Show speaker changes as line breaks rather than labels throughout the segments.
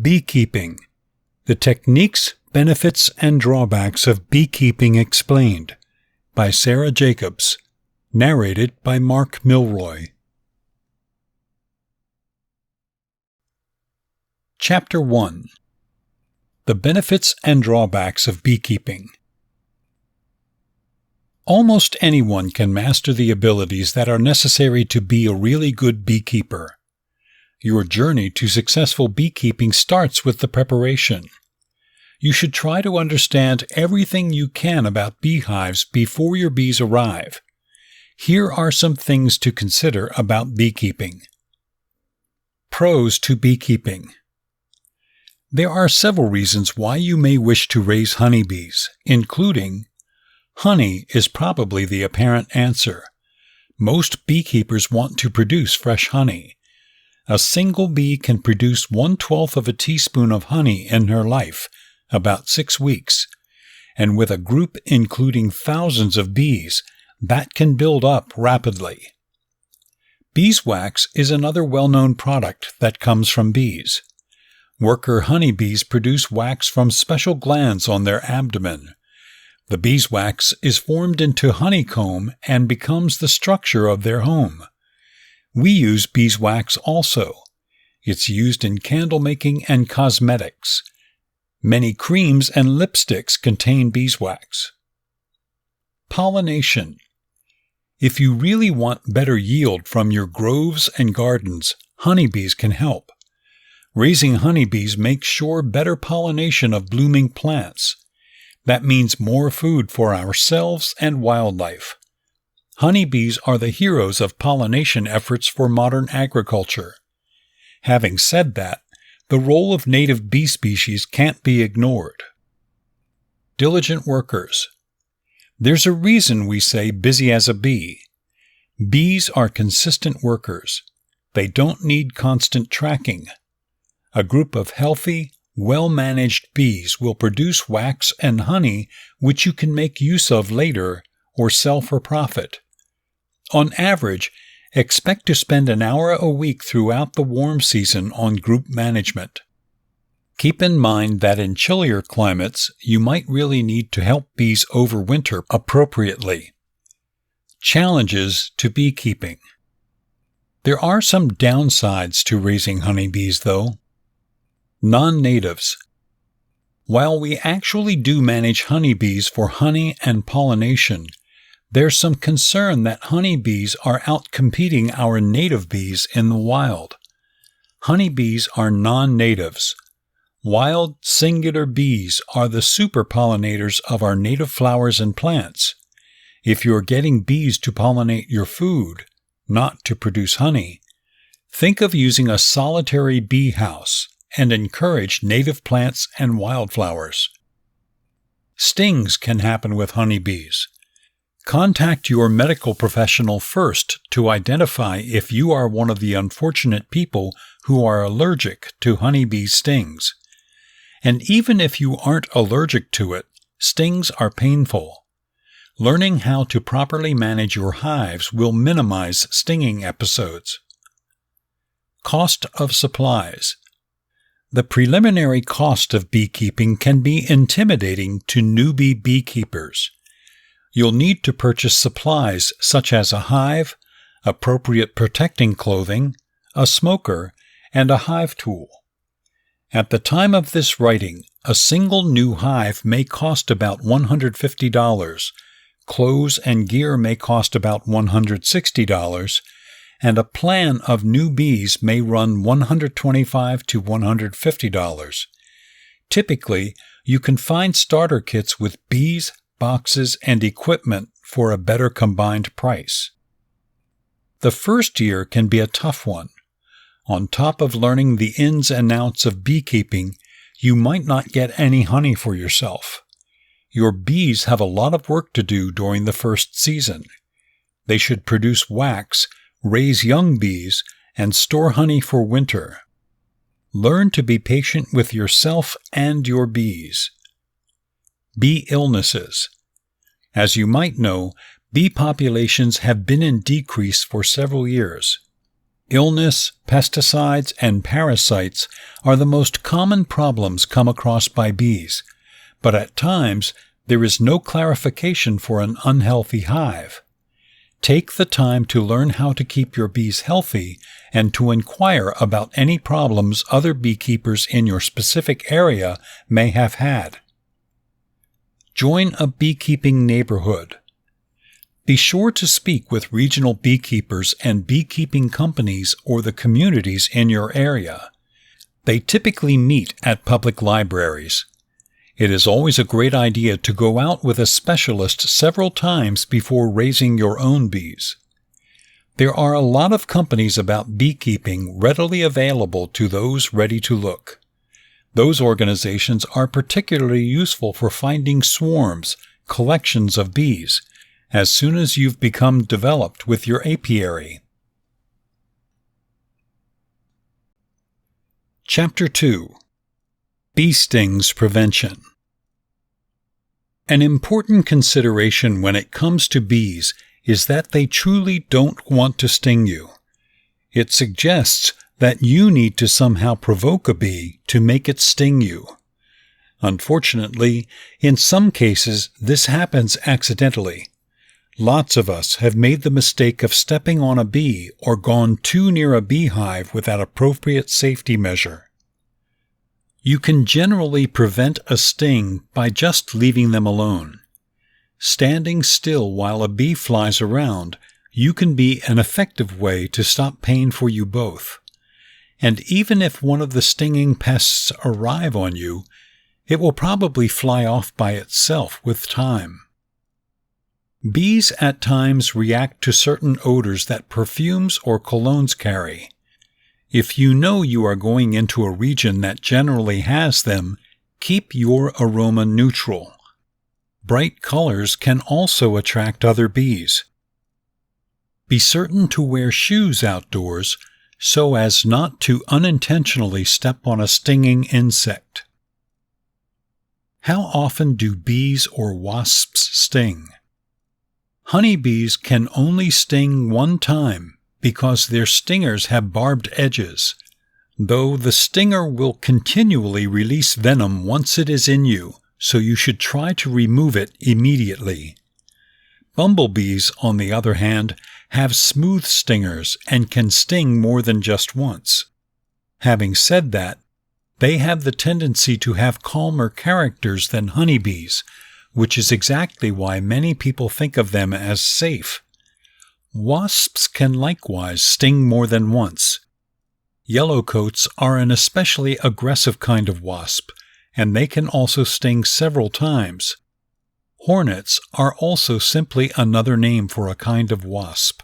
Beekeeping: The Techniques, Benefits, and Drawbacks of Beekeeping Explained by Sarah Jacobs. Narrated by Mark Milroy. Chapter 1. The Benefits and Drawbacks of Beekeeping. Almost anyone can master the abilities that are necessary to be a really good beekeeper. Your journey to successful beekeeping starts with the preparation. You should try to understand everything you can about beehives before your bees arrive. Here are some things to consider about beekeeping. Pros to beekeeping. There are several reasons why you may wish to raise honeybees, including: honey is probably the apparent answer. Most beekeepers want to produce fresh honey. A single bee can produce 1/12 of a teaspoon of honey in her life, about 6 weeks, and with a group including thousands of bees, that can build up rapidly. Beeswax is another well-known product that comes from bees. Worker honeybees produce wax from special glands on their abdomen. The beeswax is formed into honeycomb and becomes the structure of their home. We use beeswax also. It's used in candle making and cosmetics. Many creams and lipsticks contain beeswax. Pollination. If you really want better yield from your groves and gardens, honeybees can help. Raising honeybees makes sure better pollination of blooming plants. That means more food for ourselves and wildlife. Honeybees are the heroes of pollination efforts for modern agriculture. Having said that, the role of native bee species can't be ignored. Diligent workers. There's a reason we say busy as a bee. Bees are consistent workers. They don't need constant tracking. A group of healthy, well-managed bees will produce wax and honey which you can make use of later or sell for profit. On average, expect to spend an hour a week throughout the warm season on group management. Keep in mind that in chillier climates, you might really need to help bees overwinter appropriately. Challenges to beekeeping. There are some downsides to raising honeybees, though. Non-natives. While we actually do manage honeybees for honey and pollination, there's some concern that honeybees are out-competing our native bees in the wild. Honeybees are non-natives. Wild, singular bees are the super-pollinators of our native flowers and plants. If you're getting bees to pollinate your food, not to produce honey, think of using a solitary bee house and encourage native plants and wildflowers. Stings can happen with honeybees. Contact your medical professional first to identify if you are one of the unfortunate people who are allergic to honeybee stings. And even if you aren't allergic to it, stings are painful. Learning how to properly manage your hives will minimize stinging episodes. Cost of supplies. The preliminary cost of beekeeping can be intimidating to newbie beekeepers. You'll need to purchase supplies such as a hive, appropriate protecting clothing, a smoker, and a hive tool. At the time of this writing, a single new hive may cost about $150, clothes and gear may cost about $160, and a plan of new bees may run $125 to $150. Typically, you can find starter kits with bees, boxes, and equipment for a better combined price. The first year can be a tough one. On top of learning the ins and outs of beekeeping, you might not get any honey for yourself. Your bees have a lot of work to do during the first season. They should produce wax, raise young bees, and store honey for winter. Learn to be patient with yourself and your bees. Bee illnesses. As you might know, bee populations have been in decrease for several years. Illness, pesticides, and parasites are the most common problems come across by bees, but at times there is no clarification for an unhealthy hive. Take the time to learn how to keep your bees healthy and to inquire about any problems other beekeepers in your specific area may have had. Join a beekeeping neighborhood. Be sure to speak with regional beekeepers and beekeeping companies or the communities in your area. They typically meet at public libraries. It is always a great idea to go out with a specialist several times before raising your own bees. There are a lot of companies about beekeeping readily available to those ready to look. Those organizations are particularly useful for finding swarms, collections of bees, as soon as you've become developed with your apiary. Chapter 2. Bee Stings Prevention. An important consideration when it comes to bees is that they truly don't want to sting you. It suggests that you need to somehow provoke a bee to make it sting you. Unfortunately, in some cases, this happens accidentally. Lots of us have made the mistake of stepping on a bee or gone too near a beehive without appropriate safety measure. You can generally prevent a sting by just leaving them alone. Standing still while a bee flies around, you can be an effective way to stop pain for you both. And even if one of the stinging pests arrive on you, it will probably fly off by itself with time. Bees at times react to certain odors that perfumes or colognes carry. If you know you are going into a region that generally has them, keep your aroma neutral. Bright colors can also attract other bees. Be certain to wear shoes outdoors so as not to unintentionally step on a stinging insect. How often do bees or wasps sting? Honeybees can only sting one time because their stingers have barbed edges, though the stinger will continually release venom once it is in you, so you should try to remove it immediately. Bumblebees, on the other hand, have smooth stingers and can sting more than just once. Having said that, they have the tendency to have calmer characters than honeybees, which is exactly why many people think of them as safe. Wasps can likewise sting more than once. Yellowcoats are an especially aggressive kind of wasp, and they can also sting several times. Hornets are also simply another name for a kind of wasp.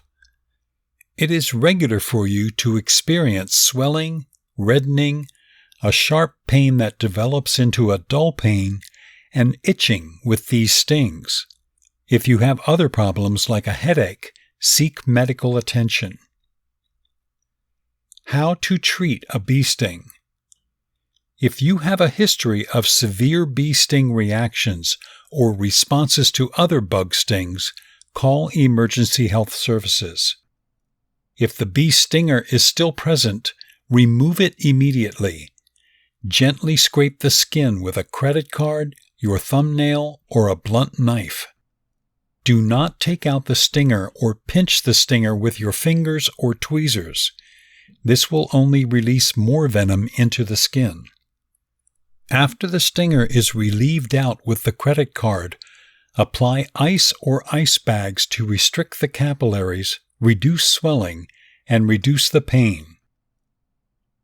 It is regular for you to experience swelling, reddening, a sharp pain that develops into a dull pain, and itching with these stings. If you have other problems like a headache, seek medical attention. How to treat a bee sting. If you have a history of severe bee sting reactions or responses to other bug stings, call emergency health services. If the bee stinger is still present, remove it immediately. Gently scrape the skin with a credit card, your thumbnail, or a blunt knife. Do not take out the stinger or pinch the stinger with your fingers or tweezers. This will only release more venom into the skin. After the stinger is relieved out with the credit card, apply ice or ice bags to restrict the capillaries, reduce swelling, and reduce the pain.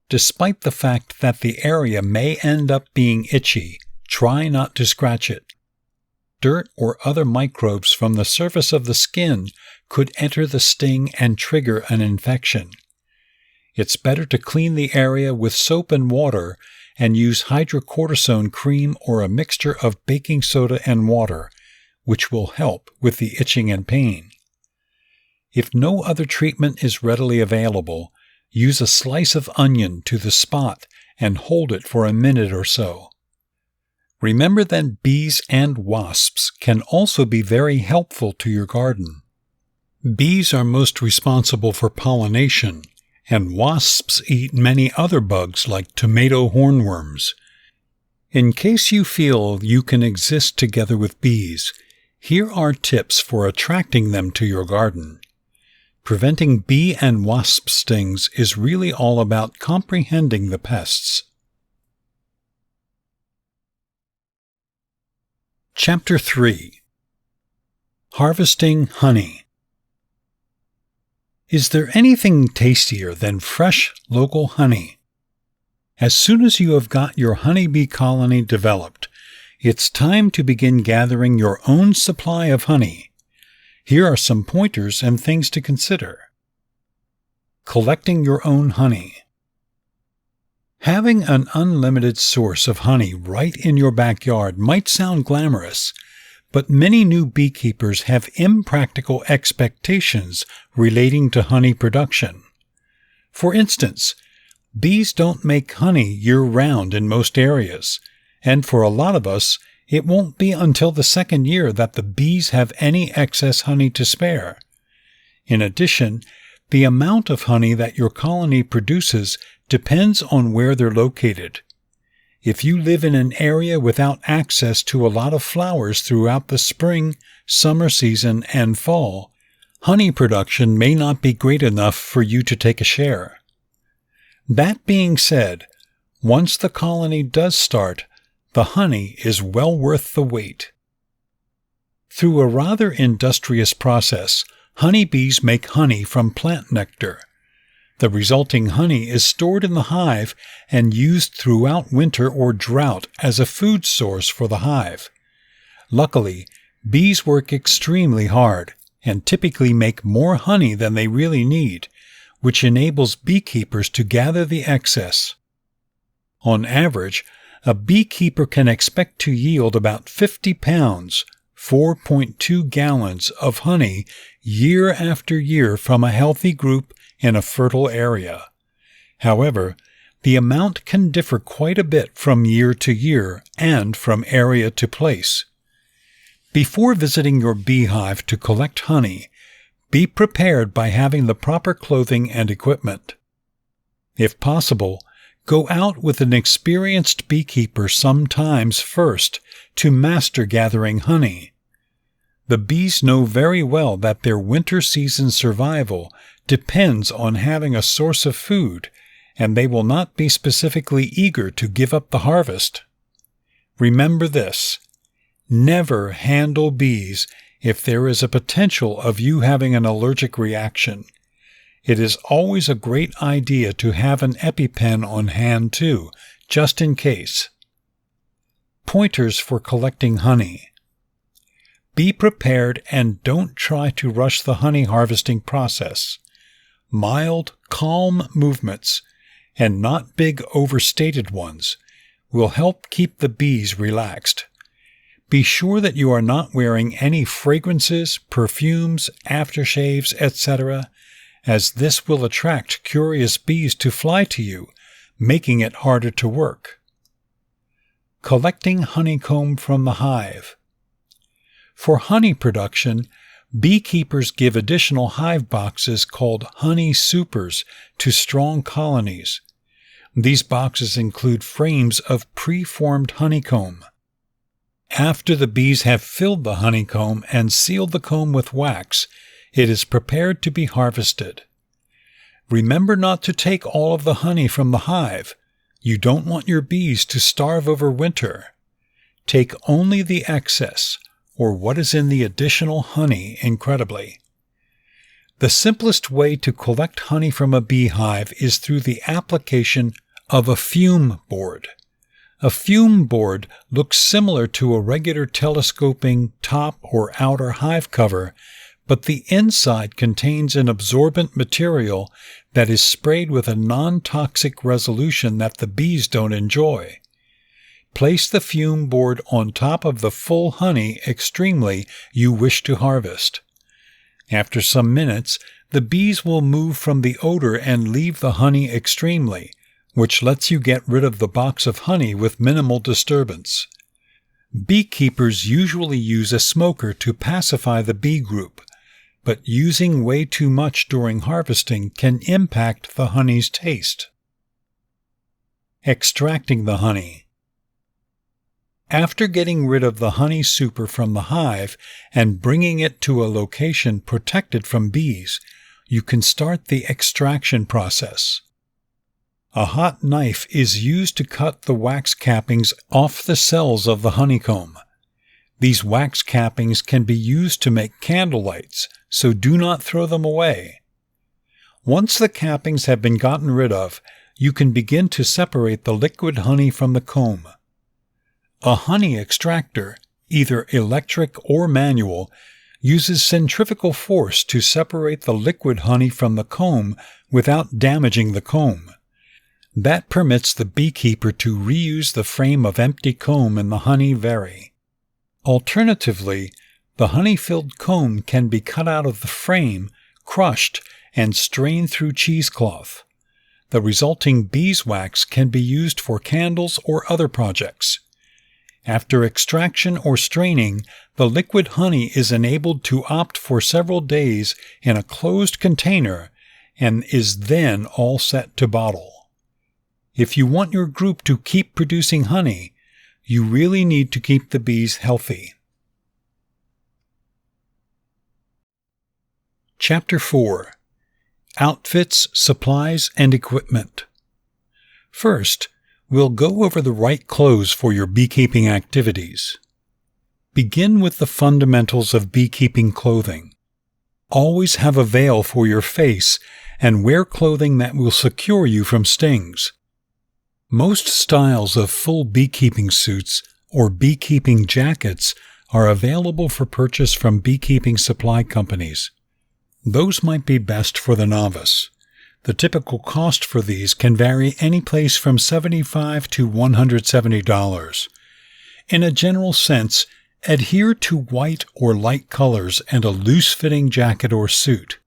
Despite the fact that the area may end up being itchy, try not to scratch it. Dirt or other microbes from the surface of the skin could enter the sting and trigger an infection. It's better to clean the area with soap and water and use hydrocortisone cream or a mixture of baking soda and water, which will help with the itching and pain. If no other treatment is readily available, use a slice of onion to the spot and hold it for a minute or so. Remember that bees and wasps can also be very helpful to your garden. Bees are most responsible for pollination, and wasps eat many other bugs like tomato hornworms. In case you feel you can exist together with bees, here are tips for attracting them to your garden. Preventing bee and wasp stings is really all about comprehending the pests. Chapter 3. Harvesting Honey. Is there anything tastier than fresh local honey? As soon as you have got your honeybee colony developed, it's time to begin gathering your own supply of honey. Here are some pointers and things to consider. Collecting your own honey. Having an unlimited source of honey right in your backyard might sound glamorous, but many new beekeepers have impractical expectations relating to honey production. For instance, bees don't make honey year-round in most areas, and for a lot of us, it won't be until the second year that the bees have any excess honey to spare. In addition, the amount of honey that your colony produces depends on where they're located. If you live in an area without access to a lot of flowers throughout the spring, summer season, and fall, honey production may not be great enough for you to take a share. That being said, once the colony does start, the honey is well worth the wait. Through a rather industrious process, honeybees make honey from plant nectar. The resulting honey is stored in the hive and used throughout winter or drought as a food source for the hive. Luckily, bees work extremely hard and typically make more honey than they really need, which enables beekeepers to gather the excess. On average, a beekeeper can expect to yield about 50 pounds, 4.2 gallons of honey year after year from a healthy group in a fertile area. However, the amount can differ quite a bit from year to year and from area to place. Before visiting your beehive to collect honey, be prepared by having the proper clothing and equipment. If possible, go out with an experienced beekeeper sometimes first to master gathering honey. The bees know very well that their winter season survival depends on having a source of food, and they will not be specifically eager to give up the harvest. Remember this: never handle bees if there is a potential of you having an allergic reaction. It is always a great idea to have an EpiPen on hand too, just in case. Pointers for collecting honey. Be prepared and don't try to rush the honey harvesting process. Mild, calm movements, and not big overstated ones, will help keep the bees relaxed. Be sure that you are not wearing any fragrances, perfumes, aftershaves, etc., as this will attract curious bees to fly to you, making it harder to work. Collecting honeycomb from the hive. For honey production, beekeepers give additional hive boxes called honey supers to strong colonies. These boxes include frames of pre-formed honeycomb. After the bees have filled the honeycomb and sealed the comb with wax, it is prepared to be harvested. Remember not to take all of the honey from the hive. You don't want your bees to starve over winter. Take only the excess, or what is in the additional honey, incredibly. The simplest way to collect honey from a beehive is through the application of a fume board. A fume board looks similar to a regular telescoping top or outer hive cover, but the inside contains an absorbent material that is sprayed with a non-toxic resolution that the bees don't enjoy. Place the fume board on top of the full honey extremely you wish to harvest. After some minutes, the bees will move from the odor and leave the honey extremely, which lets you get rid of the box of honey with minimal disturbance. Beekeepers usually use a smoker to pacify the bee group, but using way too much during harvesting can impact the honey's taste. Extracting the honey. After getting rid of the honey super from the hive and bringing it to a location protected from bees, you can start the extraction process. A hot knife is used to cut the wax cappings off the cells of the honeycomb. These wax cappings can be used to make candle lights, so do not throw them away. Once the cappings have been gotten rid of, you can begin to separate the liquid honey from the comb. A honey extractor, either electric or manual, uses centrifugal force to separate the liquid honey from the comb without damaging the comb. That permits the beekeeper to reuse the frame of empty comb in the honey vary. Alternatively, the honey-filled comb can be cut out of the frame, crushed, and strained through cheesecloth. The resulting beeswax can be used for candles or other projects. After extraction or straining, the liquid honey is enabled to opt for several days in a closed container and is then all set to bottle. If you want your group to keep producing honey, you really need to keep the bees healthy. Chapter 4. Outfits, Supplies, and Equipment. First, we'll go over the right clothes for your beekeeping activities. Begin with the fundamentals of beekeeping clothing. Always have a veil for your face and wear clothing that will secure you from stings. Most styles of full beekeeping suits or beekeeping jackets are available for purchase from beekeeping supply companies. Those might be best for the novice. The typical cost for these can vary any place from $75 to $170. In a general sense, adhere to white or light colors and a loose-fitting jacket or suit.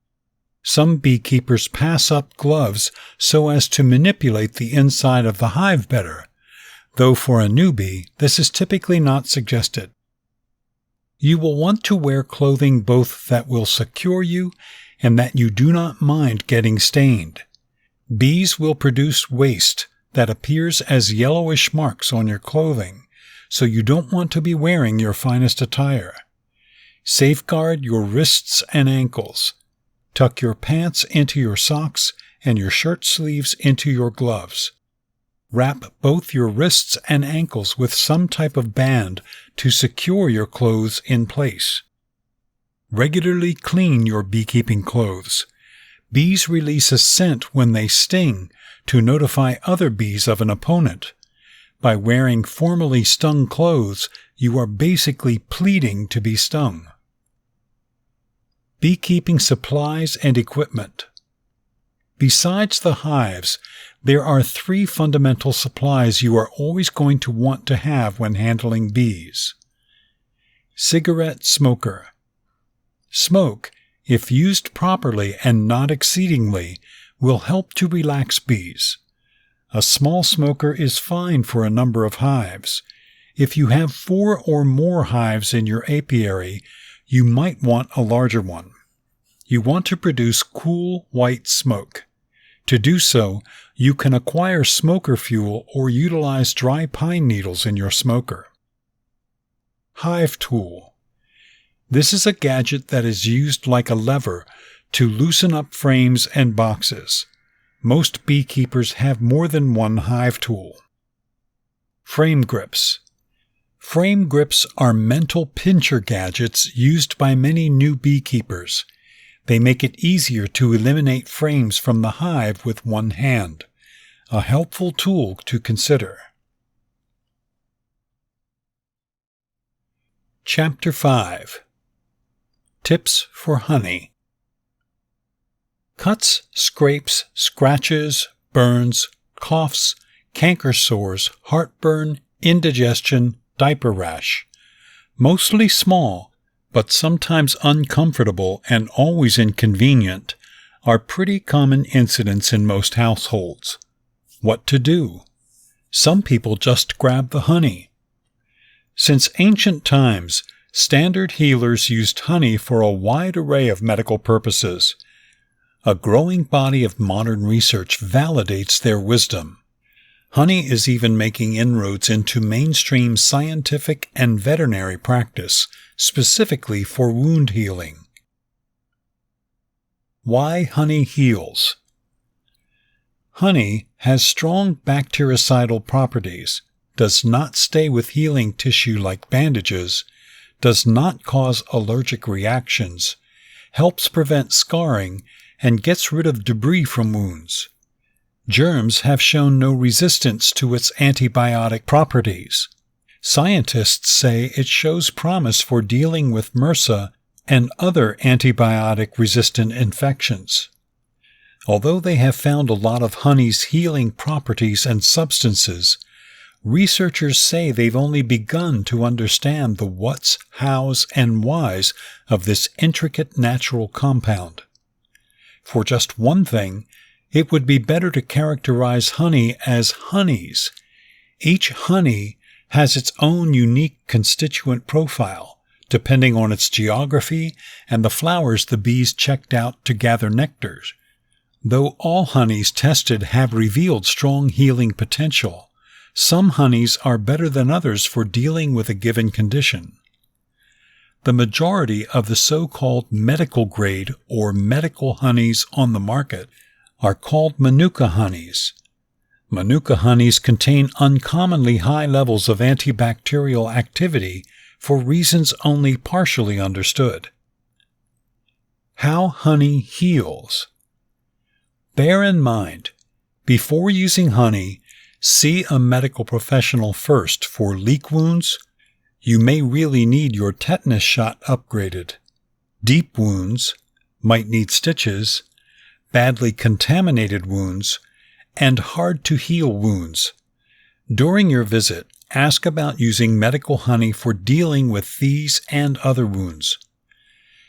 Some beekeepers pass up gloves so as to manipulate the inside of the hive better, though for a newbie, this is typically not suggested. You will want to wear clothing both that will secure you and that you do not mind getting stained. Bees will produce waste that appears as yellowish marks on your clothing, so you don't want to be wearing your finest attire. Safeguard your wrists and ankles. Tuck your pants into your socks and your shirt sleeves into your gloves. Wrap both your wrists and ankles with some type of band to secure your clothes in place. Regularly clean your beekeeping clothes. Bees release a scent when they sting to notify other bees of an opponent. By wearing formerly stung clothes, you are basically pleading to be stung. Beekeeping supplies and equipment. Besides the hives, there are 3 fundamental supplies you are always going to want to have when handling bees. Cigarette smoker. Smoke, if used properly and not exceedingly, will help to relax bees. A small smoker is fine for a number of hives. If you have 4 or more hives in your apiary, you might want a larger one. You want to produce cool, white smoke. To do so, you can acquire smoker fuel or utilize dry pine needles in your smoker. Hive tool. This is a gadget that is used like a lever to loosen up frames and boxes. Most beekeepers have more than one hive tool. Frame grips. Frame grips are mental pincher gadgets used by many new beekeepers. They make it easier to eliminate frames from the hive with one hand. A helpful tool to consider. Chapter 5. Tips for honey. Cuts, scrapes, scratches, burns, coughs, canker sores, heartburn, indigestion, diaper rash. Mostly small, but sometimes uncomfortable and always inconvenient, are pretty common incidents in most households. What to do? Some people just grab the honey. Since ancient times, Standard healers used honey for a wide array of medical purposes. A growing body of modern research validates their wisdom. Honey is even making inroads into mainstream scientific and veterinary practice, specifically for wound healing. Why honey heals. Honey has strong bactericidal properties, does not stay with healing tissue like bandages, does not cause allergic reactions, helps prevent scarring, and gets rid of debris from wounds. Germs have shown no resistance to its antibiotic properties. Scientists say it shows promise for dealing with MRSA and other antibiotic-resistant infections. Although they have found a lot of honey's healing properties and substances, researchers say they've only begun to understand the what's, how's, and why's of this intricate natural compound. For just one thing, it would be better to characterize honey as honeys. Each honey has its own unique constituent profile, depending on its geography and the flowers the bees checked out to gather nectar. Though all honeys tested have revealed strong healing potential, some honeys are better than others for dealing with a given condition. The majority of the so-called medical grade or medical honeys on the market are called Manuka honeys. Manuka honeys contain uncommonly high levels of antibacterial activity for reasons only partially understood. How honey heals. Bear in mind, before using honey, see a medical professional first for leak wounds. You may really need your tetanus shot upgraded. Deep wounds might need stitches, badly contaminated wounds, and hard-to-heal wounds. During your visit, ask about using medical honey for dealing with these and other wounds.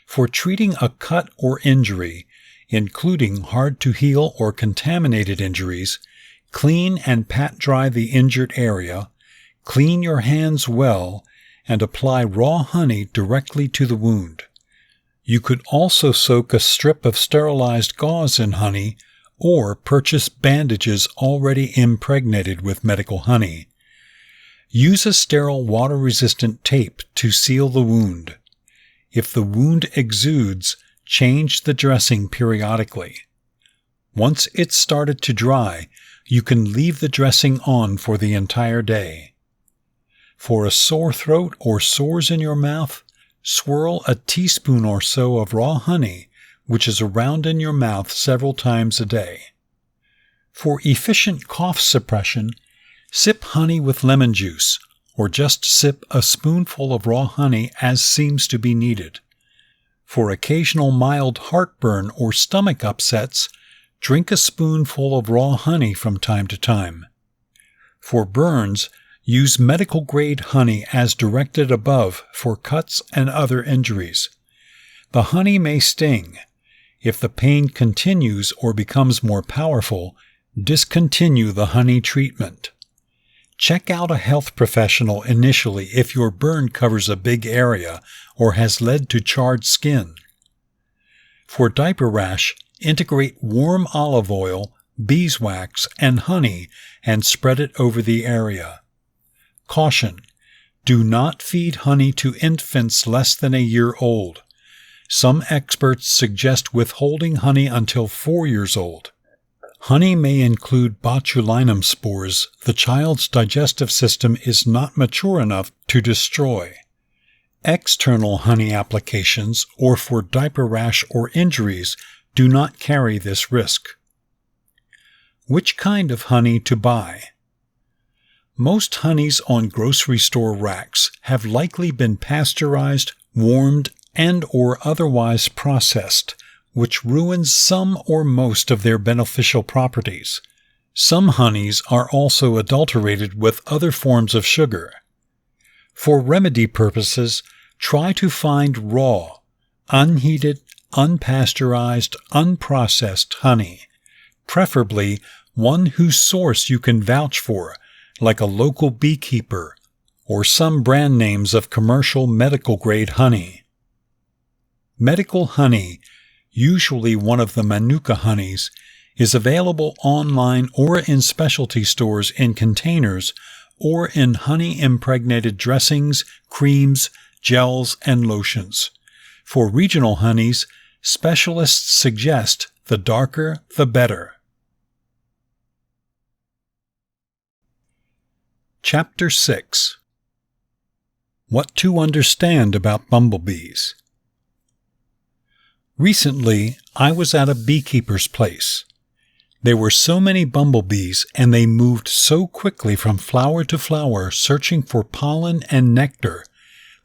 For treating a cut or injury, including hard-to-heal or contaminated injuries, clean and pat-dry the injured area, clean your hands well, and apply raw honey directly to the wound. You could also soak a strip of sterilized gauze in honey or purchase bandages already impregnated with medical honey. Use a sterile water-resistant tape to seal the wound. If the wound exudes, change the dressing periodically. Once it's started to dry, you can leave the dressing on for the entire day. For a sore throat or sores in your mouth, swirl a teaspoon or so of raw honey, which is around in your mouth several times a day. For efficient cough suppression, sip honey with lemon juice, or just sip a spoonful of raw honey as seems to be needed. For occasional mild heartburn or stomach upsets, drink a spoonful of raw honey from time to time. For burns, use medical-grade honey as directed above for cuts and other injuries. The honey may sting. If the pain continues or becomes more powerful, discontinue the honey treatment. Check out a health professional initially if your burn covers a big area or has led to charred skin. For diaper rash, integrate warm olive oil, beeswax, and honey and spread it over the area. Caution: do not feed honey to infants less than a year old. Some experts suggest withholding honey until 4 years old. Honey may include botulinum spores the child's digestive system is not mature enough to destroy. External honey applications, or for diaper rash or injuries, do not carry this risk. Which kind of honey to buy? Most honeys on grocery store racks have likely been pasteurized, warmed, and/or otherwise processed, which ruins some or most of their beneficial properties. Some honeys are also adulterated with other forms of sugar. For remedy purposes, try to find raw, unheated, unpasteurized, unprocessed honey, preferably one whose source you can vouch for, like a local beekeeper, or some brand names of commercial medical-grade honey. Medical honey, usually one of the Manuka honeys, is available online or in specialty stores in containers or in honey-impregnated dressings, creams, gels, and lotions. For regional honeys, specialists suggest the darker the better. Chapter 6. What to understand about bumblebees. Recently, I was at a beekeeper's place. There were so many bumblebees, and they moved so quickly from flower to flower searching for pollen and nectar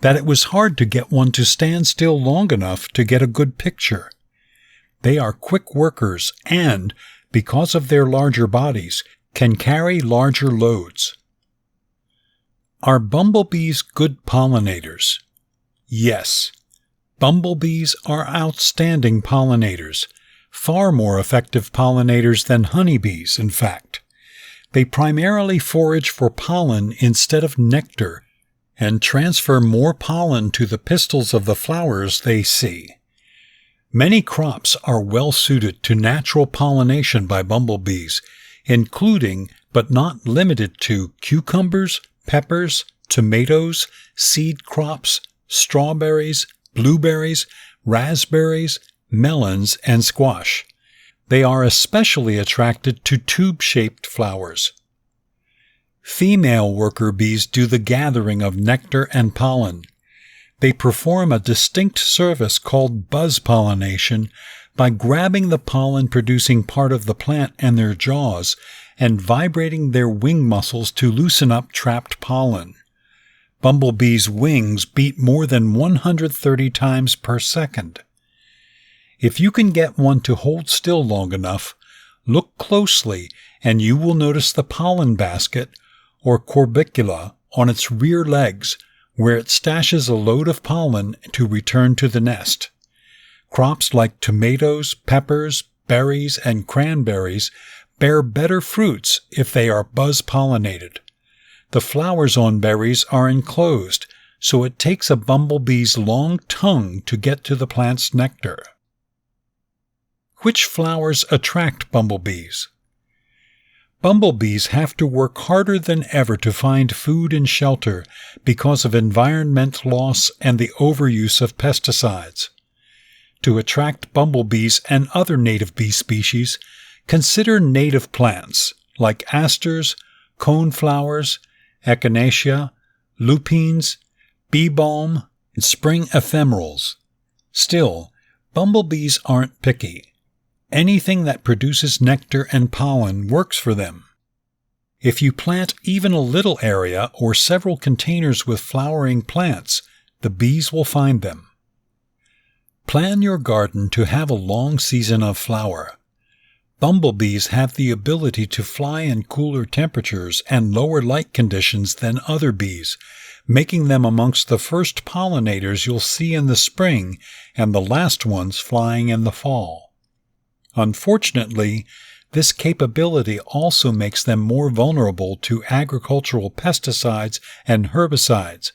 that it was hard to get one to stand still long enough to get a good picture. They are quick workers and, because of their larger bodies, can carry larger loads. Are bumblebees good pollinators? Yes. Bumblebees are outstanding pollinators, far more effective pollinators than honeybees, in fact. They primarily forage for pollen instead of nectar and transfer more pollen to the pistils of the flowers they see. Many crops are well suited to natural pollination by bumblebees, including, but not limited to, cucumbers, peppers, tomatoes, seed crops, strawberries, blueberries, raspberries, melons, and squash. They are especially attracted to tube-shaped flowers. Female worker bees do the gathering of nectar and pollen. They perform a distinct service called buzz pollination by grabbing the pollen-producing part of the plant in their jaws and vibrating their wing muscles to loosen up trapped pollen. Bumblebees' wings beat more than 130 times per second. If you can get one to hold still long enough, look closely and you will notice the pollen basket, or corbicula, on its rear legs, where it stashes a load of pollen to return to the nest. Crops like tomatoes, peppers, berries, and cranberries bear better fruits if they are buzz-pollinated. The flowers on berries are enclosed, so it takes a bumblebee's long tongue to get to the plant's nectar. Which flowers attract bumblebees? Bumblebees have to work harder than ever to find food and shelter because of environment loss and the overuse of pesticides. To attract bumblebees and other native bee species, consider native plants like asters, coneflowers, echinacea, lupines, bee balm, and spring ephemerals. Still, bumblebees aren't picky. Anything that produces nectar and pollen works for them. If you plant even a little area or several containers with flowering plants, the bees will find them. Plan your garden to have a long season of flower. Bumblebees have the ability to fly in cooler temperatures and lower light conditions than other bees, making them amongst the first pollinators you'll see in the spring and the last ones flying in the fall. Unfortunately, this capability also makes them more vulnerable to agricultural pesticides and herbicides,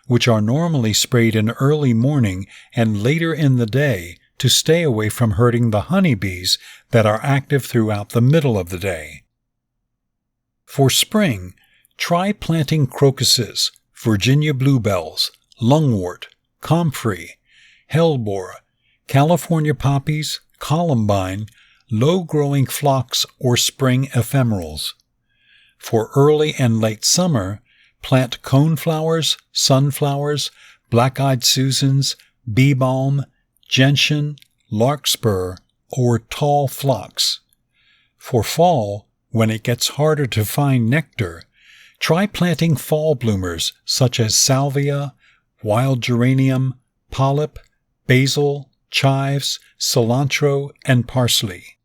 which are normally sprayed in early morning and later in the day to stay away from hurting the honeybees that are active throughout the middle of the day. For spring, try planting crocuses, Virginia bluebells, lungwort, comfrey, hellebore, California poppies, columbine, low-growing phlox, or spring ephemerals. For early and late summer, plant coneflowers, sunflowers, black-eyed Susans, bee balm, gentian, larkspur, or tall phlox. For fall, when it gets harder to find nectar, try planting fall bloomers such as salvia, wild geranium, polyp, basil, chives, cilantro, and parsley.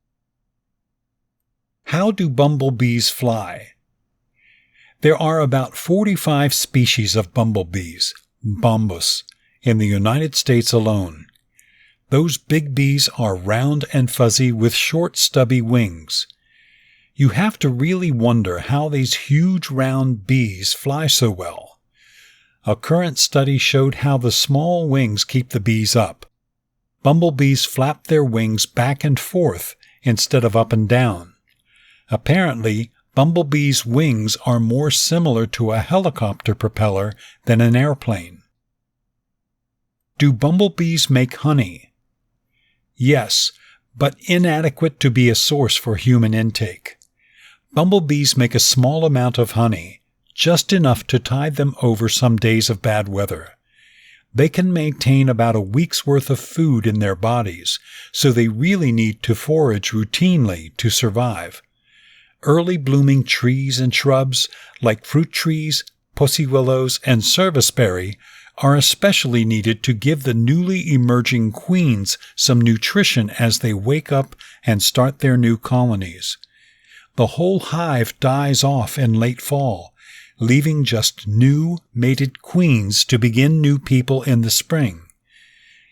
How do bumblebees fly? There are about 45 species of bumblebees, bombus, in the United States alone. Those big bees are round and fuzzy with short stubby wings. You have to really wonder how these huge round bees fly so well. A current study showed how the small wings keep the bees up. Bumblebees flap their wings back and forth instead of up and down. Apparently, bumblebees' wings are more similar to a helicopter propeller than an airplane. Do bumblebees make honey? Yes, but inadequate to be a source for human intake. Bumblebees make a small amount of honey, just enough to tide them over some days of bad weather. They can maintain about a week's worth of food in their bodies, so they really need to forage routinely to survive. Early blooming trees and shrubs, like fruit trees, pussy willows, and serviceberry, are especially needed to give the newly emerging queens some nutrition as they wake up and start their new colonies. The whole hive dies off in late fall, leaving just new, mated queens to begin new people in the spring.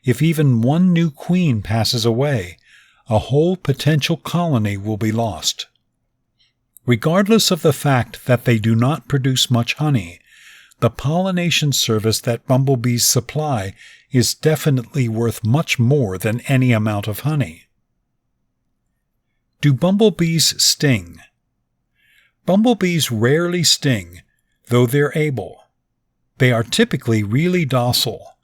If even one new queen passes away, a whole potential colony will be lost. Regardless of the fact that they do not produce much honey, the pollination service that bumblebees supply is definitely worth much more than any amount of honey. Do bumblebees sting? Bumblebees rarely sting, though they're able. They are typically really docile.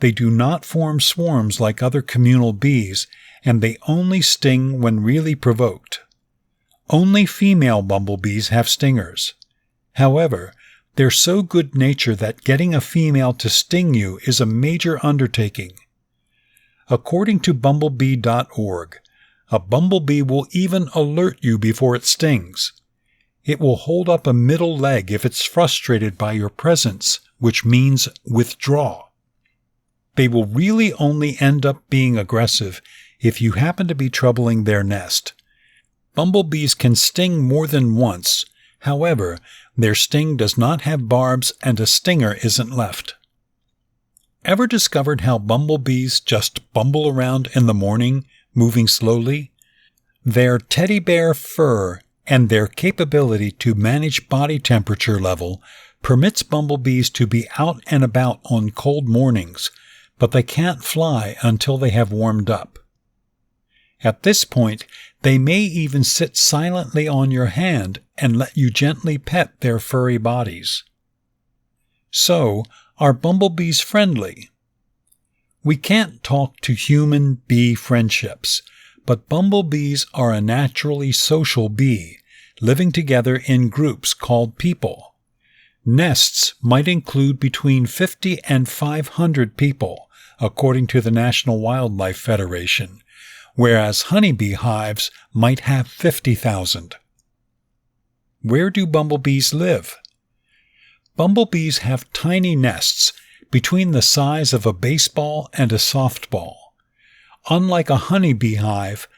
They do not form swarms like other communal bees, and they only sting when really provoked. Only female bumblebees have stingers. However, they're so good-natured that getting a female to sting you is a major undertaking. According to bumblebee.org, a bumblebee will even alert you before it stings. It will hold up a middle leg if it's frustrated by your presence, which means withdraw. They will really only end up being aggressive if you happen to be troubling their nest. Bumblebees can sting more than once. However, their sting does not have barbs and a stinger isn't left. Ever discovered how bumblebees just bumble around in the morning, moving slowly? Their teddy bear fur and their capability to manage body temperature level permits bumblebees to be out and about on cold mornings, but they can't fly until they have warmed up. At this point, they may even sit silently on your hand and let you gently pet their furry bodies. So, are bumblebees friendly? We can't talk to human bee friendships, but bumblebees are a naturally social bee, living together in groups called people. Nests might include between 50 and 500 people, according to the National Wildlife Federation, whereas honeybee hives might have 50,000. Where do bumblebees live? Bumblebees have tiny nests between the size of a baseball and a softball. Unlike a honeybee hive,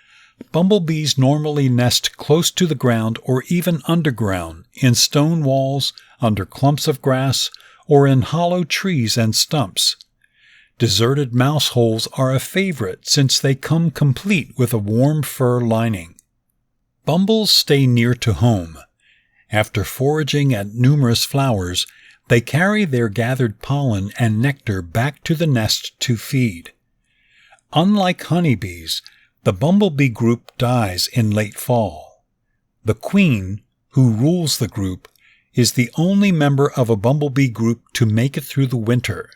bumblebees normally nest close to the ground or even underground, in stone walls, under clumps of grass, or in hollow trees and stumps. Deserted mouse holes are a favorite since they come complete with a warm fur lining. Bumbles stay near to home. After foraging at numerous flowers, they carry their gathered pollen and nectar back to the nest to feed. Unlike honeybees, the bumblebee group dies in late fall. The queen, who rules the group, is the only member of a bumblebee group to make it through the winter.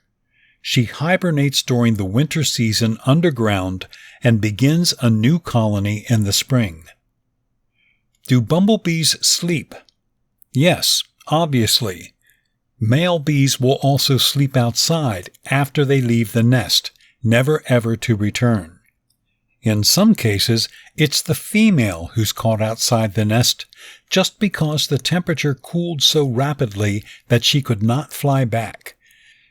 She hibernates during the winter season underground and begins a new colony in the spring. Do bumblebees sleep? Yes, obviously. Male bees will also sleep outside after they leave the nest, never ever to return. In some cases, it's the female who's caught outside the nest just because the temperature cooled so rapidly that she could not fly back.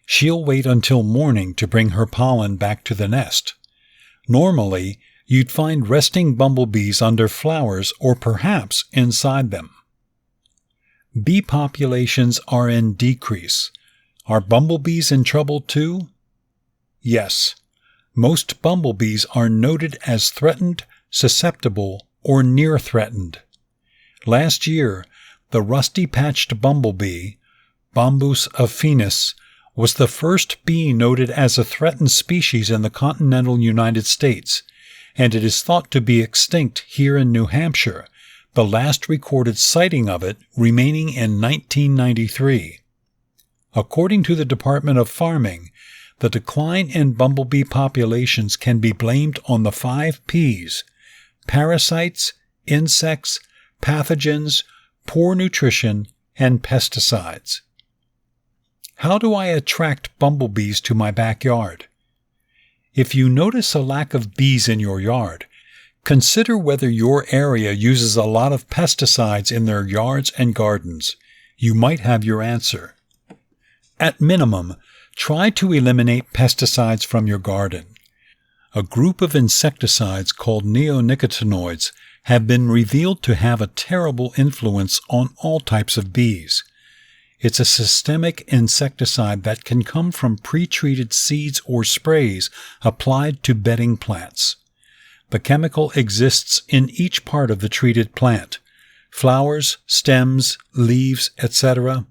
She'll wait until morning to bring her pollen back to the nest. Normally, you'd find resting bumblebees under flowers or perhaps inside them. Bee populations are in decrease. Are bumblebees in trouble too? Yes. Most bumblebees are noted as threatened, susceptible, or near threatened. Last year, the rusty-patched bumblebee, Bombus affinis, was the first bee noted as a threatened species in the continental United States, and it is thought to be extinct here in New Hampshire, the last recorded sighting of it remaining in 1993. According to the Department of Farming, the decline in bumblebee populations can be blamed on the 5 P's: parasites, insects, pathogens, poor nutrition, and pesticides. How do I attract bumblebees to my backyard? If you notice a lack of bees in your yard, consider whether your area uses a lot of pesticides in their yards and gardens. You might have your answer. At minimum, try to eliminate pesticides from your garden. A group of insecticides called neonicotinoids have been revealed to have a terrible influence on all types of bees. It's a systemic insecticide that can come from pre-treated seeds or sprays applied to bedding plants. The chemical exists in each part of the treated plant: flowers, stems, leaves, etc.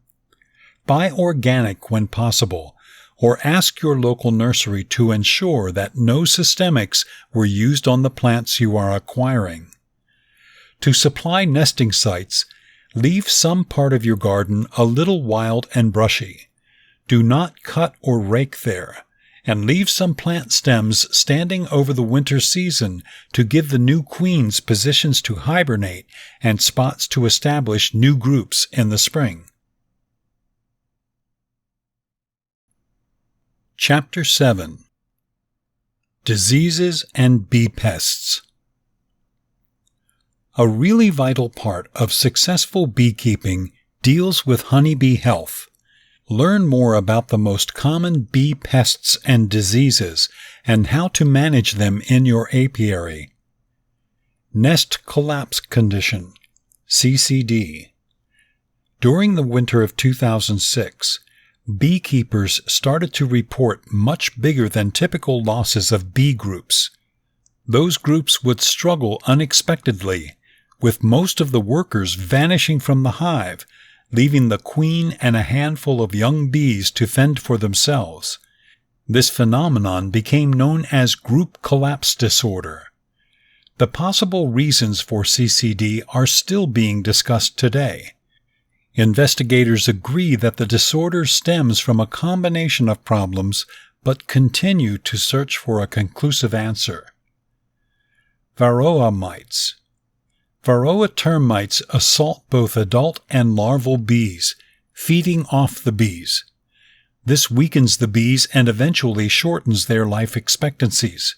Buy organic when possible, or ask your local nursery to ensure that no systemics were used on the plants you are acquiring. To supply nesting sites, leave some part of your garden a little wild and brushy. Do not cut or rake there, and leave some plant stems standing over the winter season to give the new queens positions to hibernate and spots to establish new groups in the spring. Chapter 7: Diseases and Bee Pests. A really vital part of successful beekeeping deals with honeybee health. Learn more about the most common bee pests and diseases and how to manage them in your apiary. Nest Collapse Condition, CCD. During the winter of 2006, beekeepers started to report much bigger than typical losses of bee groups. Those groups would struggle unexpectedly, with most of the workers vanishing from the hive, leaving the queen and a handful of young bees to fend for themselves. This phenomenon became known as group collapse disorder. The possible reasons for CCD are still being discussed today. Investigators agree that the disorder stems from a combination of problems, but continue to search for a conclusive answer. Varroa mites. Varroa termites assault both adult and larval bees, feeding off the bees. This weakens the bees and eventually shortens their life expectancies.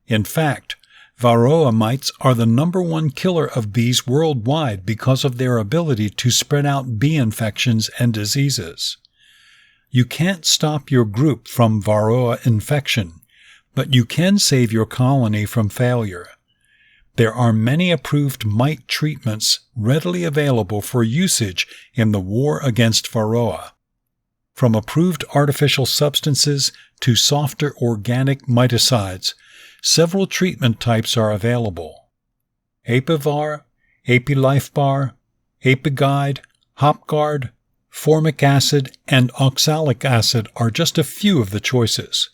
In fact, Varroa mites are the #1 killer of bees worldwide because of their ability to spread out bee infections and diseases. You can't stop your group from Varroa infection, but you can save your colony from failure. There are many approved mite treatments readily available for usage in the war against Varroa. From approved artificial substances to softer organic miticides, several treatment types are available. Apivar, Apilifebar, Apiguide, Hopguard, formic acid, and oxalic acid are just a few of the choices.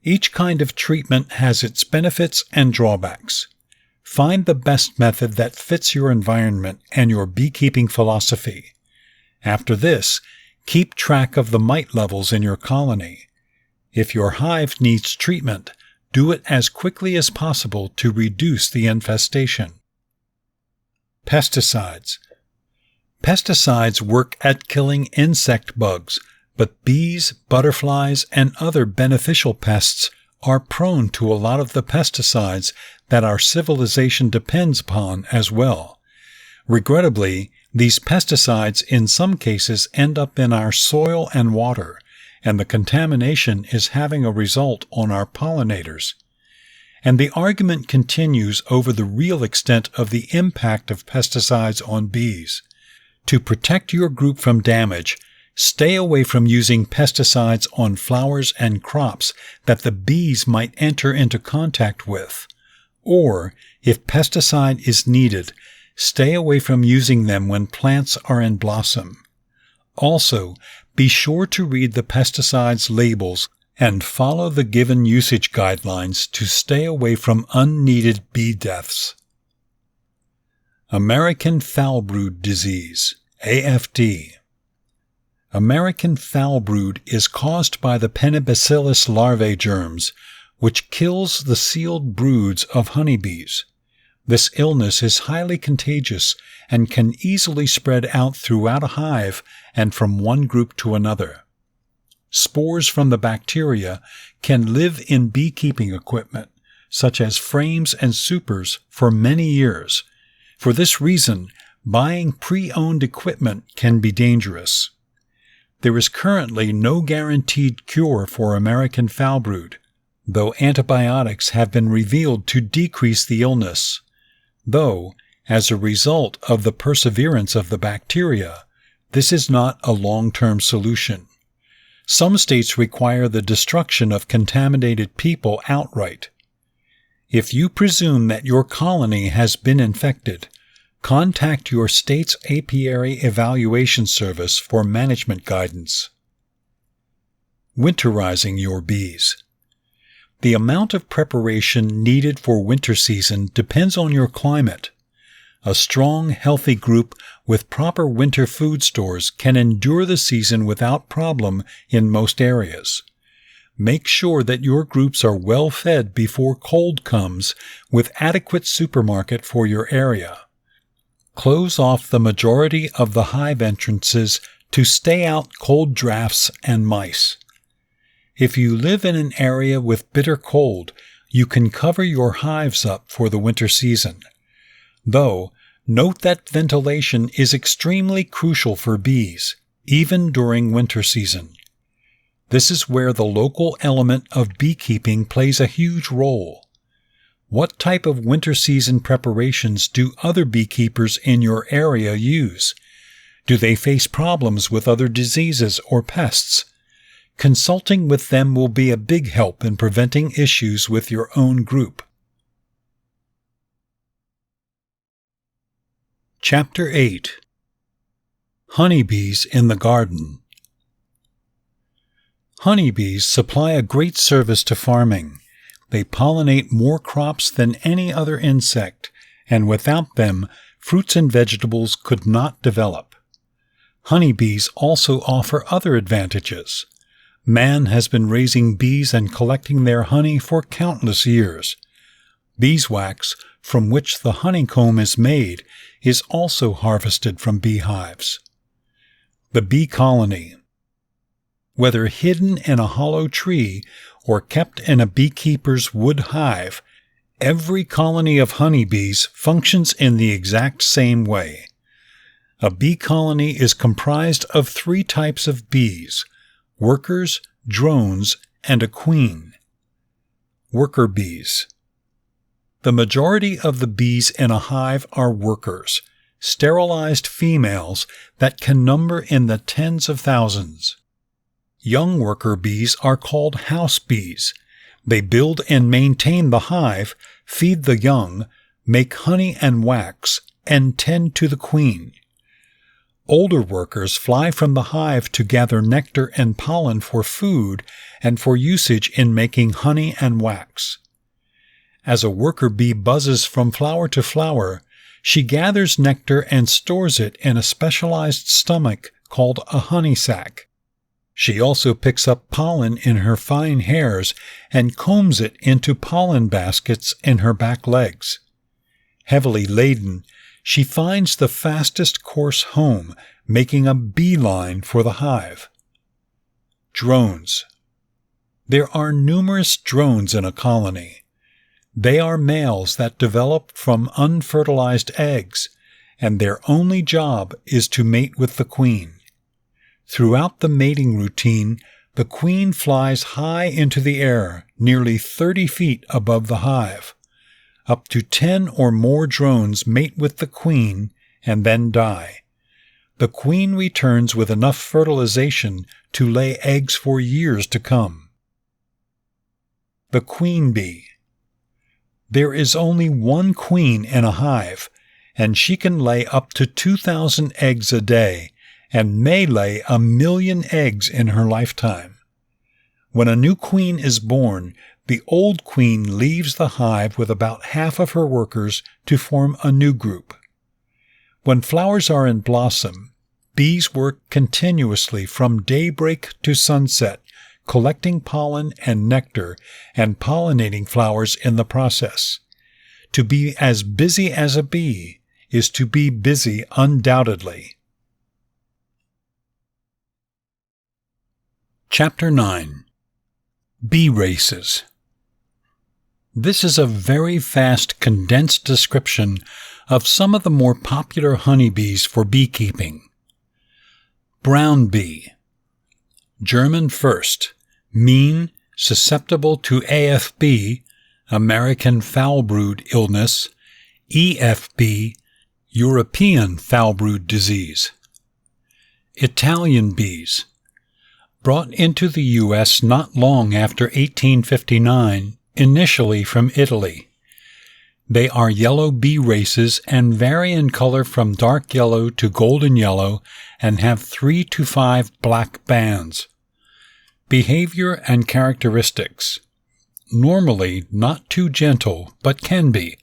Each kind of treatment has its benefits and drawbacks. Find the best method that fits your environment and your beekeeping philosophy. After this, keep track of the mite levels in your colony. If your hive needs treatment, do it as quickly as possible to reduce the infestation. Pesticides. Pesticides work at killing insect bugs, but bees, butterflies, and other beneficial pests are prone to a lot of the pesticides that our civilization depends upon as well. Regrettably, these pesticides in some cases end up in our soil and water, and the contamination is having a result on our pollinators. And the argument continues over the real extent of the impact of pesticides on bees. To protect your group from damage, stay away from using pesticides on flowers and crops that the bees might enter into contact with. Or, if pesticide is needed, stay away from using them when plants are in blossom. Also, be sure to read the pesticides labels and follow the given usage guidelines to stay away from unneeded bee deaths. American Foulbrood Disease, AFD. American foulbrood is caused by the Penibacillus larvae germs, which kills the sealed broods of honeybees. This illness is highly contagious and can easily spread out throughout a hive and from one group to another. Spores from the bacteria can live in beekeeping equipment, such as frames and supers, for many years. For this reason, buying pre-owned equipment can be dangerous. There is currently no guaranteed cure for American foulbrood, though antibiotics have been revealed to decrease the illness. Though, as a result of the perseverance of the bacteria, this is not a long-term solution. Some states require the destruction of contaminated people outright. If you presume that your colony has been infected, contact your state's apiary evaluation service for management guidance. Winterizing your bees. The amount of preparation needed for winter season depends on your climate. A strong, healthy group with proper winter food stores can endure the season without problem in most areas. Make sure that your groups are well fed before cold comes with adequate supermarket for your area. Close off the majority of the hive entrances to stay out cold drafts and mice. If you live in an area with bitter cold, you can cover your hives up for the winter season. Though, note that ventilation is extremely crucial for bees, even during winter season. This is where the local element of beekeeping plays a huge role. What type of winter season preparations do other beekeepers in your area use? Do they face problems with other diseases or pests? Consulting with them will be a big help in preventing issues with your own group. Chapter 8. Honeybees in the Garden. Honeybees supply a great service to farming. They pollinate more crops than any other insect, and without them, fruits and vegetables could not develop. Honeybees also offer other advantages. Man has been raising bees and collecting their honey for countless years. Beeswax, from which the honeycomb is made, is also harvested from beehives. The bee colony. Whether hidden in a hollow tree or kept in a beekeeper's wood hive, every colony of honeybees functions in the exact same way. A bee colony is comprised of 3 types of bees: workers, drones, and a queen. Worker bees. The majority of the bees in a hive are workers, sterilized females that can number in the tens of thousands. Young worker bees are called house bees. They build and maintain the hive, feed the young, make honey and wax, and tend to the queen. Older workers fly from the hive to gather nectar and pollen for food and for usage in making honey and wax. As a worker bee buzzes from flower to flower, she gathers nectar and stores it in a specialized stomach called a honey sac. She also picks up pollen in her fine hairs and combs it into pollen baskets in her back legs. Heavily laden, she finds the fastest course home, making a beeline for the hive. Drones. There are numerous drones in a colony. They are males that develop from unfertilized eggs, and their only job is to mate with the queen. Throughout the mating routine, the queen flies high into the air, nearly 30 feet above the hive. Up to 10 or more drones mate with the queen and then die. The queen returns with enough fertilization to lay eggs for years to come. The queen bee. There is only one queen in a hive, and she can lay up to 2,000 eggs a day, and may lay 1 million eggs in her lifetime. When a new queen is born, the old queen leaves the hive with about half of her workers to form a new group. When flowers are in blossom, bees work continuously from daybreak to sunset, collecting pollen and nectar and pollinating flowers in the process. To be as busy as a bee is to be busy undoubtedly. Chapter 9. Bee Races. This is a very fast, condensed description of some of the more popular honeybees for beekeeping. Brown bee. German first, mean, susceptible to AFB, American foul brood illness, EFB, European foul brood disease. Italian bees. Brought into the U.S. not long after 1859, initially from Italy. They are yellow bee races and vary in color from dark yellow to golden yellow and have 3 to 5 black bands. Behavior and characteristics. Normally not too gentle, but can be.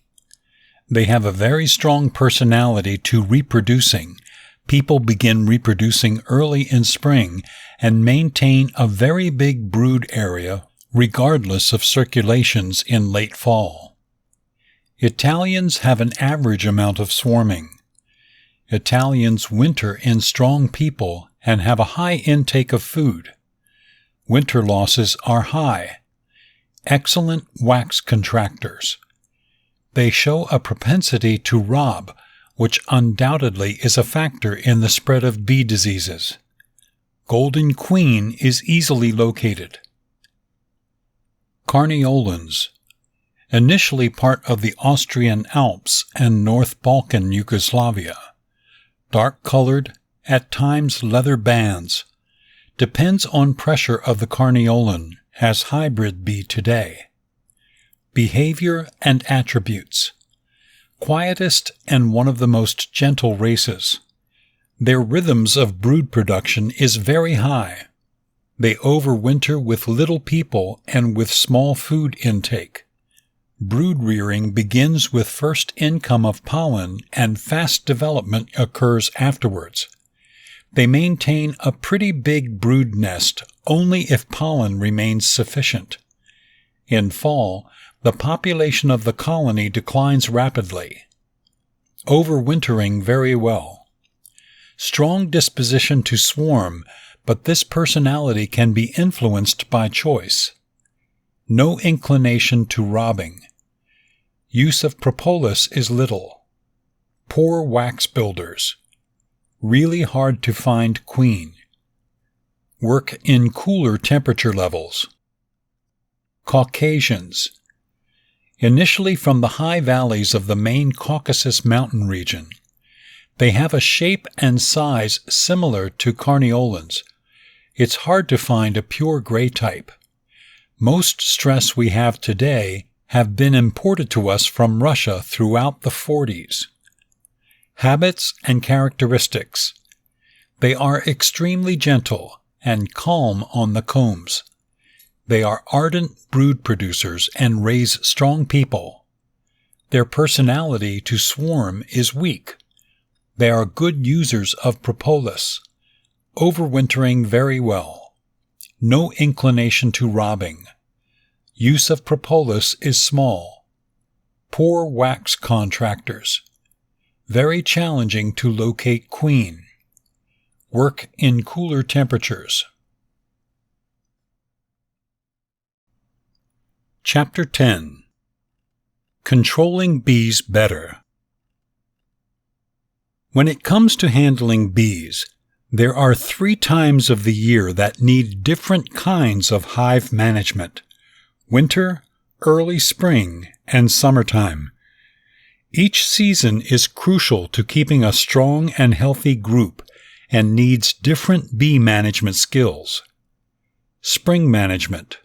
They have a very strong personality to reproducing. People begin reproducing early in spring and maintain a very big brood area regardless of circulations in late fall. Italians have an average amount of swarming. Italians winter in strong people and have a high intake of food. Winter losses are high. Excellent wax contractors. They show a propensity to rob, which undoubtedly is a factor in the spread of bee diseases. Golden Queen is easily located. Carniolans. Initially part of the Austrian Alps and North Balkan Yugoslavia. Dark-colored, at times leather bands. Depends on pressure of the carniolan, as hybrid bee today. Behavior and attributes. Quietest and one of the most gentle races. Their rhythms of brood production is very high. They overwinter with little people and with small food intake. Brood rearing begins with first income of pollen and fast development occurs afterwards. They maintain a pretty big brood nest only if pollen remains sufficient. In fall, the population of the colony declines rapidly. Overwintering very well. Strong disposition to swarm, but this personality can be influenced by choice. No inclination to robbing. Use of propolis is little. Poor wax builders. Really hard to find queen. Work in cooler temperature levels. Caucasians. Initially from the high valleys of the main Caucasus mountain region. They have a shape and size similar to carniolans. It's hard to find a pure gray type. Most stress we have today have been imported to us from Russia throughout the 40s. Habits and characteristics. They are extremely gentle and calm on the combs. They are ardent brood producers and raise strong people. Their personality to swarm is weak. They are good users of propolis. Overwintering very well. No inclination to robbing. Use of propolis is small. Poor wax contractors. Very challenging to locate queen. Work in cooler temperatures. Chapter 10. Controlling bees better. When it comes to handling bees, there are 3 times of the year that need different kinds of hive management: winter, early spring, and summertime. Each season is crucial to keeping a strong and healthy group and needs different bee management skills. Spring management.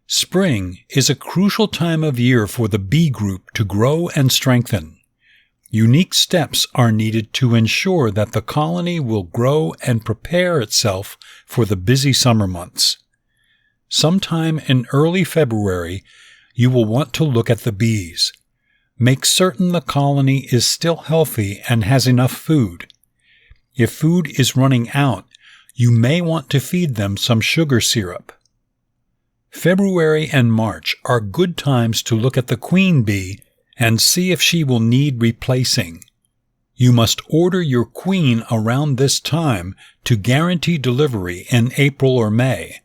Spring is a crucial time of year for the bee group to grow and strengthen. Unique steps are needed to ensure that the colony will grow and prepare itself for the busy summer months. Sometime in early February, you will want to look at the bees. Make certain the colony is still healthy and has enough food. If food is running out, you may want to feed them some sugar syrup. February and March are good times to look at the queen bee and see if she will need replacing. You must order your queen around this time to guarantee delivery in April or May.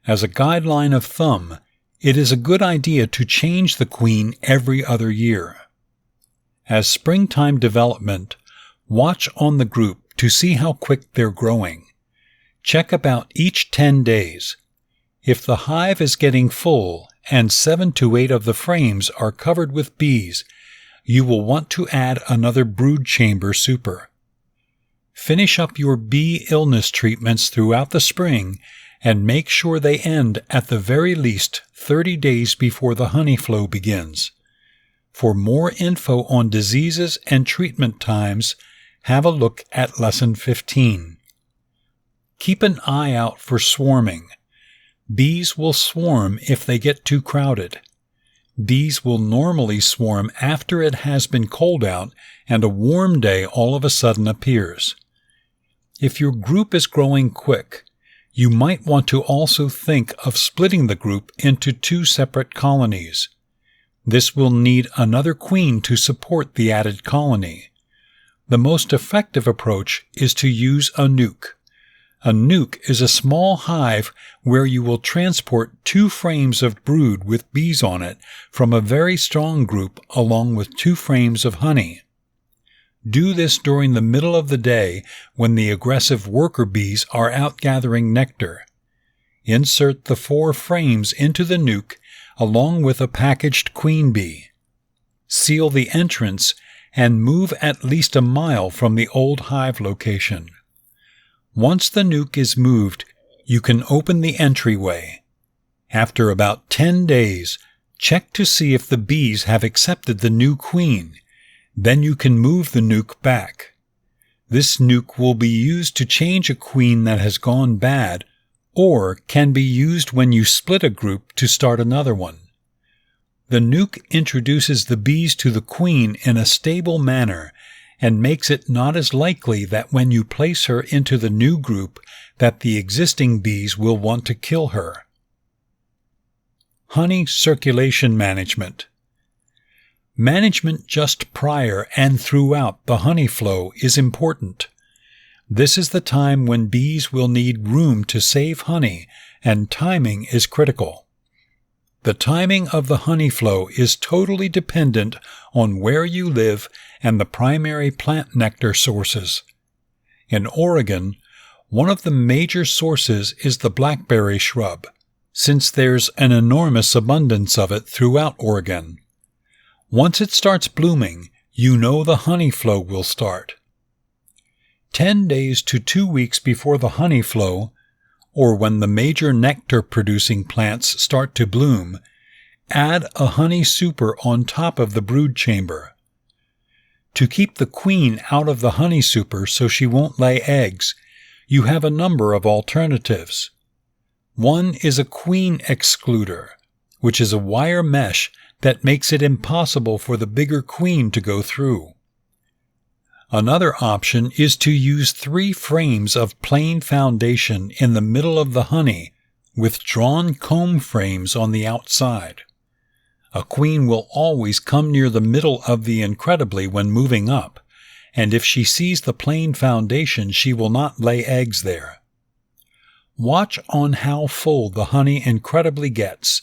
As a guideline of thumb, it is a good idea to change the queen every other year. As springtime development, watch on the group to see how quick they're growing. Check about each 10 days. If the hive is getting full and 7 to 8 of the frames are covered with bees, you will want to add another brood chamber super. Finish up your bee illness treatments throughout the spring and make sure they end at the very least 30 days before the honey flow begins. For more info on diseases and treatment times, have a look at Lesson 15. Keep an eye out for swarming. Bees will swarm if they get too crowded. Bees will normally swarm after it has been cold out and a warm day all of a sudden appears. If your group is growing quick, you might want to also think of splitting the group into 2 separate colonies. This will need another queen to support the added colony. The most effective approach is to use a nuke. A nuke is a small hive where you will transport 2 frames of brood with bees on it from a very strong group along with 2 frames of honey. Do this during the middle of the day when the aggressive worker bees are out gathering nectar. Insert the 4 frames into the nuke along with a packaged queen bee. Seal the entrance and move at least a mile from the old hive location. Once the nuke is moved, you can open the entryway. After about 10 days, check to see if the bees have accepted the new queen. Then you can move the nuke back. This nuke will be used to change a queen that has gone bad, or can be used when you split a group to start another one. The nuke introduces the bees to the queen in a stable manner and makes it not as likely that when you place her into the new group that the existing bees will want to kill her. Honey circulation management. Management just prior and throughout the honey flow is important. This is the time when bees will need room to save honey, and timing is critical. The timing of the honey flow is totally dependent on where you live and the primary plant nectar sources. In Oregon, one of the major sources is the blackberry shrub, since there's an enormous abundance of it throughout Oregon. Once it starts blooming, you know the honey flow will start. 10 days to 2 weeks before the honey flow, or when the major nectar-producing plants start to bloom, add a honey super on top of the brood chamber. To keep the queen out of the honey super so she won't lay eggs, you have a number of alternatives. One is a queen excluder, which is a wire mesh that makes it impossible for the bigger queen to go through. Another option is to use 3 frames of plain foundation in the middle of the honey with drawn comb frames on the outside. A queen will always come near the middle of the incredibly when moving up, and if she sees the plain foundation, she will not lay eggs there. Watch on how full the honey incredibly gets,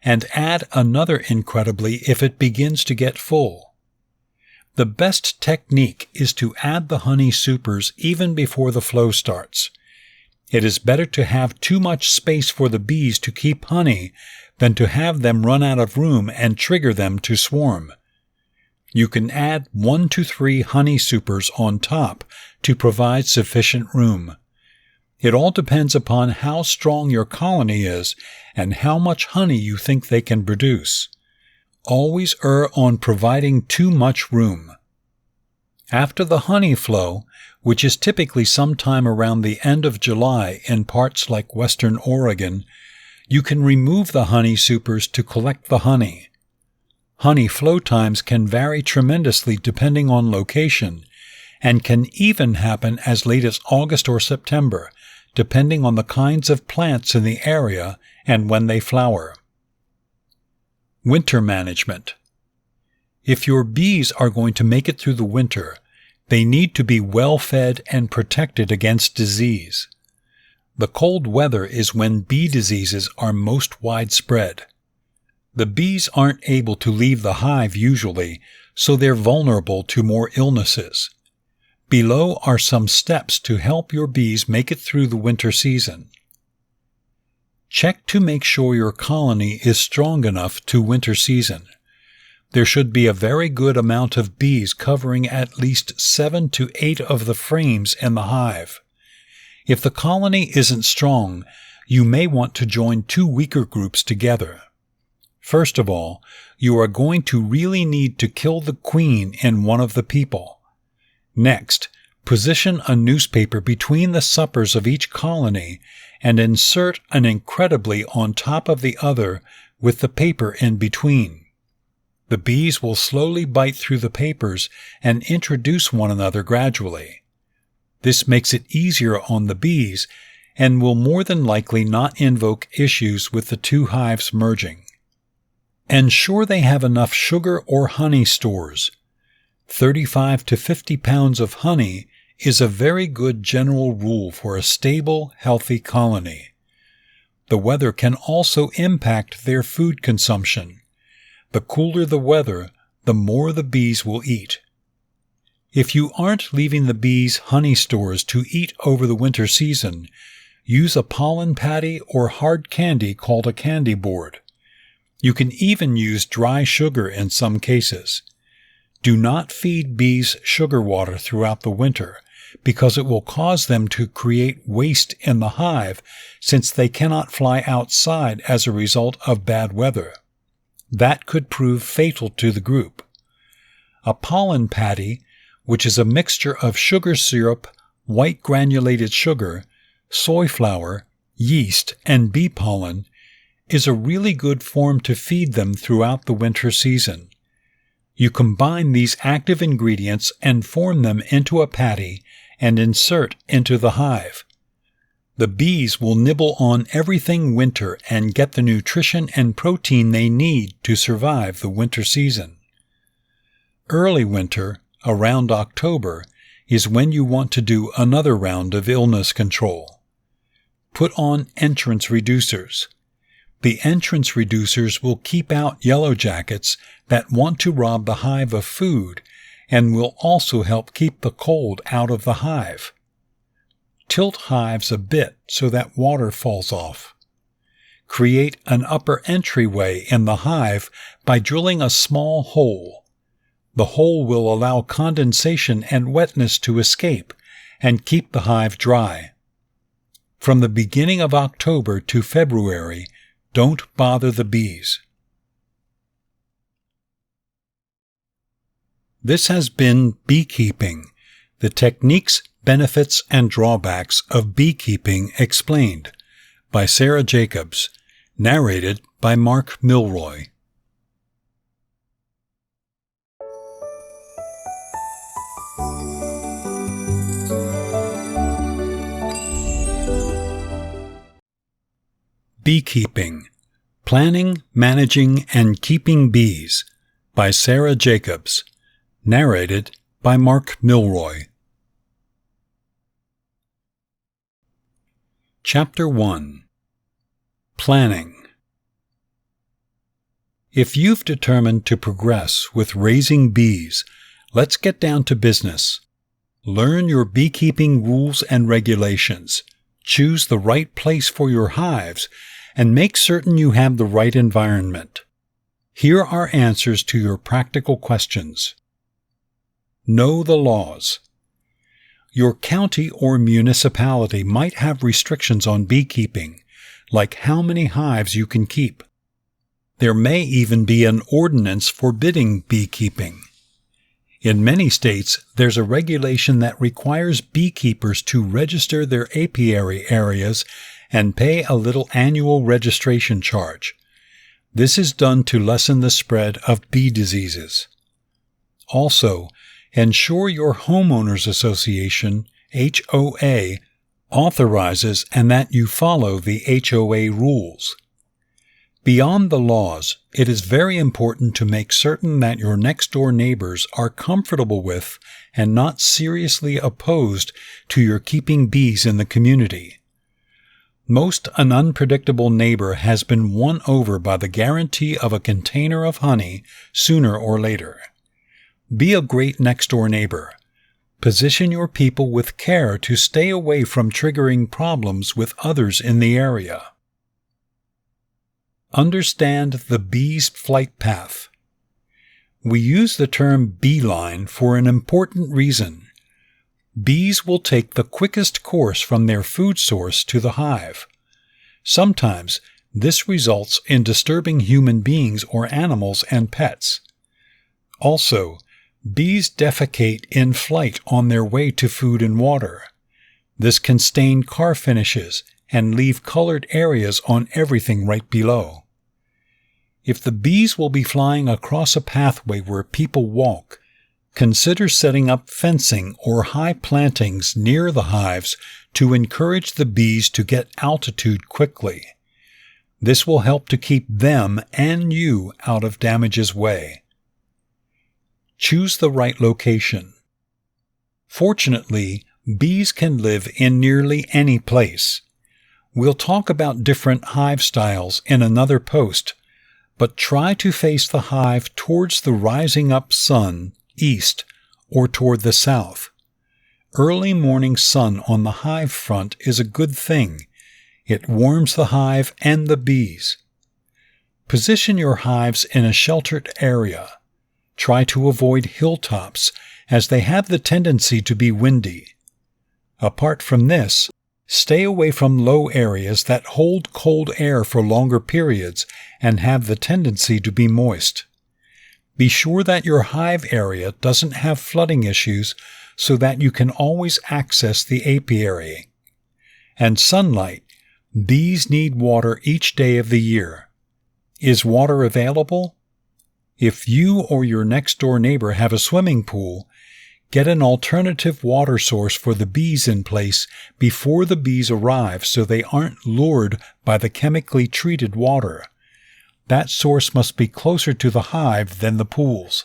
and add another incredibly if it begins to get full. The best technique is to add the honey supers even before the flow starts. It is better to have too much space for the bees to keep honey than to have them run out of room and trigger them to swarm. You can add 1 to 3 honey supers on top to provide sufficient room. It all depends upon how strong your colony is and how much honey you think they can produce. Always err on providing too much room. After the honey flow, which is typically sometime around the end of July in parts like western Oregon, you can remove the honey supers to collect the honey. Honey flow times can vary tremendously depending on location, and can even happen as late as August or September, depending on the kinds of plants in the area and when they flower. Winter management. If your bees are going to make it through the winter, they need to be well fed and protected against disease. The cold weather is when bee diseases are most widespread. The bees aren't able to leave the hive usually, so they're vulnerable to more illnesses. Below are some steps to help your bees make it through the winter season. Check to make sure your colony is strong enough to winter season. There should be a very good amount of bees covering at least 7 to 8 of the frames in the hive. If the colony isn't strong, you may want to join 2 weaker groups together. First of all, you are going to really need to kill the queen in one of the people. Next, position a newspaper between the suppers of each colony and insert an incredibly on top of the other with the paper in between. The bees will slowly bite through the papers and introduce one another gradually. This makes it easier on the bees and will more than likely not invoke issues with the 2 hives merging. Ensure they have enough sugar or honey stores. 35 to 50 pounds of honey is a very good general rule for a stable, healthy colony. The weather can also impact their food consumption. The cooler the weather, the more the bees will eat. If you aren't leaving the bees honey stores to eat over the winter season, use a pollen patty or hard candy called a candy board. You can even use dry sugar in some cases. Do not feed bees sugar water throughout the winter, because it will cause them to create waste in the hive since they cannot fly outside as a result of bad weather. That could prove fatal to the group. A pollen patty, which is a mixture of sugar syrup, white granulated sugar, soy flour, yeast, and bee pollen, is a really good form to feed them throughout the winter season. You combine these active ingredients and form them into a patty and insert into the hive. The bees will nibble on everything winter and get the nutrition and protein they need to survive the winter season. Early winter, around October, is when you want to do another round of illness control. Put on entrance reducers. The entrance reducers will keep out yellow jackets that want to rob the hive of food and will also help keep the cold out of the hive. Tilt hives a bit so that water falls off. Create an upper entryway in the hive by drilling a small hole. The hole will allow condensation and wetness to escape and keep the hive dry. From the beginning of October to February, don't bother the bees. This has been Beekeeping, the techniques, benefits, and drawbacks of beekeeping explained, by Sarah Jacobs, narrated by Mark Milroy. Beekeeping, Planning, Managing, and Keeping Bees, by Sarah Jacobs, narrated by Mark Milroy. Chapter 1. Planning. If you've determined to progress with raising bees, let's get down to business. Learn your beekeeping rules and regulations, choose the right place for your hives, and make certain you have the right environment. Here are answers to your practical questions. Know the laws. Your county or municipality might have restrictions on beekeeping, like how many hives you can keep. There may even be an ordinance forbidding beekeeping. In many states, there's a regulation that requires beekeepers to register their apiary areas and pay a little annual registration charge. This is done to lessen the spread of bee diseases. Also, ensure your homeowners association, HOA, authorizes and that you follow the HOA rules. Beyond the laws, it is very important to make certain that your next-door neighbors are comfortable with and not seriously opposed to your keeping bees in the community. Most an unpredictable neighbor has been won over by the guarantee of a container of honey sooner or later. Be a great next-door neighbor. Position your people with care to stay away from triggering problems with others in the area. Understand the bee's flight path. We use the term beeline for an important reason. Bees will take the quickest course from their food source to the hive. Sometimes this results in disturbing human beings or animals and pets. Also, bees defecate in flight on their way to food and water. This can stain car finishes and leave colored areas on everything right below. If the bees will be flying across a pathway where people walk, consider setting up fencing or high plantings near the hives to encourage the bees to get altitude quickly. This will help to keep them and you out of damage's way. Choose the right location. Fortunately, bees can live in nearly any place. We'll talk about different hive styles in another post, but try to face the hive towards the rising up sun, east, or toward the south. Early morning sun on the hive front is a good thing. It warms the hive and the bees. Position your hives in a sheltered area. Try to avoid hilltops, as they have the tendency to be windy. Apart from this, stay away from low areas that hold cold air for longer periods and have the tendency to be moist. Be sure that your hive area doesn't have flooding issues so that you can always access the apiary. And sunlight. Bees need water each day of the year. Is water available? If you or your next-door neighbor have a swimming pool, get an alternative water source for the bees in place before the bees arrive so they aren't lured by the chemically treated water. That source must be closer to the hive than the pools.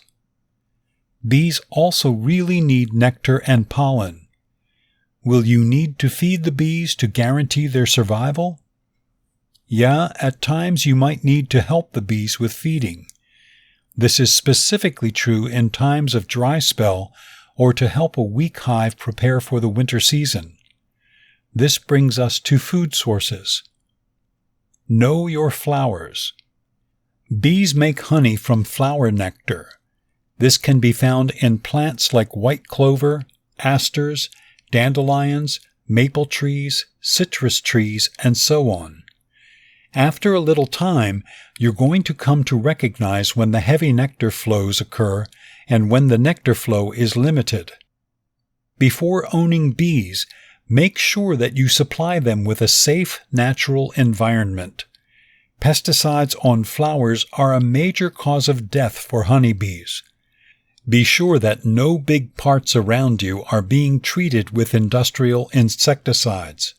Bees also really need nectar and pollen. Will you need to feed the bees to guarantee their survival? Yeah, at times you might need to help the bees with feeding. This is specifically true in times of dry spell or to help a weak hive prepare for the winter season. This brings us to food sources. Know your flowers. Bees make honey from flower nectar. This can be found in plants like white clover, asters, dandelions, maple trees, citrus trees, and so on. After a little time, you're going to come to recognize when the heavy nectar flows occur and when the nectar flow is limited. Before owning bees, make sure that you supply them with a safe, natural environment. Pesticides on flowers are a major cause of death for honeybees. Be sure that no big parts around you are being treated with industrial insecticides.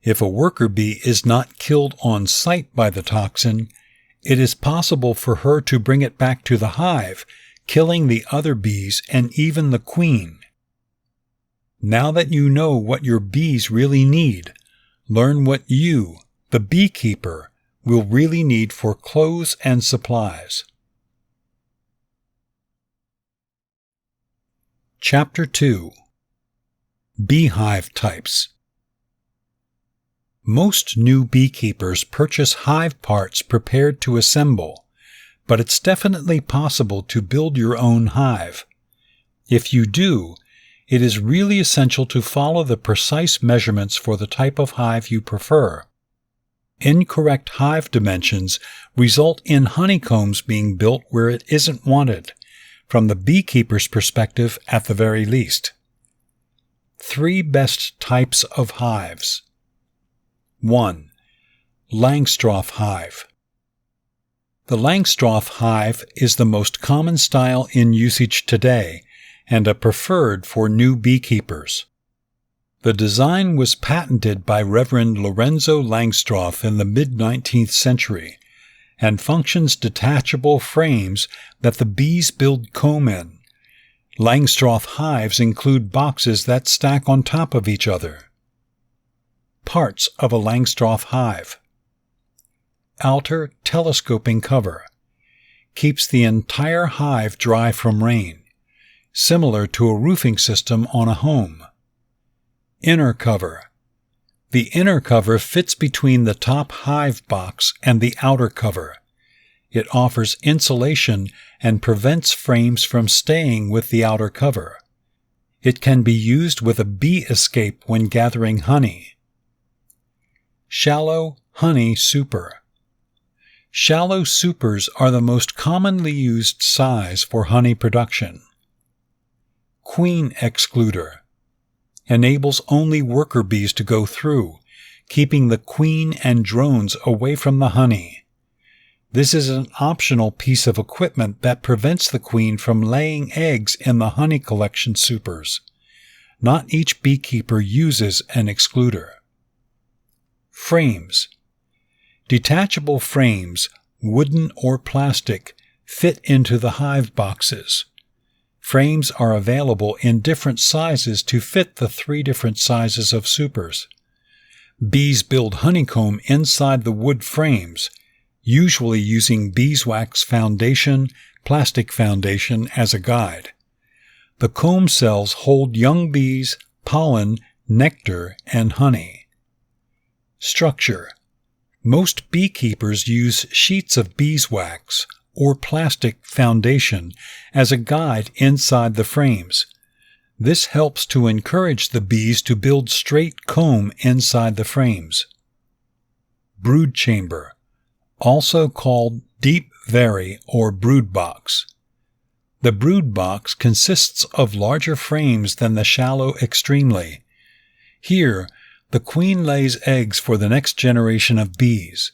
If a worker bee is not killed on site by the toxin, it is possible for her to bring it back to the hive, killing the other bees and even the queen. Now that you know what your bees really need, learn what you, the beekeeper, will really need for clothes and supplies. Chapter 2. Beehive Types. Most new beekeepers purchase hive parts prepared to assemble, but it's definitely possible to build your own hive. If you do, it is really essential to follow the precise measurements for the type of hive you prefer. Incorrect hive dimensions result in honeycombs being built where it isn't wanted, from the beekeeper's perspective at the very least. 3 best types of hives. 1. Langstroth hive. The Langstroth hive is the most common style in usage today and a preferred for new beekeepers. The design was patented by Reverend Lorenzo Langstroth in the mid-19th century and functions detachable frames that the bees build comb in. Langstroth hives include boxes that stack on top of each other. Parts of a Langstroth hive. Outer telescoping cover. Keeps the entire hive dry from rain, similar to a roofing system on a home. Inner cover. The inner cover fits between the top hive box and the outer cover. It offers insulation and prevents frames from staying with the outer cover. It can be used with a bee escape when gathering honey. Shallow honey super. Shallow supers are the most commonly used size for honey production. Queen excluder. Enables only worker bees to go through, keeping the queen and drones away from the honey. This is an optional piece of equipment that prevents the queen from laying eggs in the honey collection supers. Not each beekeeper uses an excluder. Frames. Detachable frames, wooden or plastic, fit into the hive boxes. Frames are available in different sizes to fit the 3 different sizes of supers. Bees build honeycomb inside the wood frames, usually using beeswax foundation, plastic foundation as a guide. The comb cells hold young bees, pollen, nectar, and honey. Structure. Most beekeepers use sheets of beeswax or plastic foundation as a guide inside the frames. This helps to encourage the bees to build straight comb inside the frames. Brood chamber, also called deep vary or brood box. The brood box consists of larger frames than the shallow extremely. Here, the queen lays eggs for the next generation of bees.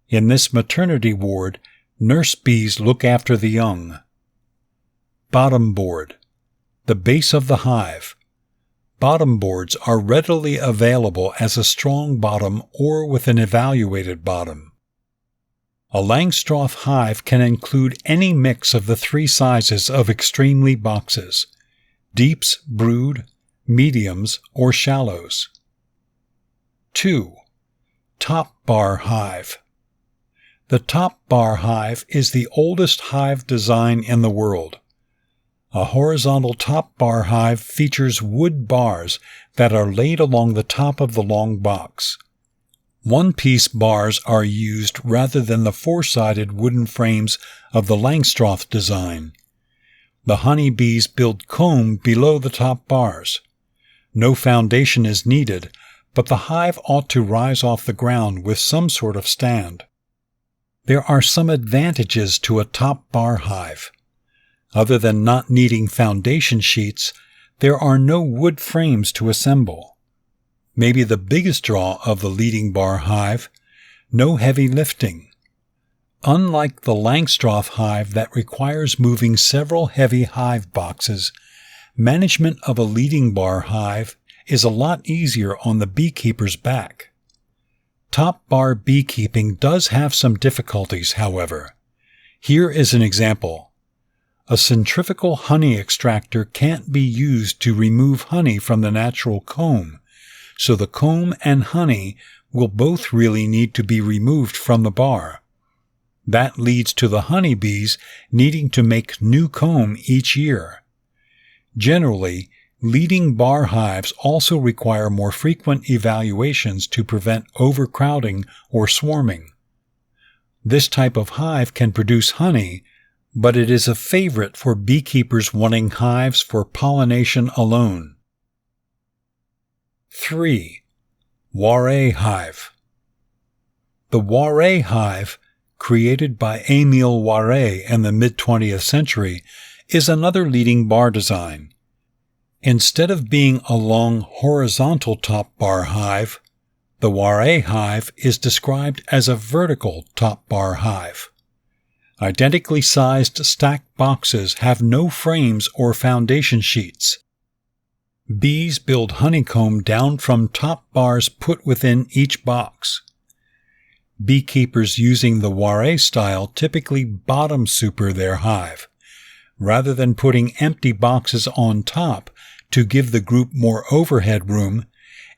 In this maternity ward, nurse bees look after the young. Bottom board. The base of the hive. Bottom boards are readily available as a strong bottom or with an evaluated bottom. A Langstroth hive can include any mix of the 3 sizes of extremely boxes: deeps, brood, mediums, or shallows. 2. Top bar hive. The top bar hive is the oldest hive design in the world. A horizontal top bar hive features wood bars that are laid along the top of the long box. One-piece bars are used rather than the 4-sided wooden frames of the Langstroth design. The honeybees build comb below the top bars. No foundation is needed, but the hive ought to rise off the ground with some sort of stand. There are some advantages to a top bar hive. Other than not needing foundation sheets, there are no wood frames to assemble. Maybe the biggest draw of the leading bar hive, no heavy lifting. Unlike the Langstroth hive that requires moving several heavy hive boxes, management of a leading bar hive is a lot easier on the beekeeper's back. Top bar beekeeping does have some difficulties, however. Here is an example. A centrifugal honey extractor can't be used to remove honey from the natural comb, so the comb and honey will both really need to be removed from the bar. That leads to the honeybees needing to make new comb each year. Generally, leading bar hives also require more frequent evaluations to prevent overcrowding or swarming. This type of hive can produce honey, but it is a favorite for beekeepers wanting hives for pollination alone. 3. Waré hive. The Waré hive, created by Émile Waré in the mid-20th century, is another leading bar design. Instead of being a long horizontal top bar hive, the Ware hive is described as a vertical top bar hive. Identically sized stacked boxes have no frames or foundation sheets. Bees build honeycomb down from top bars put within each box. Beekeepers using the Ware style typically bottom super their hive. Rather than putting empty boxes on top to give the group more overhead room,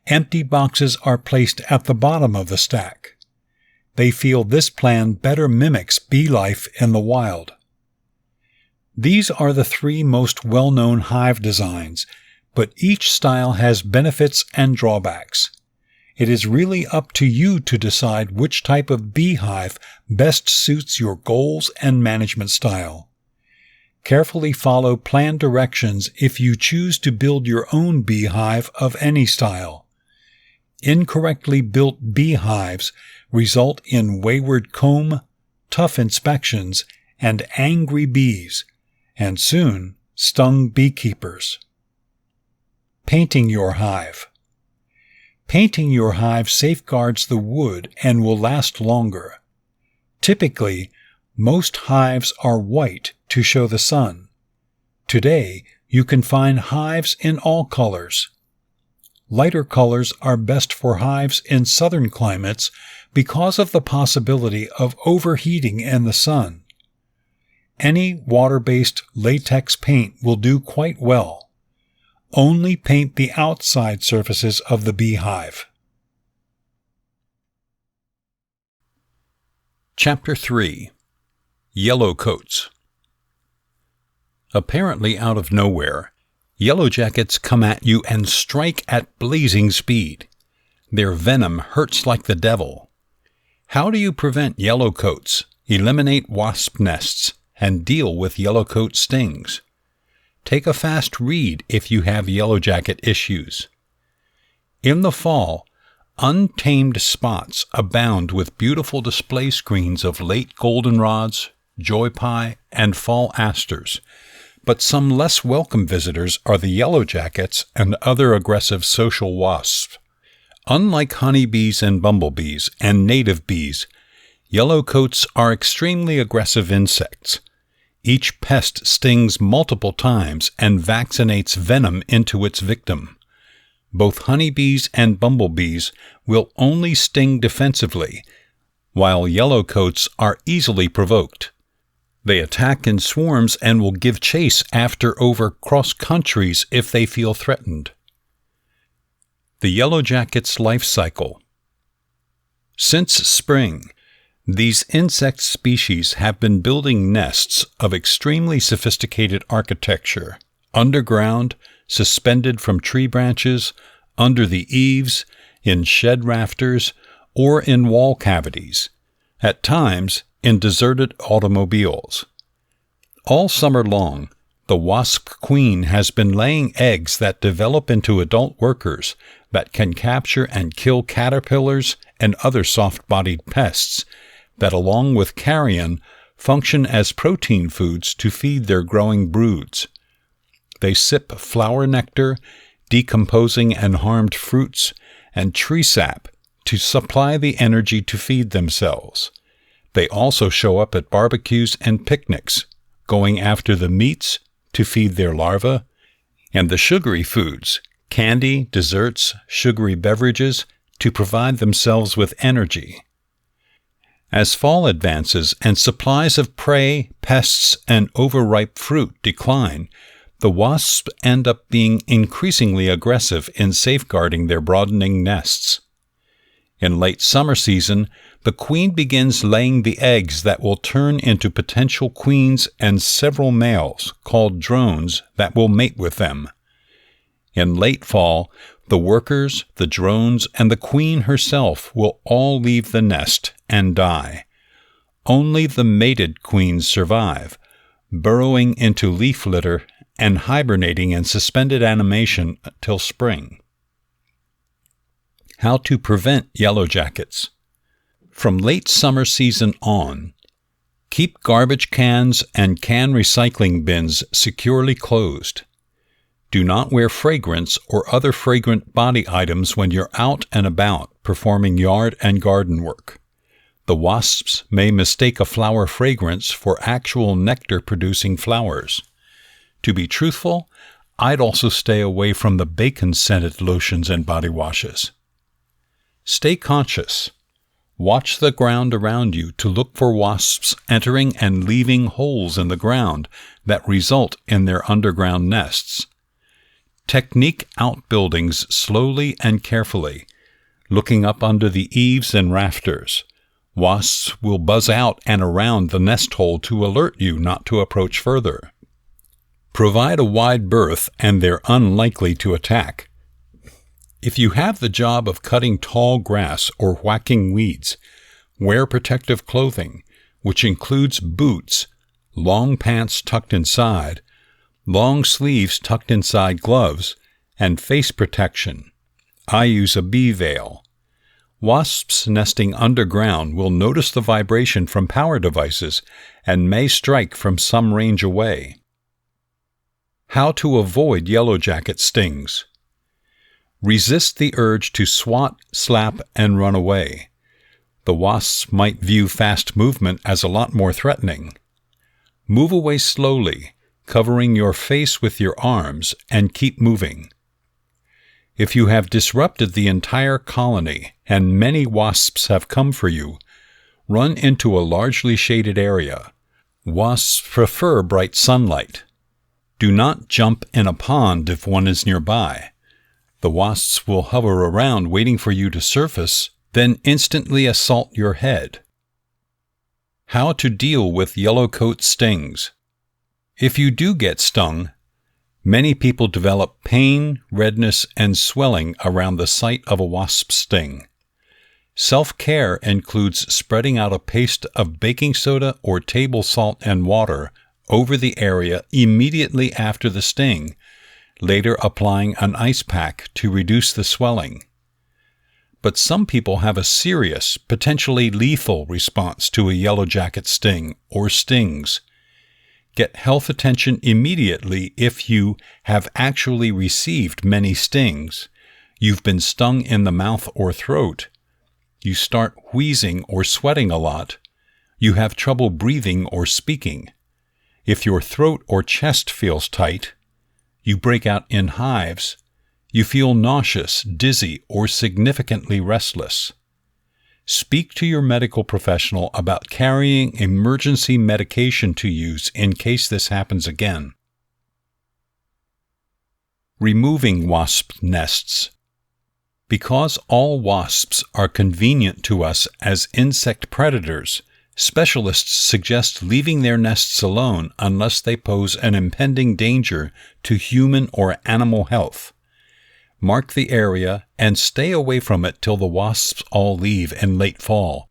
empty boxes are placed at the bottom of the stack. They feel this plan better mimics bee life in the wild. These are the three most well-known hive designs, but each style has benefits and drawbacks. It is really up to you to decide which type of beehive best suits your goals and management style. Carefully follow plan directions if you choose to build your own beehive of any style. Incorrectly built beehives result in wayward comb, tough inspections, and angry bees, and soon stung beekeepers. Painting your hive. Painting your hive safeguards the wood and will last longer. Typically, most hives are white to show the sun. Today, you can find hives in all colors. Lighter colors are best for hives in southern climates because of the possibility of overheating in the sun. Any water-based latex paint will do quite well. Only paint the outside surfaces of the beehive. Chapter 3. Yellow Coats. Apparently out of nowhere, yellow jackets come at you and strike at blazing speed. Their venom hurts like the devil. How do you prevent yellow coats, eliminate wasp nests, and deal with yellow coat stings? Take a fast read if you have yellow jacket issues. In the fall, untamed spots abound with beautiful display screens of late goldenrods, joy pie, and fall asters, but some less welcome visitors are the yellow jackets and other aggressive social wasps. Unlike honeybees and bumblebees and native bees, yellow coats are extremely aggressive insects. Each pest stings multiple times and vaccinates venom into its victim. Both honeybees and bumblebees will only sting defensively, while yellow coats are easily provoked. They attack in swarms and will give chase after over cross countries if they feel threatened. The yellow jacket's life cycle. Since spring, these insect species have been building nests of extremely sophisticated architecture, underground, suspended from tree branches, under the eaves, in shed rafters, or in wall cavities, at times in deserted automobiles. All summer long, the wasp queen has been laying eggs that develop into adult workers that can capture and kill caterpillars and other soft-bodied pests that, along with carrion, function as protein foods to feed their growing broods. They sip flower nectar, decomposing and harmed fruits, and tree sap to supply the energy to feed themselves. They also show up at barbecues and picnics, going after the meats to feed their larvae, and the sugary foods, candy, desserts, sugary beverages, to provide themselves with energy. As fall advances and supplies of prey, pests, and overripe fruit decline, the wasps end up being increasingly aggressive in safeguarding their broadening nests. In late summer season, the queen begins laying the eggs that will turn into potential queens and several males, called drones, that will mate with them. In late fall, the workers, the drones, and the queen herself will all leave the nest and die. Only the mated queens survive, burrowing into leaf litter and hibernating in suspended animation till spring. How to prevent yellow jackets. From late summer season on, Keep garbage cans and can recycling bins securely closed. Do not wear fragrance or other fragrant body items when you're out and about performing yard and garden work. The wasps may mistake a flower fragrance for actual nectar-producing flowers. To be truthful, I'd also stay away from the bacon-scented lotions and body washes. Stay conscious. Watch the ground around you to look for wasps entering and leaving holes in the ground that result in their underground nests. Technique outbuildings slowly and carefully, looking up under the eaves and rafters. Wasps will buzz out and around the nest hole to alert you not to approach further. Provide a wide berth and they're unlikely to attack. If you have the job of cutting tall grass or whacking weeds, wear protective clothing, which includes boots, long pants tucked inside, long sleeves tucked inside gloves, and face protection. I use a bee veil. Wasps nesting underground will notice the vibration from power devices and may strike from some range away. How to avoid yellow jacket stings. Resist the urge to swat, slap, and run away. The wasps might view fast movement as a lot more threatening. Move away slowly, covering your face with your arms, and keep moving. If you have disrupted the entire colony and many wasps have come for you, run into a largely shaded area. Wasps prefer bright sunlight. Do not jump in a pond if one is nearby. The wasps will hover around waiting for you to surface, then instantly assault your head. How to deal with yellowcoat stings. If you do get stung, many people develop pain, redness, and swelling around the site of a wasp sting. Self-care includes spreading out a paste of baking soda or table salt and water over the area immediately after the sting, later applying an ice pack to reduce the swelling. But some people have a serious, potentially lethal response to a yellow jacket sting or stings. Get health attention immediately if you have actually received many stings, you've been stung in the mouth or throat, you start wheezing or sweating a lot, you have trouble breathing or speaking, if your throat or chest feels tight, you break out in hives, you feel nauseous, dizzy, or significantly restless. Speak to your medical professional about carrying emergency medication to use in case this happens again. Removing wasp nests. Because all wasps are convenient to us as insect predators, specialists suggest leaving their nests alone unless they pose an impending danger to human or animal health. Mark the area and stay away from it till the wasps all leave in late fall.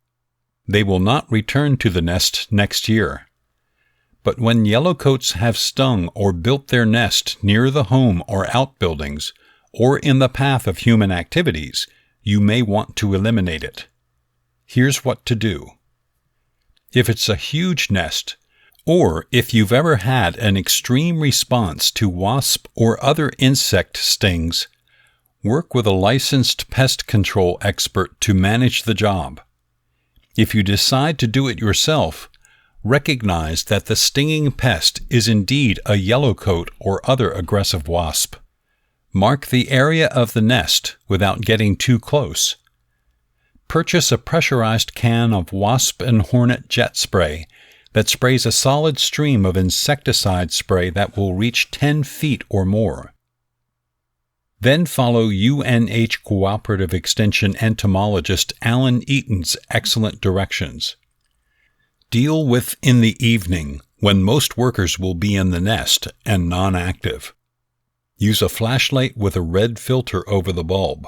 They will not return to the nest next year. But when yellowcoats have stung or built their nest near the home or outbuildings, or in the path of human activities, you may want to eliminate it. Here's what to do. If it's a huge nest, or if you've ever had an extreme response to wasp or other insect stings, work with a licensed pest control expert to manage the job. If you decide to do it yourself, recognize that the stinging pest is indeed a yellowcoat or other aggressive wasp. Mark the area of the nest without getting too close. Purchase a pressurized can of wasp and hornet jet spray that sprays a solid stream of insecticide spray that will reach 10 feet or more. Then follow UNH Cooperative Extension entomologist Alan Eaton's excellent directions. Deal with in the evening, when most workers will be in the nest and non-active. Use a flashlight with a red filter over the bulb.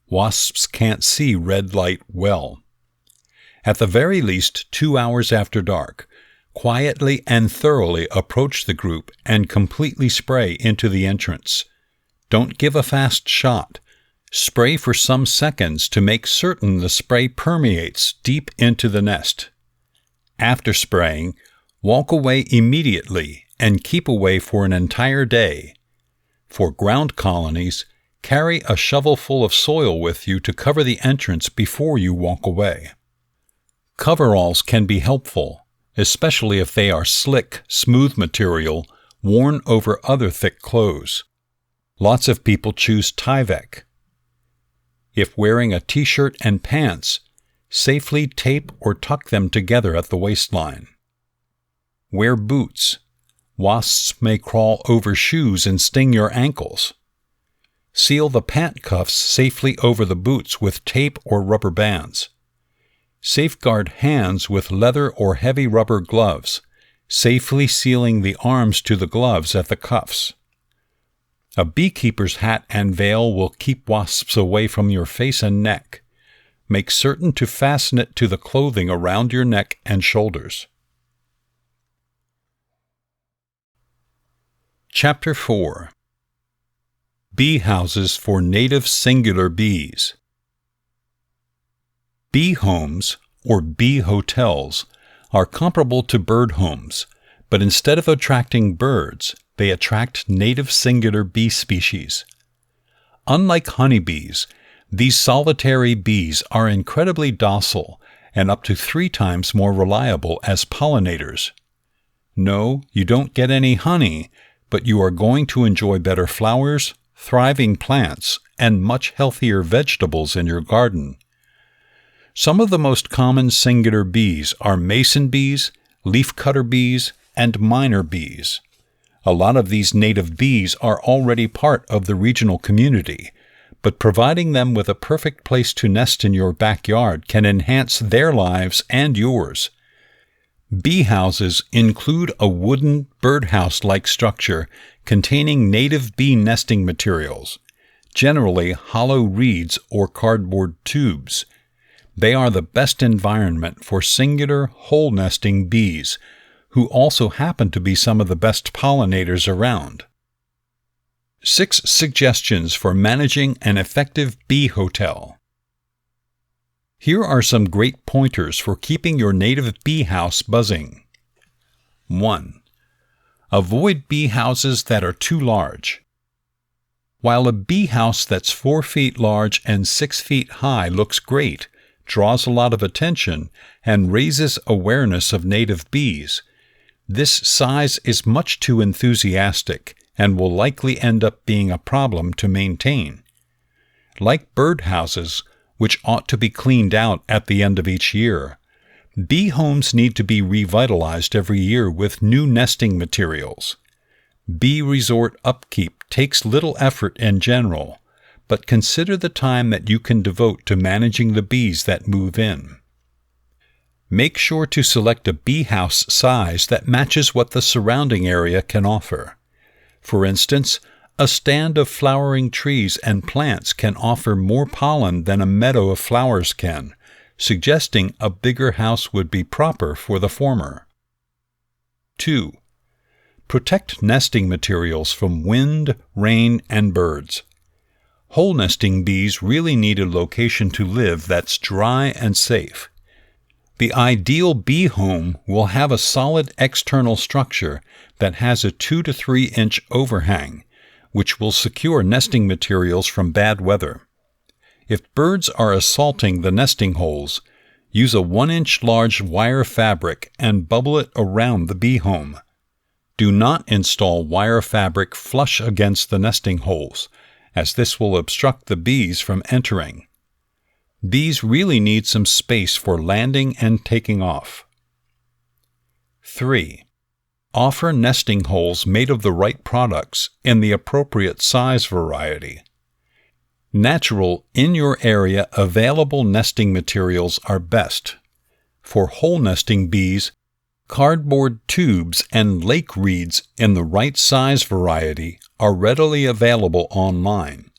Wasps can't see red light well. At the very least 2 hours after dark, quietly and thoroughly approach the group and completely spray into the entrance. Don't give a fast shot. Spray for some seconds to make certain the spray permeates deep into the nest. After spraying, walk away immediately and keep away for an entire day. For ground colonies, carry a shovelful of soil with you to cover the entrance before you walk away. Coveralls can be helpful, especially if they are slick, smooth material worn over other thick clothes. Lots of people choose Tyvek. If wearing a t-shirt and pants, safely tape or tuck them together at the waistline. Wear boots. Wasps may crawl over shoes and sting your ankles. Seal the pant cuffs safely over the boots with tape or rubber bands. Safeguard hands with leather or heavy rubber gloves, safely sealing the arms to the gloves at the cuffs. A beekeeper's hat and veil will keep wasps away from your face and neck. Make certain to fasten it to the clothing around your neck and shoulders. Chapter 4. Bee houses for native singular bees. Bee homes, or bee hotels, are comparable to bird homes, but instead of attracting birds, they attract native singular bee species. Unlike honeybees, these solitary bees are incredibly docile and up to 3 times more reliable as pollinators. No, you don't get any honey, but you are going to enjoy better flowers, thriving plants, and much healthier vegetables in your garden. Some of the most common singular bees are mason bees, leafcutter bees, and miner bees. A lot of these native bees are already part of the regional community, but providing them with a perfect place to nest in your backyard can enhance their lives and yours. Bee houses include a wooden birdhouse-like structure containing native bee nesting materials, generally hollow reeds or cardboard tubes. They are the best environment for singular, hole-nesting bees, who also happen to be some of the best pollinators around. 6 suggestions for managing an effective bee hotel. Here are some great pointers for keeping your native bee house buzzing. 1. Avoid bee houses that are too large. While a bee house that's 4 feet large and 6 feet high looks great, draws a lot of attention, and raises awareness of native bees, this size is much too enthusiastic and will likely end up being a problem to maintain. Like birdhouses, which ought to be cleaned out at the end of each year, bee homes need to be revitalized every year with new nesting materials. Bee resort upkeep takes little effort in general, but consider the time that you can devote to managing the bees that move in. Make sure to select a bee house size that matches what the surrounding area can offer. For instance, a stand of flowering trees and plants can offer more pollen than a meadow of flowers can, suggesting a bigger house would be proper for the former. 2. Protect nesting materials from wind, rain, and birds. Hole nesting bees really need a location to live that's dry and safe. The ideal bee home will have a solid external structure that has a 2 to 3 inch overhang, which will secure nesting materials from bad weather. If birds are assaulting the nesting holes, use a 1 inch large wire fabric and bubble it around the bee home. Do not install wire fabric flush against the nesting holes, as this will obstruct the bees from entering. Bees really need some space for landing and taking off. 3. Offer nesting holes made of the right products in the appropriate size variety. Natural, in your area available nesting materials are best. For hole nesting bees, cardboard tubes and lake reeds in the right size variety are readily available online.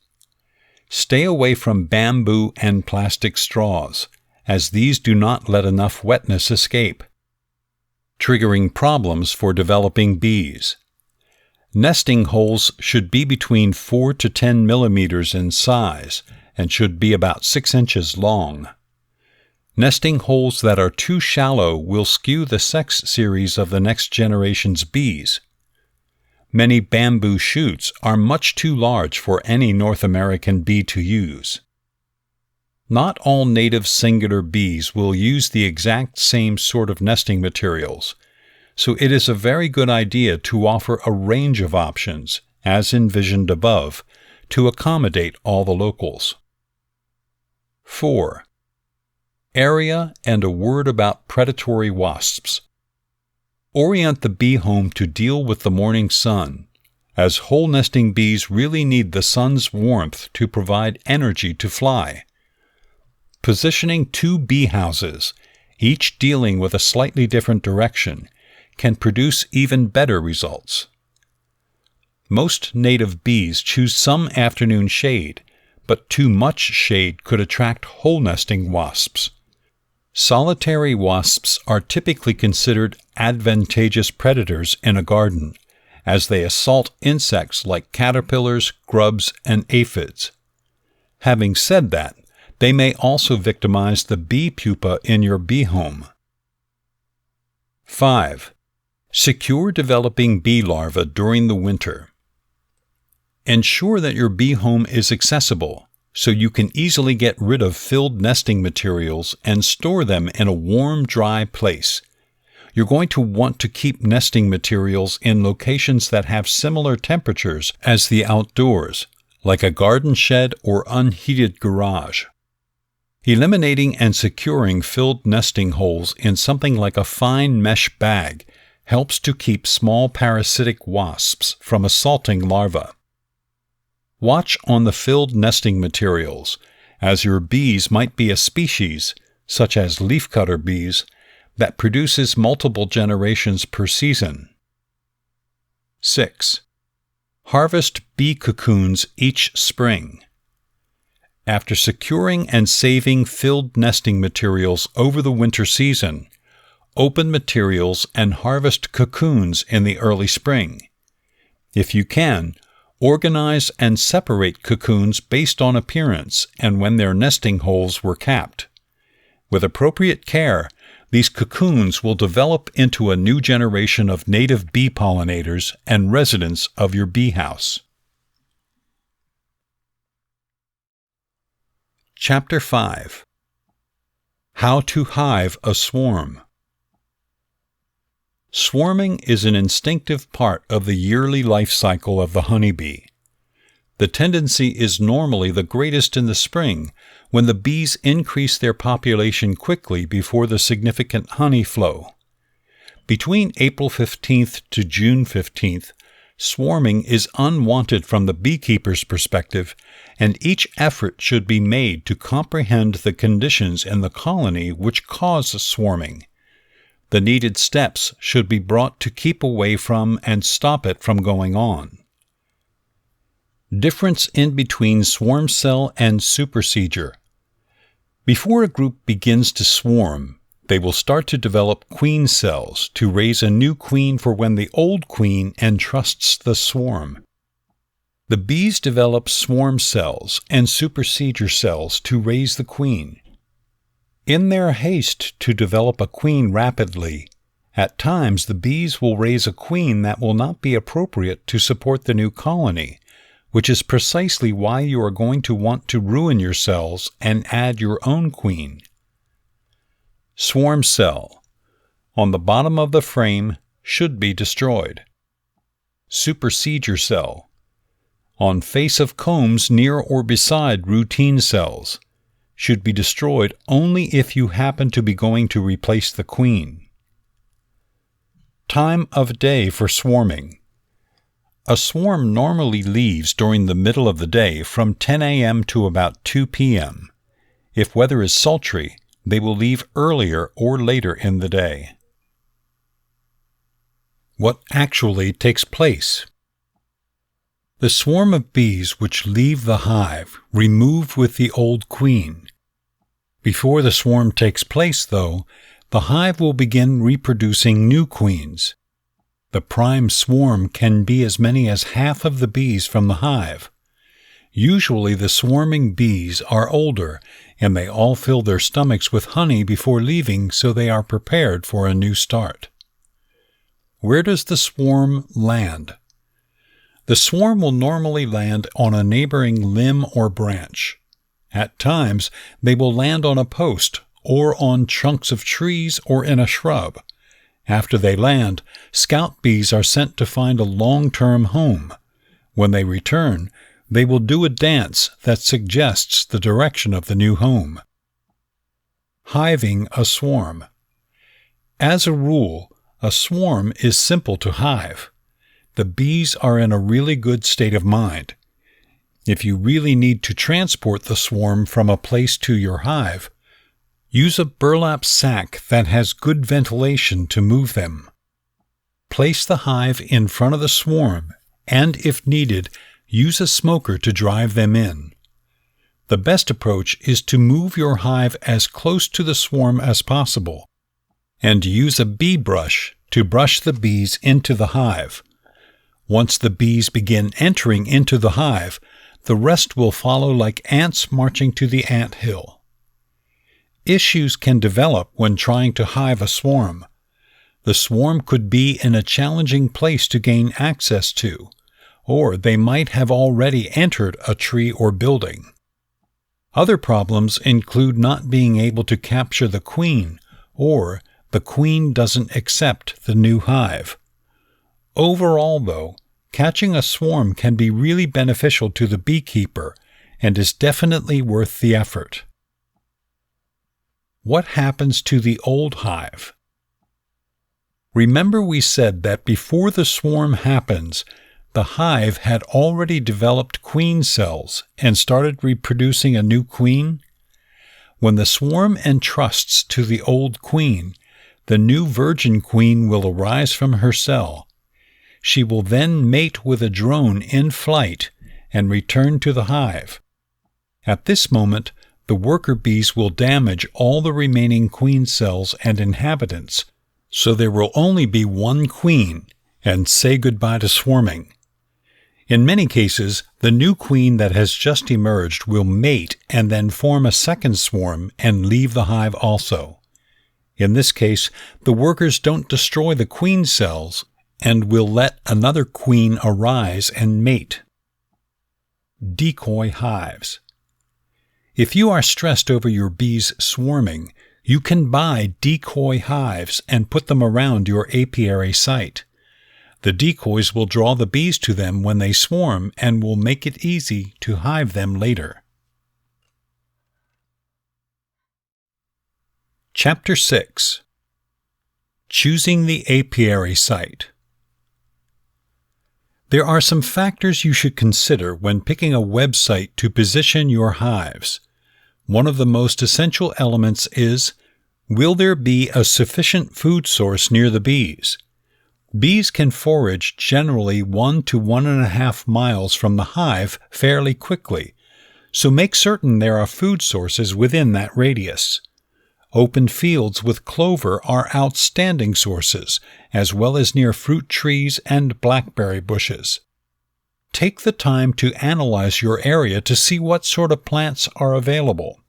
Stay away from bamboo and plastic straws, as these do not let enough wetness escape, triggering problems for developing bees. Nesting holes should be between 4 to 10 millimeters in size and should be about 6 inches long. Nesting holes that are too shallow will skew the sex series of the next generation's bees. Many bamboo shoots are much too large for any North American bee to use. Not all native singular bees will use the exact same sort of nesting materials, so it is a very good idea to offer a range of options, as envisioned above, to accommodate all the locals. 4. Area and a word about predatory wasps. Orient the bee home to deal with the morning sun, as hole nesting bees really need the sun's warmth to provide energy to fly. Positioning 2 bee houses, each dealing with a slightly different direction, can produce even better results. Most native bees choose some afternoon shade, but too much shade could attract hole nesting wasps. Solitary wasps are typically considered advantageous predators in a garden, as they assault insects like caterpillars, grubs, and aphids. Having said that, they may also victimize the bee pupa in your bee home. 5. Secure developing bee larvae during the winter. Ensure that your bee home is accessible, so you can easily get rid of filled nesting materials and store them in a warm, dry place. You're going to want to keep nesting materials in locations that have similar temperatures as the outdoors, like a garden shed or unheated garage. Eliminating and securing filled nesting holes in something like a fine mesh bag helps to keep small parasitic wasps from assaulting larvae. Watch on the filled nesting materials, as your bees might be a species, such as leafcutter bees, that produces multiple generations per season. 6. Harvest bee cocoons each spring. After securing and saving filled nesting materials over the winter season, open materials and harvest cocoons in the early spring. If you can, organize and separate cocoons based on appearance and when their nesting holes were capped. With appropriate care, these cocoons will develop into a new generation of native bee pollinators and residents of your bee house. Chapter 5. How to hive a swarm. Swarming is an instinctive part of the yearly life cycle of the honeybee. The tendency is normally the greatest in the spring, when the bees increase their population quickly before the significant honey flow. Between April 15th to June 15th, swarming is unwanted from the beekeeper's perspective, and each effort should be made to comprehend the conditions in the colony which cause swarming. The needed steps should be brought to keep away from and stop it from going on. Difference in between swarm cell and supersedure. Before a group begins to swarm, they will start to develop queen cells to raise a new queen for when the old queen entrusts the swarm. The bees develop swarm cells and supersedure cells to raise the queen. In their haste to develop a queen rapidly, at times the bees will raise a queen that will not be appropriate to support the new colony, which is precisely why you are going to want to ruin your cells and add your own queen. Swarm cell, on the bottom of the frame, should be destroyed. Supersedure cell, on face of combs near or beside routine cells, should be destroyed only if you happen to be going to replace the queen. Time of day for swarming. A swarm normally leaves during the middle of the day from 10 a.m. to about 2 p.m. If weather is sultry, they will leave earlier or later in the day. What actually takes place? The swarm of bees which leave the hive remove with the old queen. Before the swarm takes place, though, the hive will begin reproducing new queens. The prime swarm can be as many as half of the bees from the hive. Usually the swarming bees are older, and they all fill their stomachs with honey before leaving, so they are prepared for a new start. Where does the swarm land? The swarm will normally land on a neighboring limb or branch. At times, they will land on a post, or on chunks of trees, or in a shrub. After they land, scout bees are sent to find a long-term home. When they return, they will do a dance that suggests the direction of the new home. Hiving a swarm. As a rule, a swarm is simple to hive. The bees are in a really good state of mind. If you really need to transport the swarm from a place to your hive, use a burlap sack that has good ventilation to move them. Place the hive in front of the swarm, and if needed, use a smoker to drive them in. The best approach is to move your hive as close to the swarm as possible, and use a bee brush to brush the bees into the hive. Once the bees begin entering into the hive, the rest will follow like ants marching to the ant hill. Issues can develop when trying to hive a swarm. The swarm could be in a challenging place to gain access to, or they might have already entered a tree or building. Other problems include not being able to capture the queen, or the queen doesn't accept the new hive. Overall, though, catching a swarm can be really beneficial to the beekeeper and is definitely worth the effort. What happens to the old hive? Remember we said that before the swarm happens, the hive had already developed queen cells and started reproducing a new queen? When the swarm entrusts to the old queen, the new virgin queen will arise from her cell. She will then mate with a drone in flight and return to the hive. At this moment, the worker bees will damage all the remaining queen cells and inhabitants, so there will only be one queen, and say goodbye to swarming. In many cases, the new queen that has just emerged will mate and then form a second swarm and leave the hive also. In this case, the workers don't destroy the queen cells and will let another queen arise and mate. Decoy hives. If you are stressed over your bees swarming, you can buy decoy hives and put them around your apiary site. The decoys will draw the bees to them when they swarm and will make it easy to hive them later. Chapter 6. Choosing the apiary site. There are some factors you should consider when picking a website to position your hives. One of the most essential elements is, will there be a sufficient food source near the bees? Bees can forage generally 1 to 1.5 miles from the hive fairly quickly, so make certain there are food sources within that radius. Open fields with clover are outstanding sources, as well as near fruit trees and blackberry bushes. Take the time to analyze your area to see what sort of plants are available.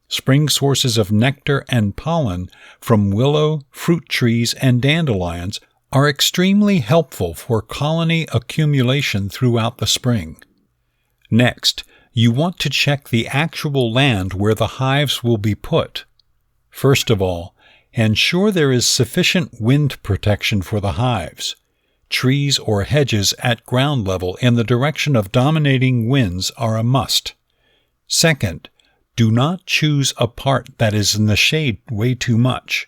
Spring sources of nectar and pollen from willow, fruit trees, and dandelions are extremely helpful for colony accumulation throughout the spring. Next, you want to check the actual land where the hives will be put. First of all, ensure there is sufficient wind protection for the hives. Trees or hedges at ground level in the direction of dominating winds are a must. Second, do not choose a part that is in the shade way too much.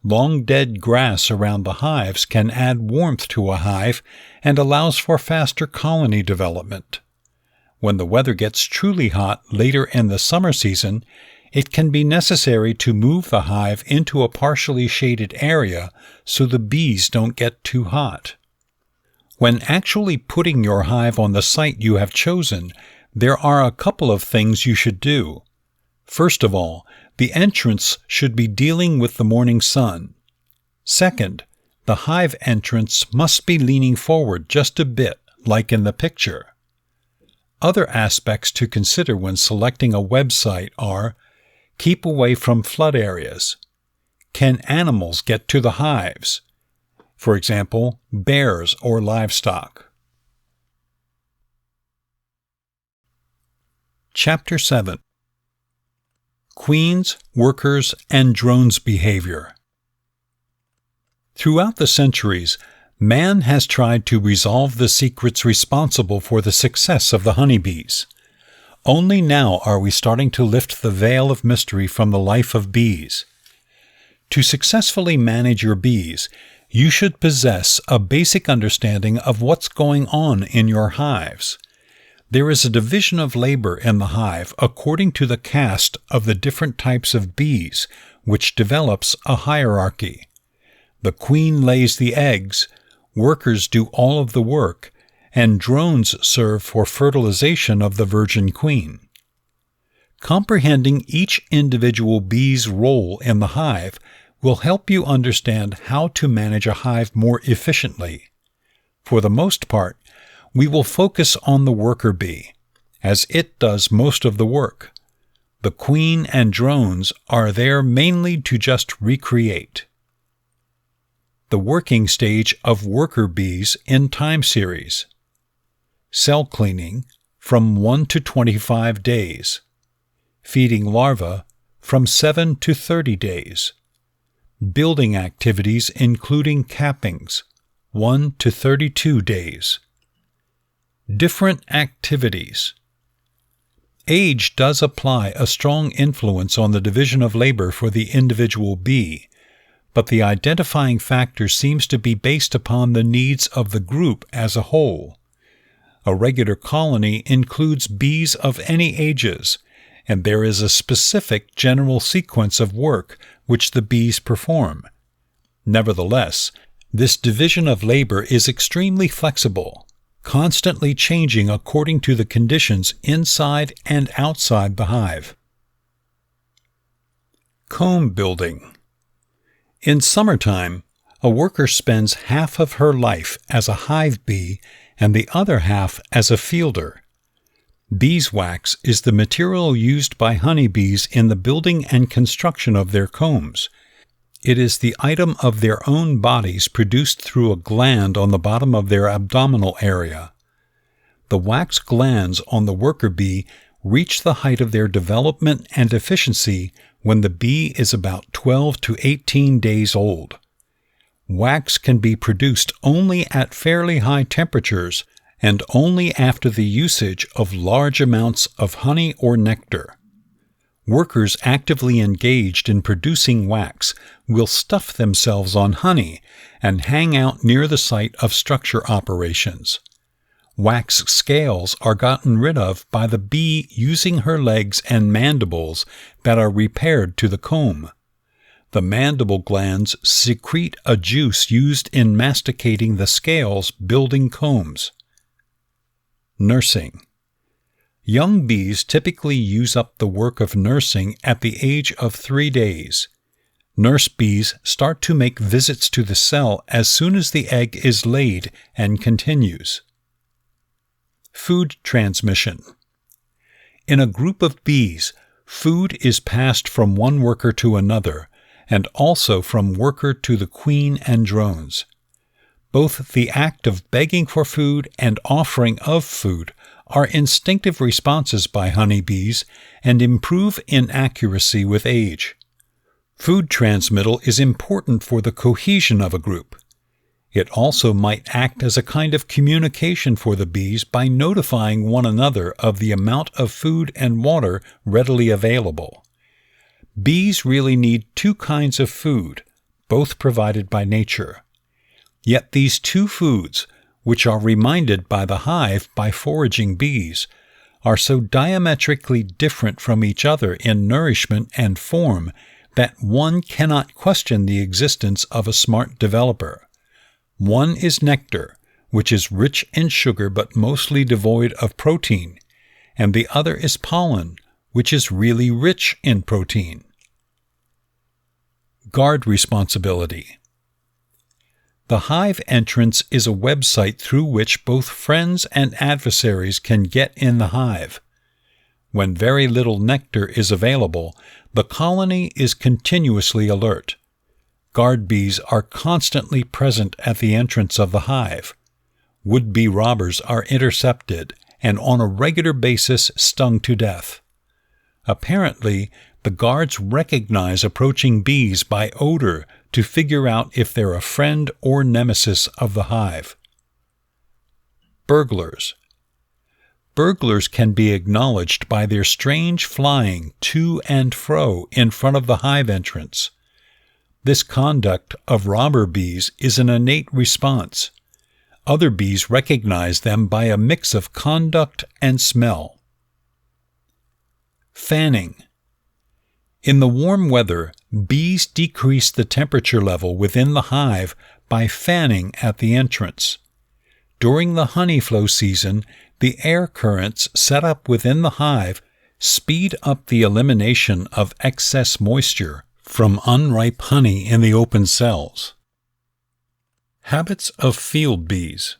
Long dead grass around the hives can add warmth to a hive and allows for faster colony development. When the weather gets truly hot later in the summer season, it can be necessary to move the hive into a partially shaded area so the bees don't get too hot. When actually putting your hive on the site you have chosen, there are a couple of things you should do. First of all, the entrance should be dealing with the morning sun. Second, the hive entrance must be leaning forward just a bit, like in the picture. Other aspects to consider when selecting a website are: keep away from flood areas. Can animals get to the hives? For example, bears or livestock. Chapter 7. Queens, Workers, and Drones Behavior. Throughout the centuries, man has tried to resolve the secrets responsible for the success of the honeybees. Only now are we starting to lift the veil of mystery from the life of bees. To successfully manage your bees, you should possess a basic understanding of what's going on in your hives. There is a division of labor in the hive according to the caste of the different types of bees, which develops a hierarchy. The queen lays the eggs, workers do all of the work, and drones serve for fertilization of the virgin queen. Comprehending each individual bee's role in the hive will help you understand how to manage a hive more efficiently. For the most part, we will focus on the worker bee, as it does most of the work. The queen and drones are there mainly to just recreate. The working stage of worker bees in time series. Cell cleaning from 1 to 25 days. Feeding larvae from 7 to 30 days. Building activities including cappings 1 to 32 days. Different activities. Age does apply a strong influence on the division of labor for the individual bee, but the identifying factor seems to be based upon the needs of the group as a whole. A regular colony includes bees of any ages, and there is a specific general sequence of work which the bees perform. Nevertheless, this division of labor is extremely flexible, constantly changing according to the conditions inside and outside the hive. Comb building. In summertime, a worker spends half of her life as a hive bee and the other half as a fielder. Beeswax is the material used by honeybees in the building and construction of their combs. It is the item of their own bodies produced through a gland on the bottom of their abdominal area. The wax glands on the worker bee reach the height of their development and efficiency when the bee is about 12 to 18 days old. Wax can be produced only at fairly high temperatures and only after the usage of large amounts of honey or nectar. Workers actively engaged in producing wax will stuff themselves on honey and hang out near the site of structure operations. Wax scales are gotten rid of by the bee using her legs and mandibles that are repaired to the comb. The mandible glands secrete a juice used in masticating the scales building combs. Nursing. Young bees typically use up the work of nursing at the age of 3 days. Nurse bees start to make visits to the cell as soon as the egg is laid and continues. Food transmission. In a group of bees, food is passed from one worker to another, and also from worker to the queen and drones. Both the act of begging for food and offering of food are instinctive responses by honeybees and improve in accuracy with age. Food transmittal is important for the cohesion of a group. It also might act as a kind of communication for the bees by notifying one another of the amount of food and water readily available. Bees really need 2 kinds of food, both provided by nature. Yet these 2 foods, which are reminded by the hive by foraging bees, are so diametrically different from each other in nourishment and form that one cannot question the existence of a smart developer. One is nectar, which is rich in sugar but mostly devoid of protein, and the other is pollen, which is really rich in protein. Guard responsibility. The hive entrance is a website through which both friends and adversaries can get in the hive. When very little nectar is available, the colony is continuously alert. Guard bees are constantly present at the entrance of the hive. Would-be robbers are intercepted and on a regular basis stung to death. Apparently, the guards recognize approaching bees by odor to figure out if they're a friend or nemesis of the hive. Burglars. Burglars can be acknowledged by their strange flying to and fro in front of the hive entrance. This conduct of robber bees is an innate response. Other bees recognize them by a mix of conduct and smell. Fanning. In the warm weather, bees decrease the temperature level within the hive by fanning at the entrance. During the honey flow season, the air currents set up within the hive speed up the elimination of excess moisture from unripe honey in the open cells. Habits of field bees.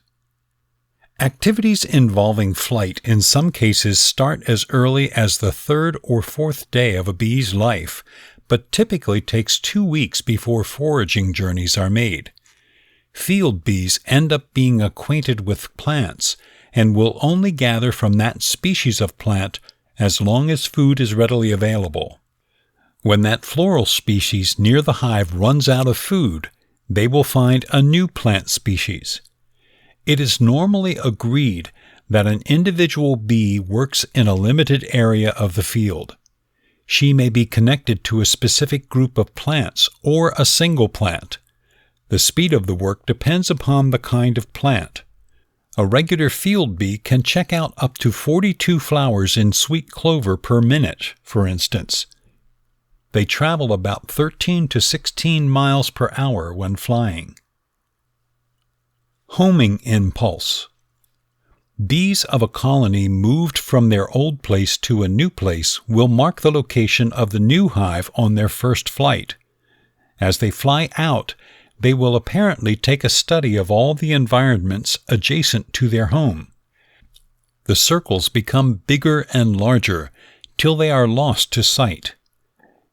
Activities involving flight in some cases start as early as the third or fourth day of a bee's life, but typically takes 2 weeks before foraging journeys are made. Field bees end up being acquainted with plants and will only gather from that species of plant as long as food is readily available. When that floral species near the hive runs out of food, they will find a new plant species. It is normally agreed that an individual bee works in a limited area of the field. She may be connected to a specific group of plants or a single plant. The speed of the work depends upon the kind of plant. A regular field bee can check out up to 42 flowers in sweet clover per minute, for instance. They travel about 13 to 16 miles per hour when flying. Homing impulse. Bees of a colony moved from their old place to a new place will mark the location of the new hive on their first flight. As they fly out, they will apparently take a study of all the environments adjacent to their home. The circles become bigger and larger till they are lost to sight.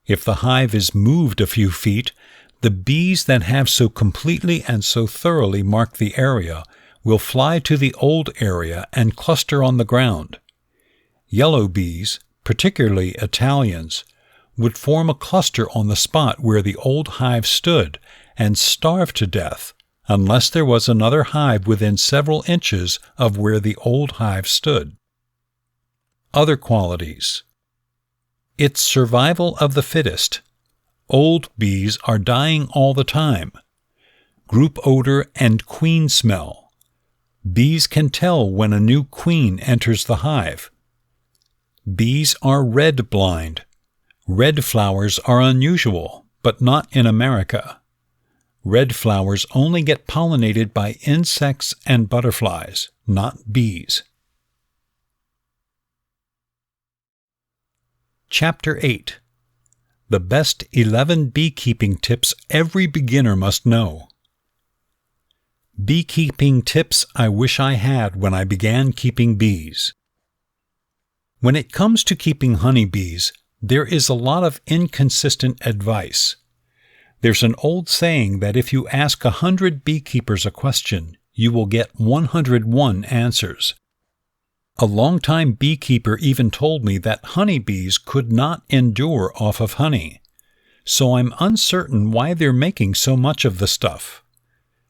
If the hive is moved a few feet, the bees that have so completely and so thoroughly marked the area will fly to the old area and cluster on the ground. Yellow bees, particularly Italians, would form a cluster on the spot where the old hive stood and starve to death unless there was another hive within several inches of where the old hive stood. Other qualities. It's survival of the fittest. Old bees are dying all the time. Group odor and queen smell. Bees can tell when a new queen enters the hive. Bees are red blind. Red flowers are unusual, but not in America. Red flowers only get pollinated by insects and butterflies, not bees. Chapter 8. The best 11 beekeeping tips every beginner must know. Beekeeping tips I wish I had when I began keeping bees. When it comes to keeping honeybees, there is a lot of inconsistent advice. There's an old saying that if you ask 100 beekeepers a question, you will get 101 answers. A longtime beekeeper even told me that honeybees could not endure off of honey, so I'm uncertain why they're making so much of the stuff.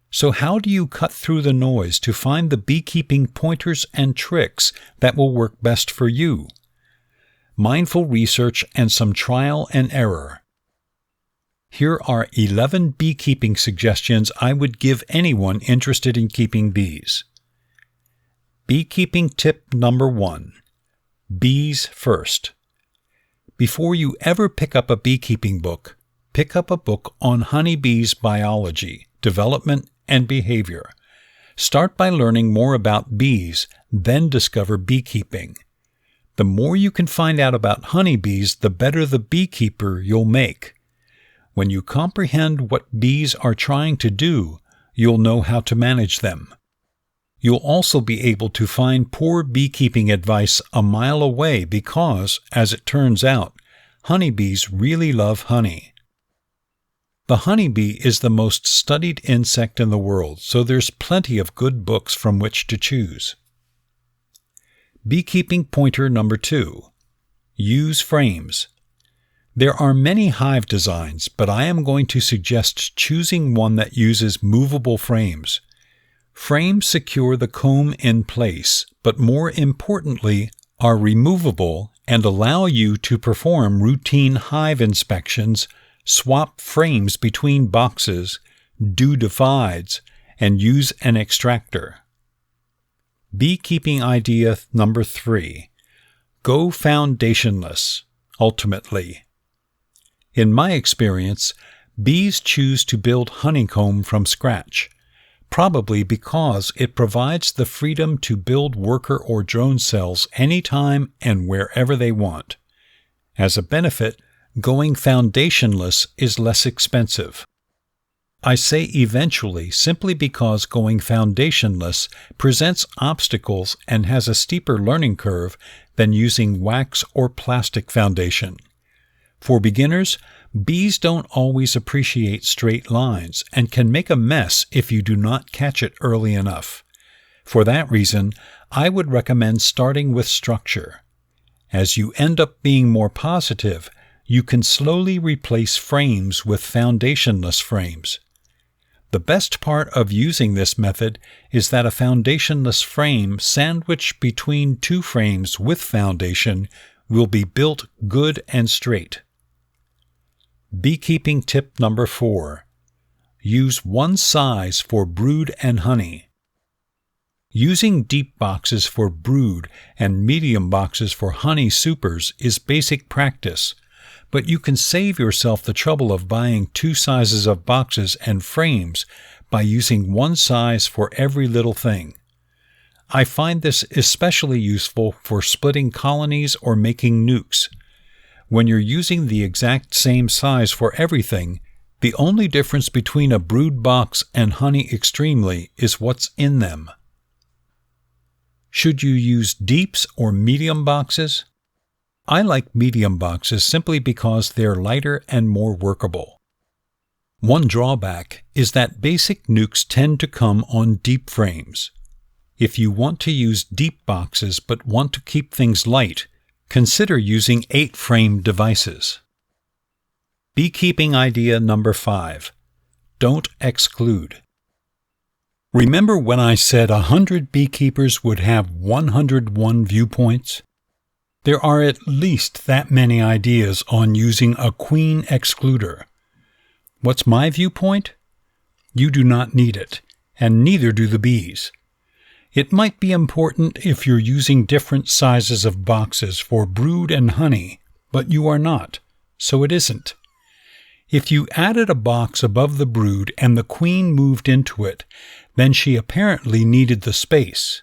So how do you cut through the noise to find the beekeeping pointers and tricks that will work best for you? Mindful research and some trial and error. Here are 11 beekeeping suggestions I would give anyone interested in keeping bees. Beekeeping tip number 1. Bees first. Before you ever pick up a beekeeping book, pick up a book on honeybees' biology, development, and behavior. Start by learning more about bees, then discover beekeeping. The more you can find out about honeybees, the better the beekeeper you'll make. When you comprehend what bees are trying to do, you'll know how to manage them. You'll also be able to find poor beekeeping advice a mile away because, as it turns out, honeybees really love honey. The honeybee is the most studied insect in the world, so there's plenty of good books from which to choose. Beekeeping pointer number 2. Use frames. There are many hive designs, but I am going to suggest choosing one that uses movable frames. Frames secure the comb in place, but more importantly, are removable and allow you to perform routine hive inspections, swap frames between boxes, do divides, and use an extractor. Beekeeping idea number 3. Go foundationless, ultimately. In my experience, bees choose to build honeycomb from scratch, probably because it provides the freedom to build worker or drone cells anytime and wherever they want. As a benefit, going foundationless is less expensive. I say eventually simply because going foundationless presents obstacles and has a steeper learning curve than using wax or plastic foundation. For beginners, bees don't always appreciate straight lines and can make a mess if you do not catch it early enough. For that reason, I would recommend starting with structure. As you end up being more positive, you can slowly replace frames with foundationless frames. The best part of using this method is that a foundationless frame sandwiched between two frames with foundation will be built good and straight. Beekeeping tip number 4. Use one size for brood and honey. Using deep boxes for brood and medium boxes for honey supers is basic practice, but you can save yourself the trouble of buying 2 sizes of boxes and frames by using one size for every little thing. I find this especially useful for splitting colonies or making nukes. When you're using the exact same size for everything, the only difference between a brood box and Honey Extremely is what's in them. Should you use deeps or medium boxes? I like medium boxes simply because they're lighter and more workable. One drawback is that basic nukes tend to come on deep frames. If you want to use deep boxes but want to keep things light, consider using 8-frame devices. Beekeeping idea number 5. Don't exclude. Remember when I said 100 beekeepers would have 101 viewpoints? There are at least that many ideas on using a queen excluder. What's my viewpoint? You do not need it, and neither do the bees. It might be important if you're using different sizes of boxes for brood and honey, but you are not, so it isn't. If you added a box above the brood and the queen moved into it, then she apparently needed the space.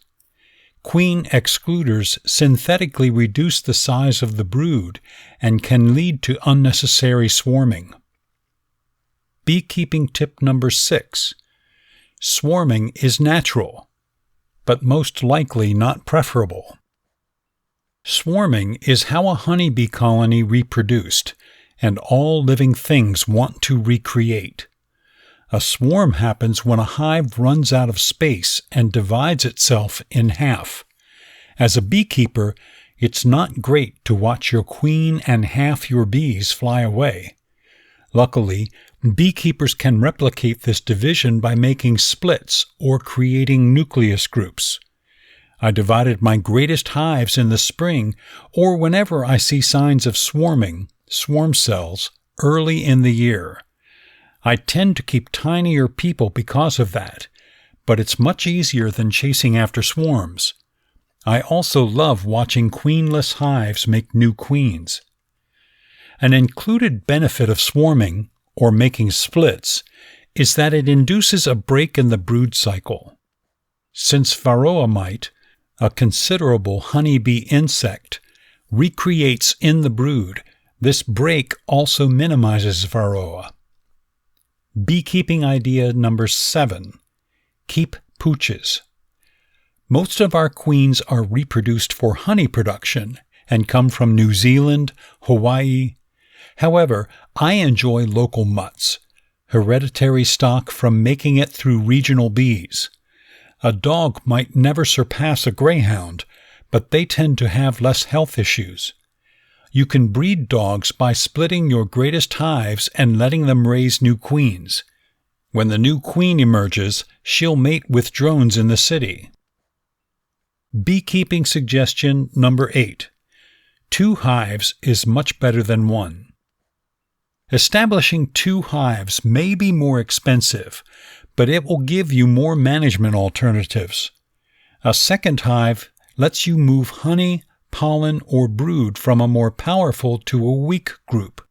Queen excluders synthetically reduce the size of the brood and can lead to unnecessary swarming. Beekeeping tip number 6. Swarming is natural, but most likely not preferable. Swarming is how a honeybee colony reproduced, and all living things want to recreate. A swarm happens when a hive runs out of space and divides itself in half. As a beekeeper, it's not great to watch your queen and half your bees fly away. Luckily, beekeepers can replicate this division by making splits or creating nucleus groups. I divided my greatest hives in the spring or whenever I see signs of swarm cells, early in the year. I tend to keep tinier people because of that, but it's much easier than chasing after swarms. I also love watching queenless hives make new queens. An included benefit of swarming, or making splits, is that it induces a break in the brood cycle. Since varroa mite, a considerable honeybee insect, recreates in the brood, this break also minimizes varroa. Beekeeping idea number 7. Keep pooches. Most of our queens are reproduced for honey production and come from New Zealand, Hawaii. However, I enjoy local mutts, hereditary stock from making it through regional bees. A dog might never surpass a greyhound, but they tend to have less health issues. You can breed dogs by splitting your greatest hives and letting them raise new queens. When the new queen emerges, she'll mate with drones in the city. Beekeeping suggestion number 8. 2 hives is much better than 1. Establishing 2 hives may be more expensive, but it will give you more management alternatives. A second hive lets you move honey, pollen, or brood from a more powerful to a weak group.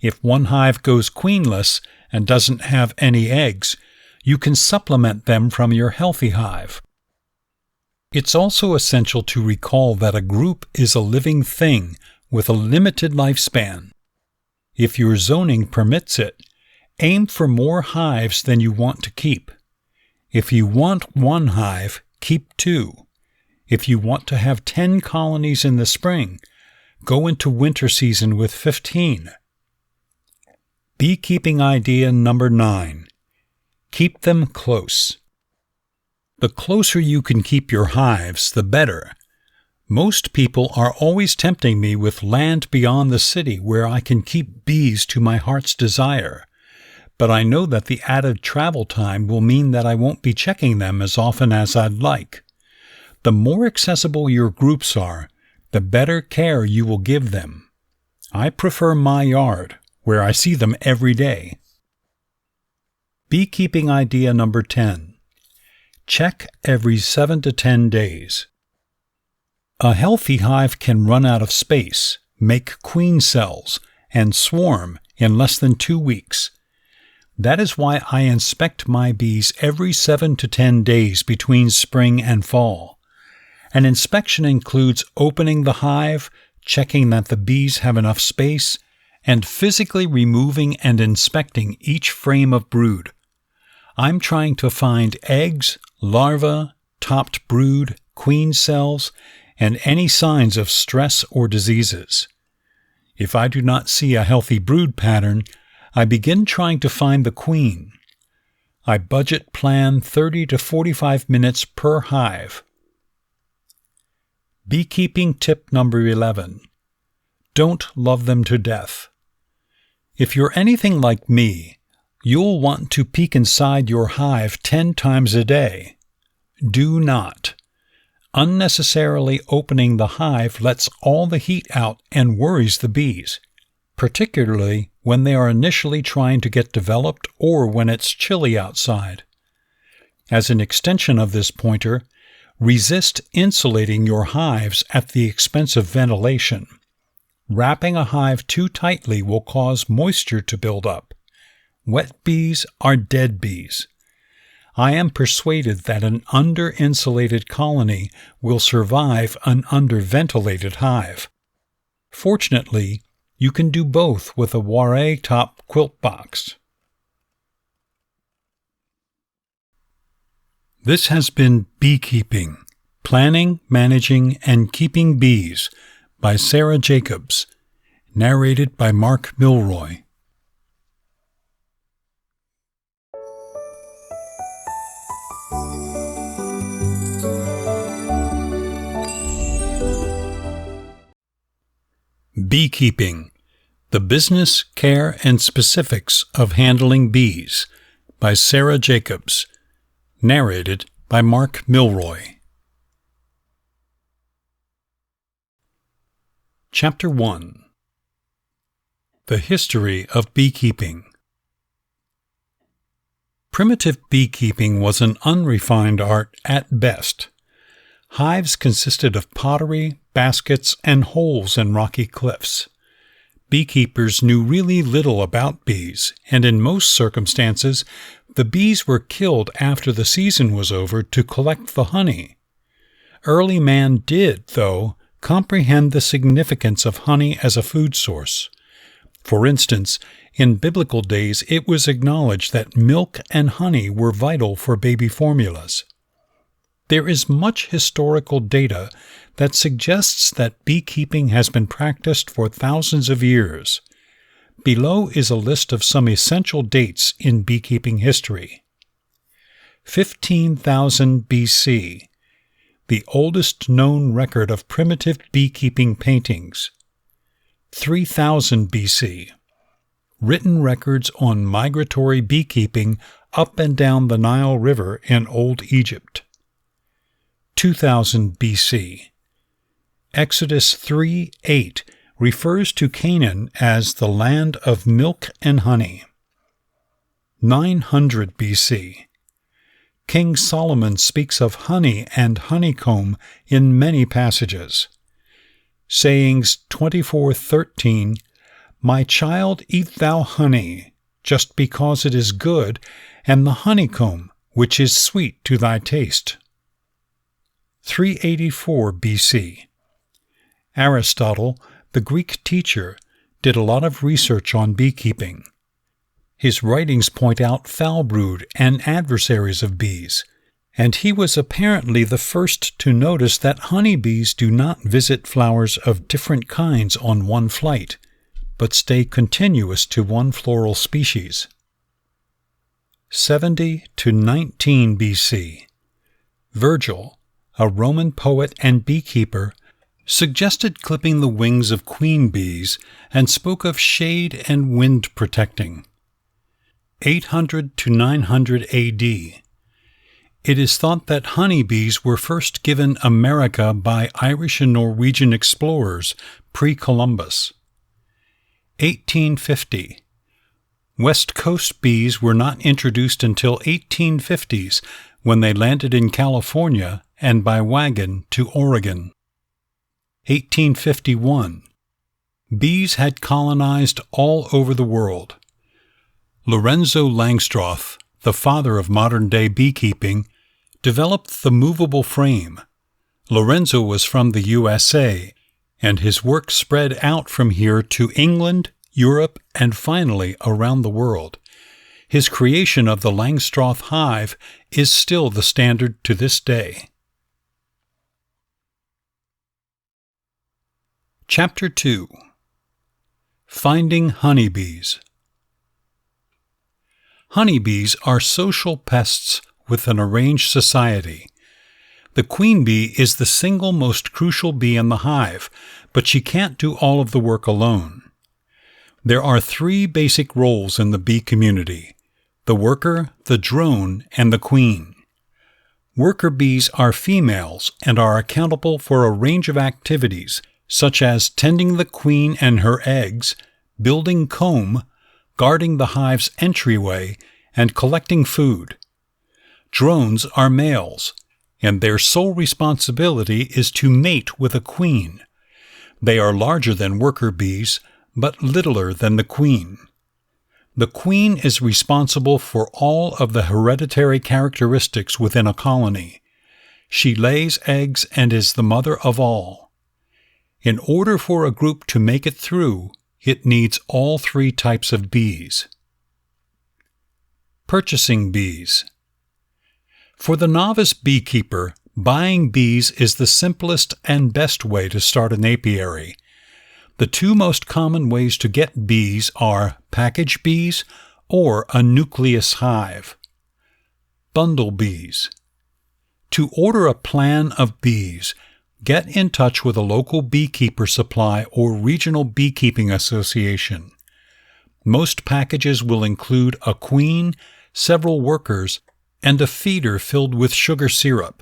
If one hive goes queenless and doesn't have any eggs, you can supplement them from your healthy hive. It's also essential to recall that a group is a living thing with a limited lifespan. If your zoning permits it, aim for more hives than you want to keep. If you want 1 hive, keep 2. If you want to have 10 colonies in the spring, go into winter season with 15. Beekeeping idea number 9. Keep them close. The closer you can keep your hives, the better. Most people are always tempting me with land beyond the city where I can keep bees to my heart's desire. But I know that the added travel time will mean that I won't be checking them as often as I'd like. The more accessible your groups are, the better care you will give them. I prefer my yard, where I see them every day. Beekeeping idea number 10. Check every 7 to 10 days. A healthy hive can run out of space, make queen cells, and swarm in less than 2 weeks. That is why I inspect my bees every 7 to 10 days between spring and fall. An inspection includes opening the hive, checking that the bees have enough space, and physically removing and inspecting each frame of brood. I'm trying to find eggs, larvae, topped brood, queen cells, and any signs of stress or diseases. If I do not see a healthy brood pattern, I begin trying to find the queen. I budget plan 30 to 45 minutes per hive. Beekeeping tip number 11. Don't love them to death. If you're anything like me, you'll want to peek inside your hive 10 times a day. Do not. Unnecessarily opening the hive lets all the heat out and worries the bees, particularly when they are initially trying to get developed or when it's chilly outside. As an extension of this pointer, resist insulating your hives at the expense of ventilation. Wrapping a hive too tightly will cause moisture to build up. Wet bees are dead bees. I am persuaded that an under-insulated colony will survive an under-ventilated hive. Fortunately, you can do both with a Waré top quilt box. This has been Beekeeping, Planning, Managing, and Keeping Bees by Sarah Jacobs, narrated by Mark Milroy. Beekeeping, The Business, Care, and Specifics of Handling Bees by Sarah Jacobs, narrated by Mark Milroy. Chapter 1. The History of Beekeeping. Primitive beekeeping was an unrefined art at best. Hives consisted of pottery, baskets, and holes in rocky cliffs. Beekeepers knew really little about bees, and in most circumstances, the bees were killed after the season was over to collect the honey. Early man did, though, comprehend the significance of honey as a food source. For instance, in biblical days it was acknowledged that milk and honey were vital for baby formulas. There is much historical data that suggests that beekeeping has been practiced for thousands of years. Below is a list of some essential dates in beekeeping history. 15,000 BC, the oldest known record of primitive beekeeping paintings. 3000 BC, written records on migratory beekeeping up and down the Nile River in Old Egypt. 2000 BC, Exodus 3:8 refers to Canaan as the land of milk and honey. 900 BC, King Solomon speaks of honey and honeycomb in many passages. Sayings 24:13, "My child, eat thou honey, just because it is good, and the honeycomb, which is sweet to thy taste." 384 BC. Aristotle, the Greek teacher, did a lot of research on beekeeping. His writings point out foul brood and adversaries of bees, and he was apparently the first to notice that honeybees do not visit flowers of different kinds on one flight, but stay continuous to one floral species. 70 to 19 BC. Virgil, a Roman poet and beekeeper, suggested clipping the wings of queen bees and spoke of shade and wind protecting. 800 to 900 AD. It is thought that honeybees were first given America by Irish and Norwegian explorers pre-Columbus. 1850. West Coast bees were not introduced until 1850s when they landed in California and by wagon to Oregon. 1851. Bees had colonized all over the world. Lorenzo Langstroth, the father of modern-day beekeeping, developed the movable frame. Lorenzo was from the USA, and his work spread out from here to England, Europe, and finally around the world. His creation of the Langstroth hive is still the standard to this day. Chapter 2. Finding Honeybees. Honeybees are social pests with an arranged society. The queen bee is the single most crucial bee in the hive, but she can't do all of the work alone. There are 3 basic roles in the bee community: the worker, the drone, and the queen. Worker bees are females and are accountable for a range of activities, such as tending the queen and her eggs, building comb, guarding the hive's entryway, and collecting food. Drones are males, and their sole responsibility is to mate with a queen. They are larger than worker bees, but littler than the queen. The queen is responsible for all of the hereditary characteristics within a colony. She lays eggs and is the mother of all. In order for a group to make it through, it needs all 3 types of bees. Purchasing bees. For the novice beekeeper, buying bees is the simplest and best way to start an apiary. The 2 most common ways to get bees are package bees or a nucleus hive. Bundle bees. To order a plan of bees, get in touch with a local beekeeper supply or regional beekeeping association. Most packages will include a queen, several workers, and a feeder filled with sugar syrup.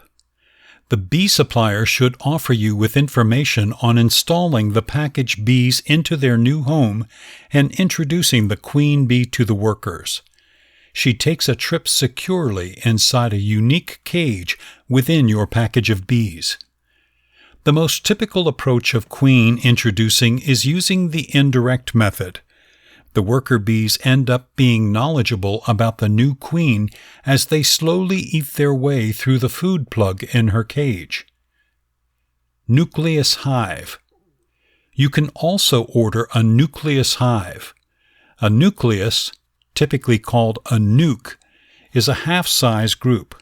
The bee supplier should offer you with information on installing the package bees into their new home and introducing the queen bee to the workers. She takes a trip securely inside a unique cage within your package of bees. The most typical approach of queen introducing is using the indirect method. The worker bees end up being knowledgeable about the new queen as they slowly eat their way through the food plug in her cage. Nucleus hive. You can also order a nucleus hive. A nucleus, typically called a nuke, is a half-size group.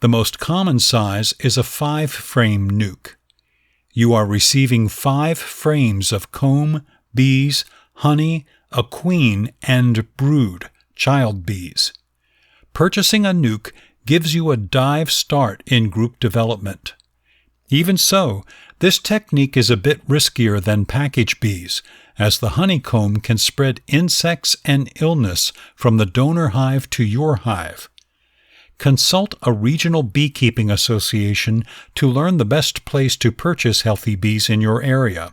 The most common size is a 5-frame nuke. You are receiving 5 frames of comb, bees, honey, a queen, and brood, child bees. Purchasing a nuke gives you a dive start in group development. Even so, this technique is a bit riskier than package bees, as the honeycomb can spread insects and illness from the donor hive to your hive. Consult a regional beekeeping association to learn the best place to purchase healthy bees in your area.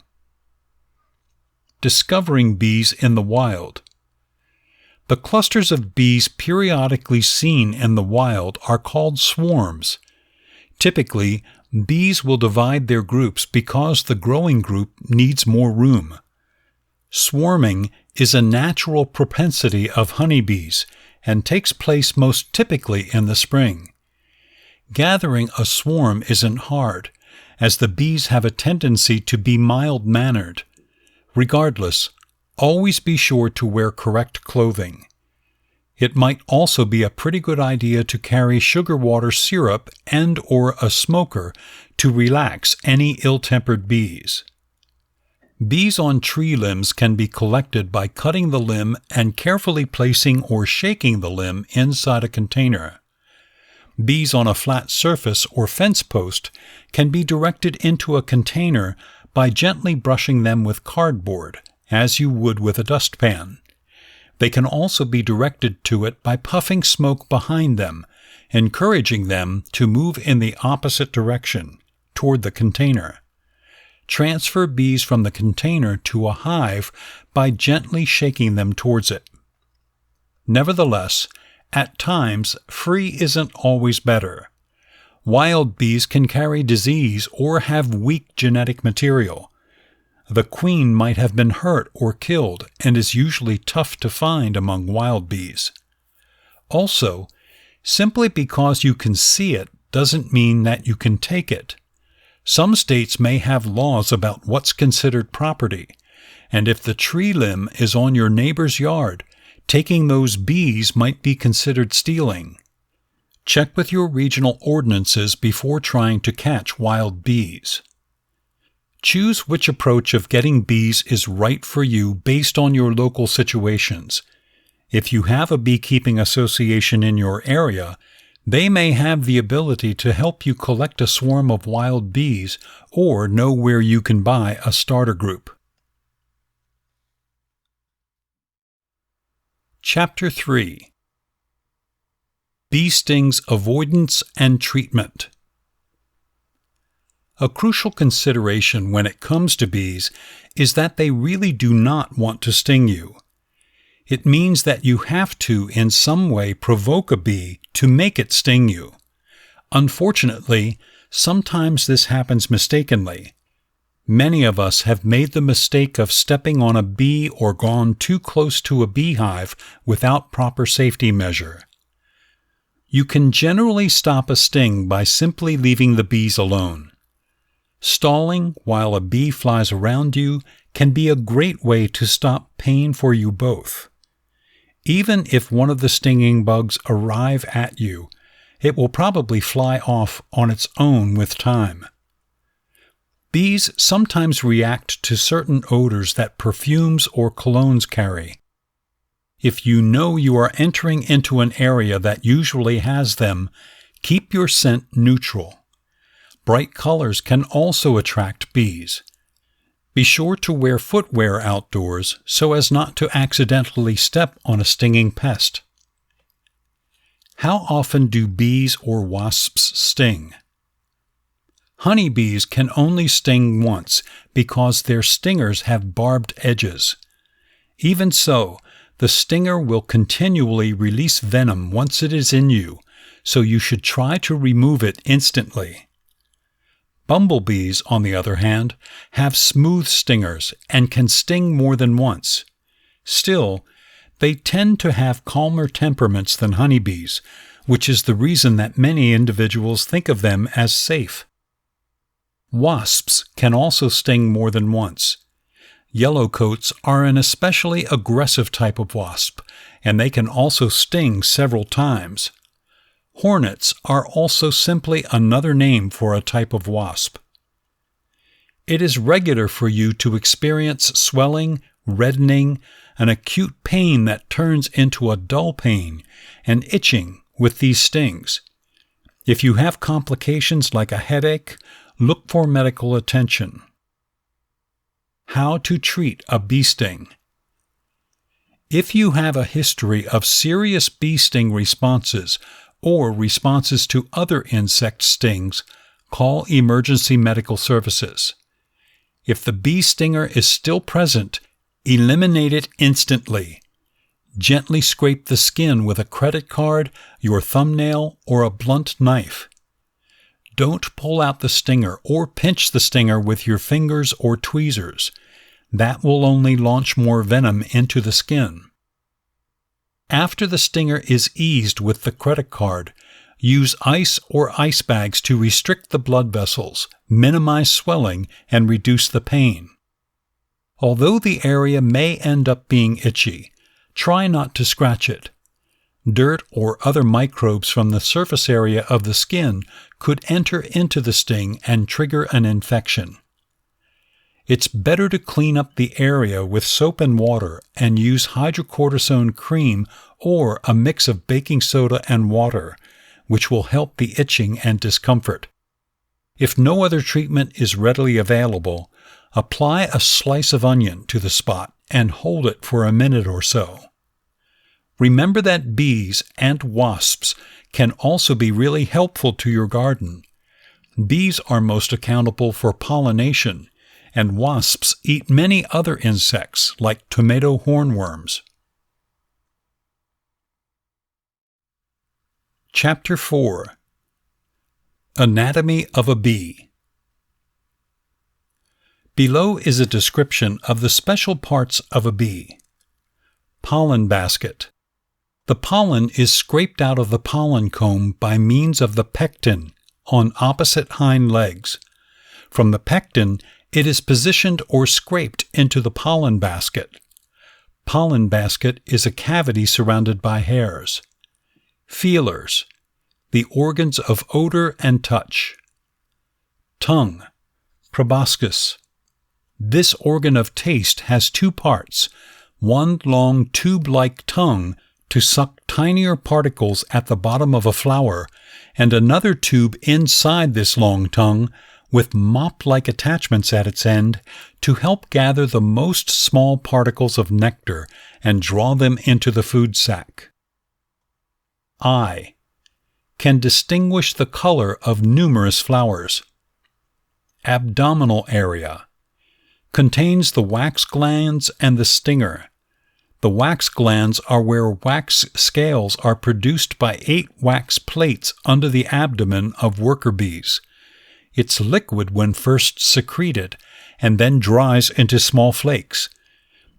Discovering bees in the wild. The clusters of bees periodically seen in the wild are called swarms. Typically, bees will divide their groups because the growing group needs more room. Swarming is a natural propensity of honeybees and takes place most typically in the spring. Gathering a swarm isn't hard, as the bees have a tendency to be mild-mannered. Regardless, always be sure to wear correct clothing. It might also be a pretty good idea to carry sugar water syrup and/or a smoker to relax any ill-tempered bees. Bees on tree limbs can be collected by cutting the limb and carefully placing or shaking the limb inside a container. Bees on a flat surface or fence post can be directed into a container by gently brushing them with cardboard, as you would with a dustpan. They can also be directed to it by puffing smoke behind them, encouraging them to move in the opposite direction, toward the container. Transfer bees from the container to a hive by gently shaking them towards it. Nevertheless, at times, free isn't always better. Wild bees can carry disease or have weak genetic material. The queen might have been hurt or killed and is usually tough to find among wild bees. Also, simply because you can see it doesn't mean that you can take it. Some states may have laws about what's considered property, and if the tree limb is on your neighbor's yard, taking those bees might be considered stealing. Check with your regional ordinances before trying to catch wild bees. Choose which approach of getting bees is right for you based on your local situations. If you have a beekeeping association in your area, they may have the ability to help you collect a swarm of wild bees or know where you can buy a starter group. Chapter 3. Bee stings avoidance and treatment. A crucial consideration when it comes to bees is that they really do not want to sting you. It means that you have to, in some way, provoke a bee to make it sting you. Unfortunately, sometimes this happens mistakenly. Many of us have made the mistake of stepping on a bee or gone too close to a beehive without proper safety measure. You can generally stop a sting by simply leaving the bees alone. Stalling while a bee flies around you can be a great way to stop pain for you both. Even if one of the stinging bugs arrive at you, it will probably fly off on its own with time. Bees sometimes react to certain odors that perfumes or colognes carry. If you know you are entering into an area that usually has them, keep your scent neutral. Bright colors can also attract bees. Be sure to wear footwear outdoors so as not to accidentally step on a stinging pest. How often do bees or wasps sting? Honeybees can only sting once because their stingers have barbed edges. Even so, the stinger will continually release venom once it is in you, so you should try to remove it instantly. Bumblebees, on the other hand, have smooth stingers and can sting more than once. Still, they tend to have calmer temperaments than honeybees, which is the reason that many individuals think of them as safe. Wasps can also sting more than once. Yellowcoats are an especially aggressive type of wasp, and they can also sting several times. Hornets are also simply another name for a type of wasp. It is regular for you to experience swelling, reddening, an acute pain that turns into a dull pain, and itching with these stings. If you have complications like a headache, look for medical attention. How to treat a bee sting. If you have a history of serious bee sting responses or responses to other insect stings, call emergency medical services. If the bee stinger is still present, eliminate it instantly. Gently scrape the skin with a credit card, your thumbnail, or a blunt knife. Don't pull out the stinger or pinch the stinger with your fingers or tweezers. That will only launch more venom into the skin. After the stinger is eased with the credit card, use ice or ice bags to restrict the blood vessels, minimize swelling, and reduce the pain. Although the area may end up being itchy, try not to scratch it. Dirt or other microbes from the surface area of the skin could enter into the sting and trigger an infection. It's better to clean up the area with soap and water and use hydrocortisone cream or a mix of baking soda and water, which will help the itching and discomfort. If no other treatment is readily available, apply a slice of onion to the spot and hold it for a minute or so. Remember that bees and wasps can also be really helpful to your garden. Bees are most accountable for pollination, and wasps eat many other insects like tomato hornworms. Chapter 4. Anatomy of a Bee. Below is a description of the special parts of a bee. Pollen basket. The pollen is scraped out of the pollen comb by means of the pecten on opposite hind legs. From the pecten, it is positioned or scraped into the pollen basket. Pollen basket is a cavity surrounded by hairs. Feelers, the organs of odor and touch. Tongue, proboscis. This organ of taste has two parts, one long tube-like tongue to suck tinier particles at the bottom of a flower, and another tube inside this long tongue with mop-like attachments at its end to help gather the most small particles of nectar and draw them into the food sac. Eye. Can distinguish the color of numerous flowers. Abdominal area. Contains the wax glands and the stinger. The wax glands are where wax scales are produced by 8 wax plates under the abdomen of worker bees. It's liquid when first secreted, and then dries into small flakes.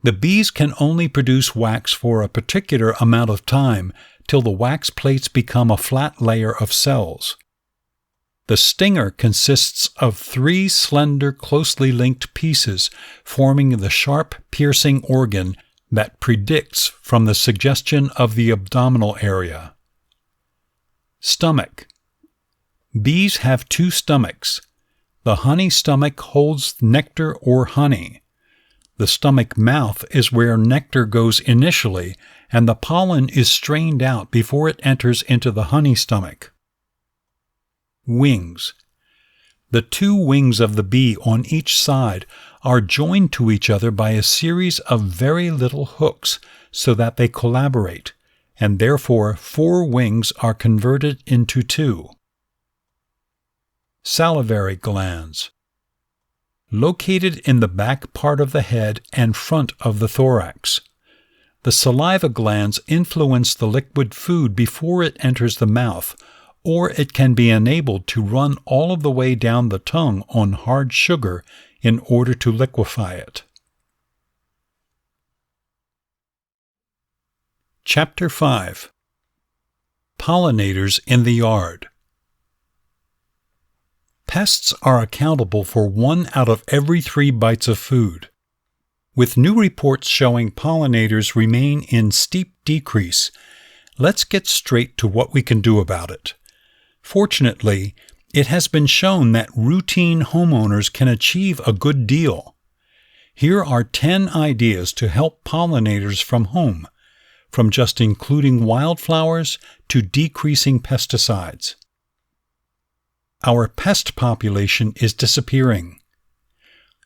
The bees can only produce wax for a particular amount of time till the wax plates become a flat layer of cells. The stinger consists of 3 slender, closely linked pieces forming the sharp, piercing organ that predicts from the suggestion of the abdominal area. Stomach. Bees have 2 stomachs. The honey stomach holds nectar or honey. The stomach mouth is where nectar goes initially, and the pollen is strained out before it enters into the honey stomach. Wings. The 2 wings of the bee on each side are joined to each other by a series of very little hooks so that they collaborate, and therefore 4 wings are converted into 2. Salivary glands. Located in the back part of the head and front of the thorax. The saliva glands influence the liquid food before it enters the mouth, or it can be enabled to run all of the way down the tongue on hard sugar in order to liquefy it. Chapter 5. Pollinators in the yard. Pests are accountable for 1 out of every 3 bites of food. With new reports showing pollinators remain in steep decrease, let's get straight to what we can do about it. Fortunately, it has been shown that routine homeowners can achieve a good deal. Here are 10 ideas to help pollinators from home, from just including wildflowers to decreasing pesticides. Our pest population is disappearing.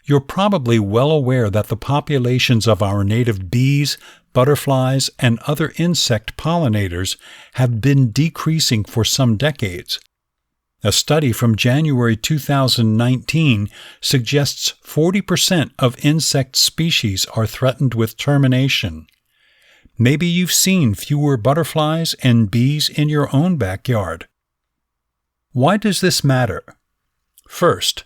You're probably well aware that the populations of our native bees, butterflies, and other insect pollinators have been decreasing for some decades. A study from January 2019 suggests 40% of insect species are threatened with termination. Maybe you've seen fewer butterflies and bees in your own backyard. Why does this matter? First,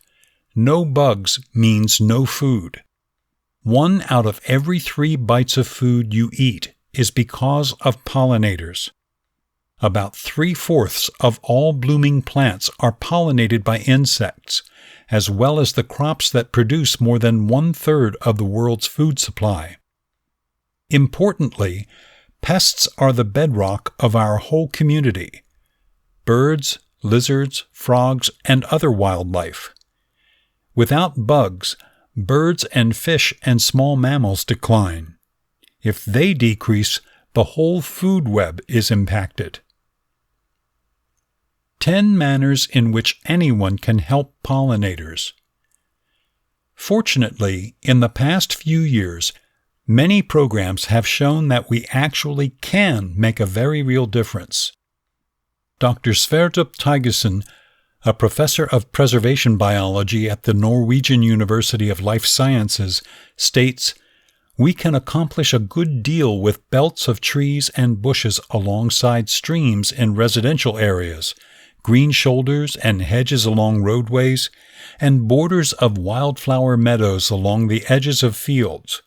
no bugs means no food. 1 out of every 3 bites of food you eat is because of pollinators. About 3/4 of all blooming plants are pollinated by insects, as well as the crops that produce more than 1/3 of the world's food supply. Importantly, pests are the bedrock of our whole community: birds, lizards, frogs, and other wildlife. Without bugs, birds and fish and small mammals decline. If they decrease, the whole food web is impacted. 10 manners in which anyone can help pollinators. Fortunately, in the past few years, many programs have shown that we actually can make a very real difference. Dr. Sverdrup Tygesen, a professor of preservation biology at the Norwegian University of Life Sciences, states, "We can accomplish a good deal with belts of trees and bushes alongside streams in residential areas, green shoulders and hedges along roadways, and borders of wildflower meadows along the edges of fields.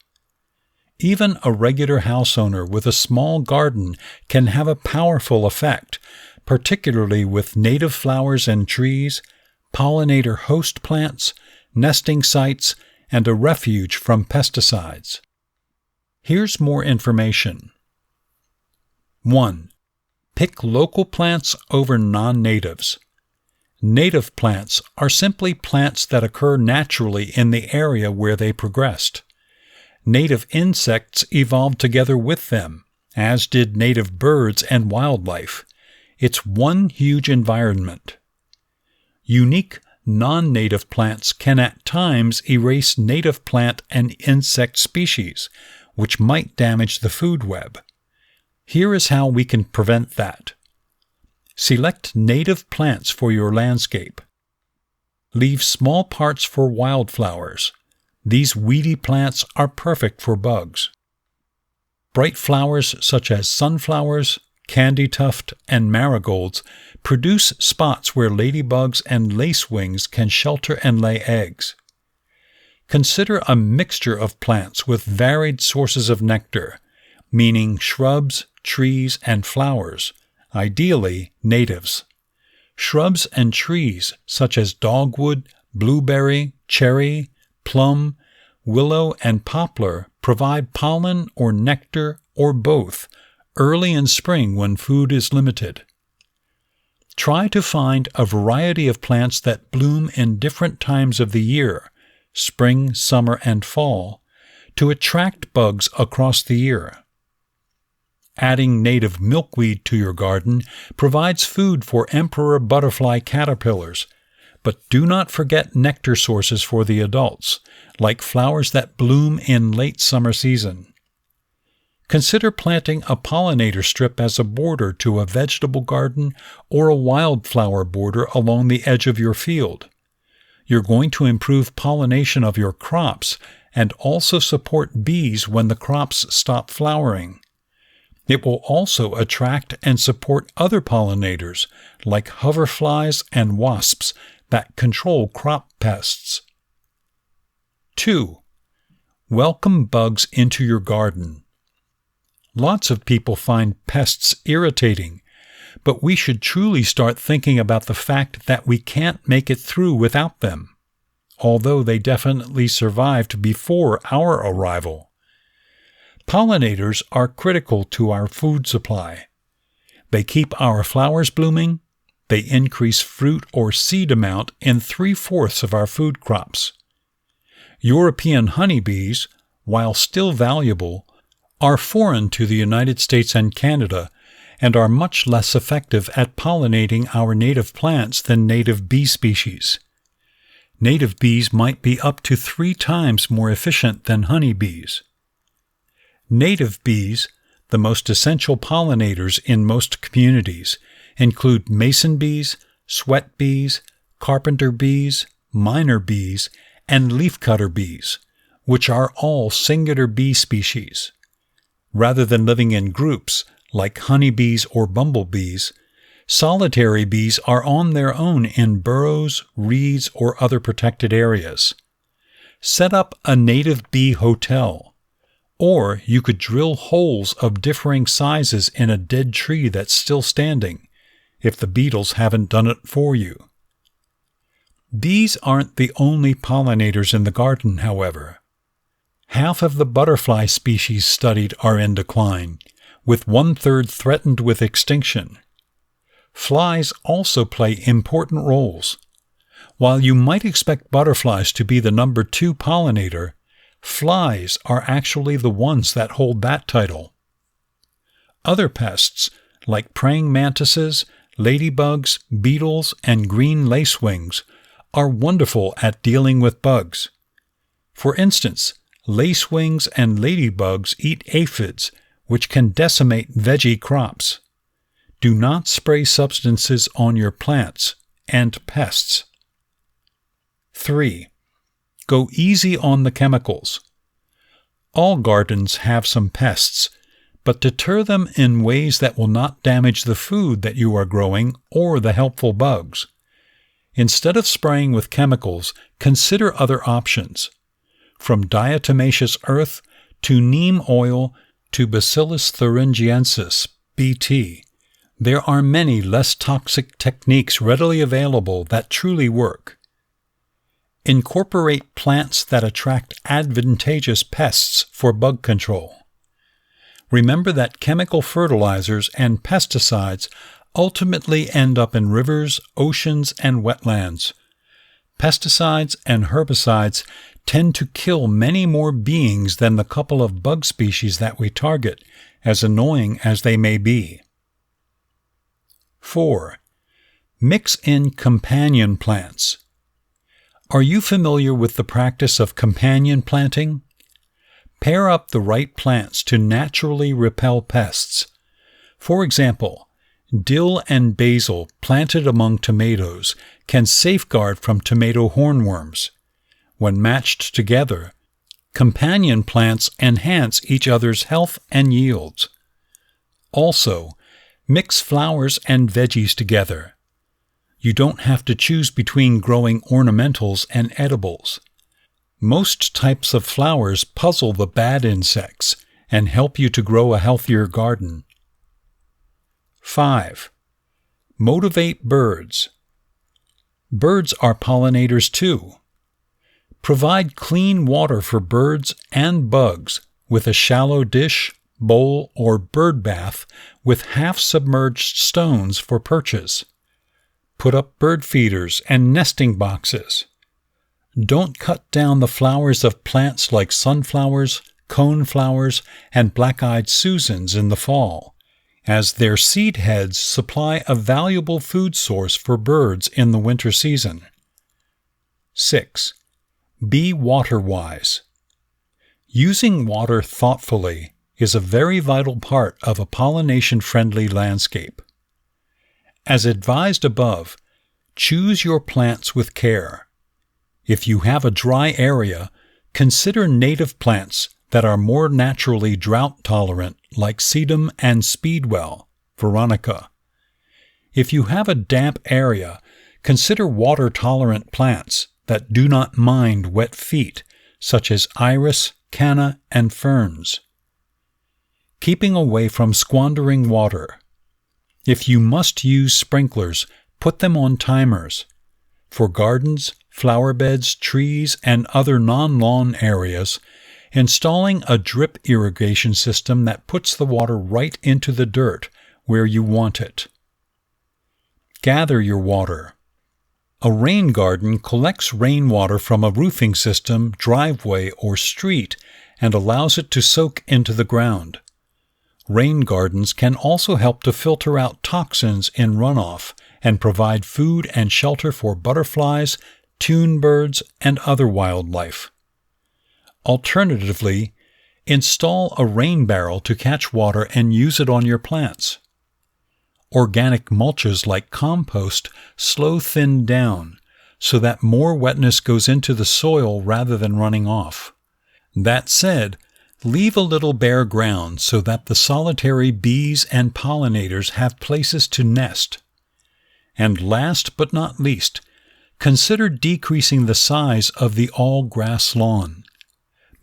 Even a regular house owner with a small garden can have a powerful effect, particularly with native flowers and trees, pollinator host plants, nesting sites, and a refuge from pesticides." Here's more information. 1. Pick local plants over non-natives. Native plants are simply plants that occur naturally in the area where they progressed. Native insects evolved together with them, as did native birds and wildlife. It's one huge environment. Unique non-native plants can at times erase native plant and insect species, which might damage the food web. Here is how we can prevent that. Select native plants for your landscape. Leave small parts for wildflowers. These weedy plants are perfect for bugs. Bright flowers such as sunflowers, candytuft, and marigolds produce spots where ladybugs and lacewings can shelter and lay eggs. Consider a mixture of plants with varied sources of nectar, meaning shrubs, trees, and flowers, ideally natives. Shrubs and trees such as dogwood, blueberry, cherry, plum, willow, and poplar provide pollen or nectar or both early in spring when food is limited. Try to find a variety of plants that bloom in different times of the year, spring, summer, and fall, to attract bugs across the year. Adding native milkweed to your garden provides food for emperor butterfly caterpillars, but do not forget nectar sources for the adults, like flowers that bloom in late summer season. Consider planting a pollinator strip as a border to a vegetable garden or a wildflower border along the edge of your field. You're going to improve pollination of your crops and also support bees when the crops stop flowering. It will also attract and support other pollinators, like hoverflies and wasps, that control crop pests. 2. Welcome bugs into your garden. Lots of people find pests irritating, but we should truly start thinking about the fact that we can't make it through without them. although they definitely survived before our arrival. Pollinators are critical to our food supply. They keep our flowers blooming. They increase fruit or seed amount in 3/4 of our food crops. European honeybees, while still valuable, are foreign to the United States and Canada and are much less effective at pollinating our native plants than native bee species. Native bees might be up to 3 times more efficient than honeybees. Native bees, the most essential pollinators in most communities, include mason bees, sweat bees, carpenter bees, miner bees, and leafcutter bees, which are all singular bee species. Rather than living in groups, like honeybees or bumblebees, solitary bees are on their own in burrows, reeds, or other protected areas. Set up a native bee hotel, or you could drill holes of differing sizes in a dead tree that's still standing, if the beetles haven't done it for you. Bees aren't the only pollinators in the garden, however. Half of the butterfly species studied are in decline, with 1/3 threatened with extinction. Flies also play important roles. While you might expect butterflies to be the number 2 pollinator, flies are actually the ones that hold that title. Other pests, like praying mantises, ladybugs, beetles, and green lacewings, are wonderful at dealing with bugs. For instance, lacewings and ladybugs eat aphids, which can decimate veggie crops. Do not spray substances on your plants and pests. 3. Go easy on the chemicals. All gardens have some pests, but deter them in ways that will not damage the food that you are growing or the helpful bugs. Instead of spraying with chemicals, consider other options. From diatomaceous earth to neem oil to Bacillus thuringiensis, BT, there are many less toxic techniques readily available that truly work. Incorporate plants that attract advantageous pests for bug control. Remember that chemical fertilizers and pesticides ultimately end up in rivers, oceans, and wetlands. Pesticides and herbicides tend to kill many more beings than the couple of bug species that we target, as annoying as they may be. 4. Mix in companion plants. Are you familiar with the practice of companion planting? Pair up the right plants to naturally repel pests. For example, dill and basil planted among tomatoes can safeguard from tomato hornworms. When matched together, companion plants enhance each other's health and yields. Also, mix flowers and veggies together. You don't have to choose between growing ornamentals and edibles. Most types of flowers puzzle the bad insects and help you to grow a healthier garden. 5. Motivate birds. Birds are pollinators too. Provide clean water for birds and bugs with a shallow dish, bowl, or bird bath with half-submerged stones for perches. Put up bird feeders and nesting boxes. Don't cut down the flowers of plants like sunflowers, coneflowers, and black-eyed Susans in the fall, as their seed heads supply a valuable food source for birds in the winter season. 6. Be water-wise. Using water thoughtfully is a very vital part of a pollination-friendly landscape. As advised above, choose your plants with care. If you have a dry area, consider native plants that are more naturally drought-tolerant like sedum and speedwell, veronica. If you have a damp area, consider water-tolerant plants that do not mind wet feet, such as iris, canna, and ferns. Keeping away from squandering water. If you must use sprinklers, put them on timers. For gardens, flower beds, trees, and other non-lawn areas, installing a drip irrigation system that puts the water right into the dirt where you want it. Gather your water. A rain garden collects rainwater from a roofing system, driveway, or street and allows it to soak into the ground. Rain gardens can also help to filter out toxins in runoff and provide food and shelter for butterflies, tune birds, and other wildlife. Alternatively, install a rain barrel to catch water and use it on your plants. Organic mulches like compost slow thin down so that more wetness goes into the soil rather than running off. That said, leave a little bare ground so that the solitary bees and pollinators have places to nest. And last but not least, consider decreasing the size of the all-grass lawn.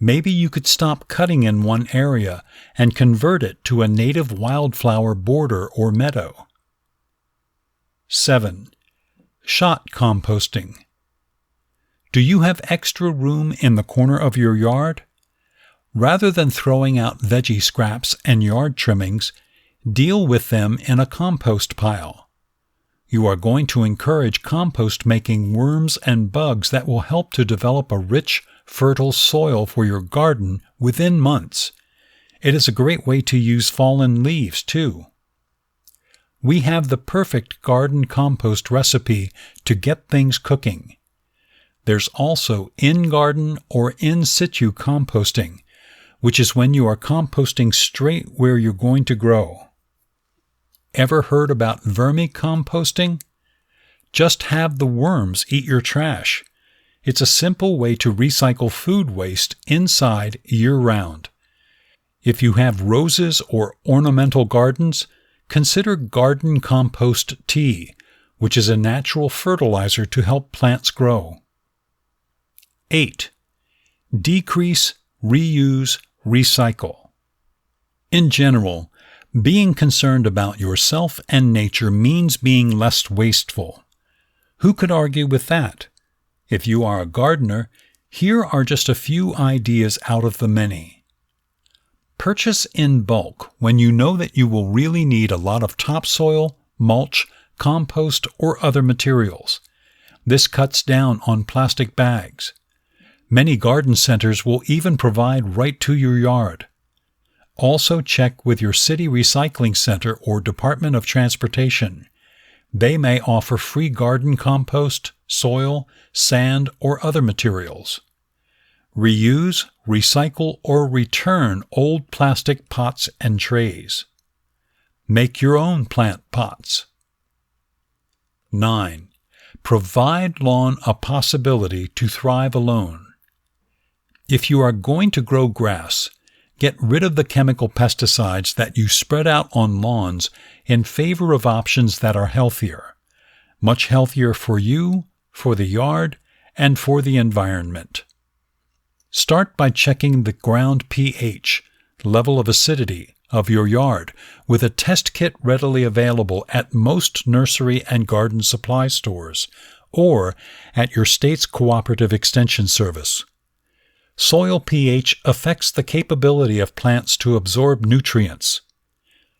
Maybe you could stop cutting in one area and convert it to a native wildflower border or meadow. 7. Shot composting. Do you have extra room in the corner of your yard? Rather than throwing out veggie scraps and yard trimmings, deal with them in a compost pile. You are going to encourage compost making worms and bugs that will help to develop a rich, fertile soil for your garden within months. It is a great way to use fallen leaves, too. We have the perfect garden compost recipe to get things cooking. There's also in-garden or in-situ composting, which is when you are composting straight where you're going to grow. Ever heard about vermicomposting? Just have the worms eat your trash. It's a simple way to recycle food waste inside year-round. If you have roses or ornamental gardens, consider garden compost tea, which is a natural fertilizer to help plants grow. 8. Decrease, reuse, recycle. In general, being concerned about yourself and nature means being less wasteful. Who could argue with that? If you are a gardener, here are just a few ideas out of the many. Purchase in bulk when you know that you will really need a lot of topsoil, mulch, compost, or other materials. This cuts down on plastic bags. Many garden centers will even provide right to your yard. Also check with your city recycling center or Department of Transportation. They may offer free garden compost, soil, sand, or other materials. Reuse, recycle, or return old plastic pots and trays. Make your own plant pots. 9. Provide lawn a possibility to thrive alone. If you are going to grow grass, get rid of the chemical pesticides that you spread out on lawns in favor of options that are healthier. Much healthier for you, for the yard, and for the environment. Start by checking the ground pH, level of acidity, of your yard with a test kit readily available at most nursery and garden supply stores or at your state's cooperative extension service. Soil pH affects the capability of plants to absorb nutrients.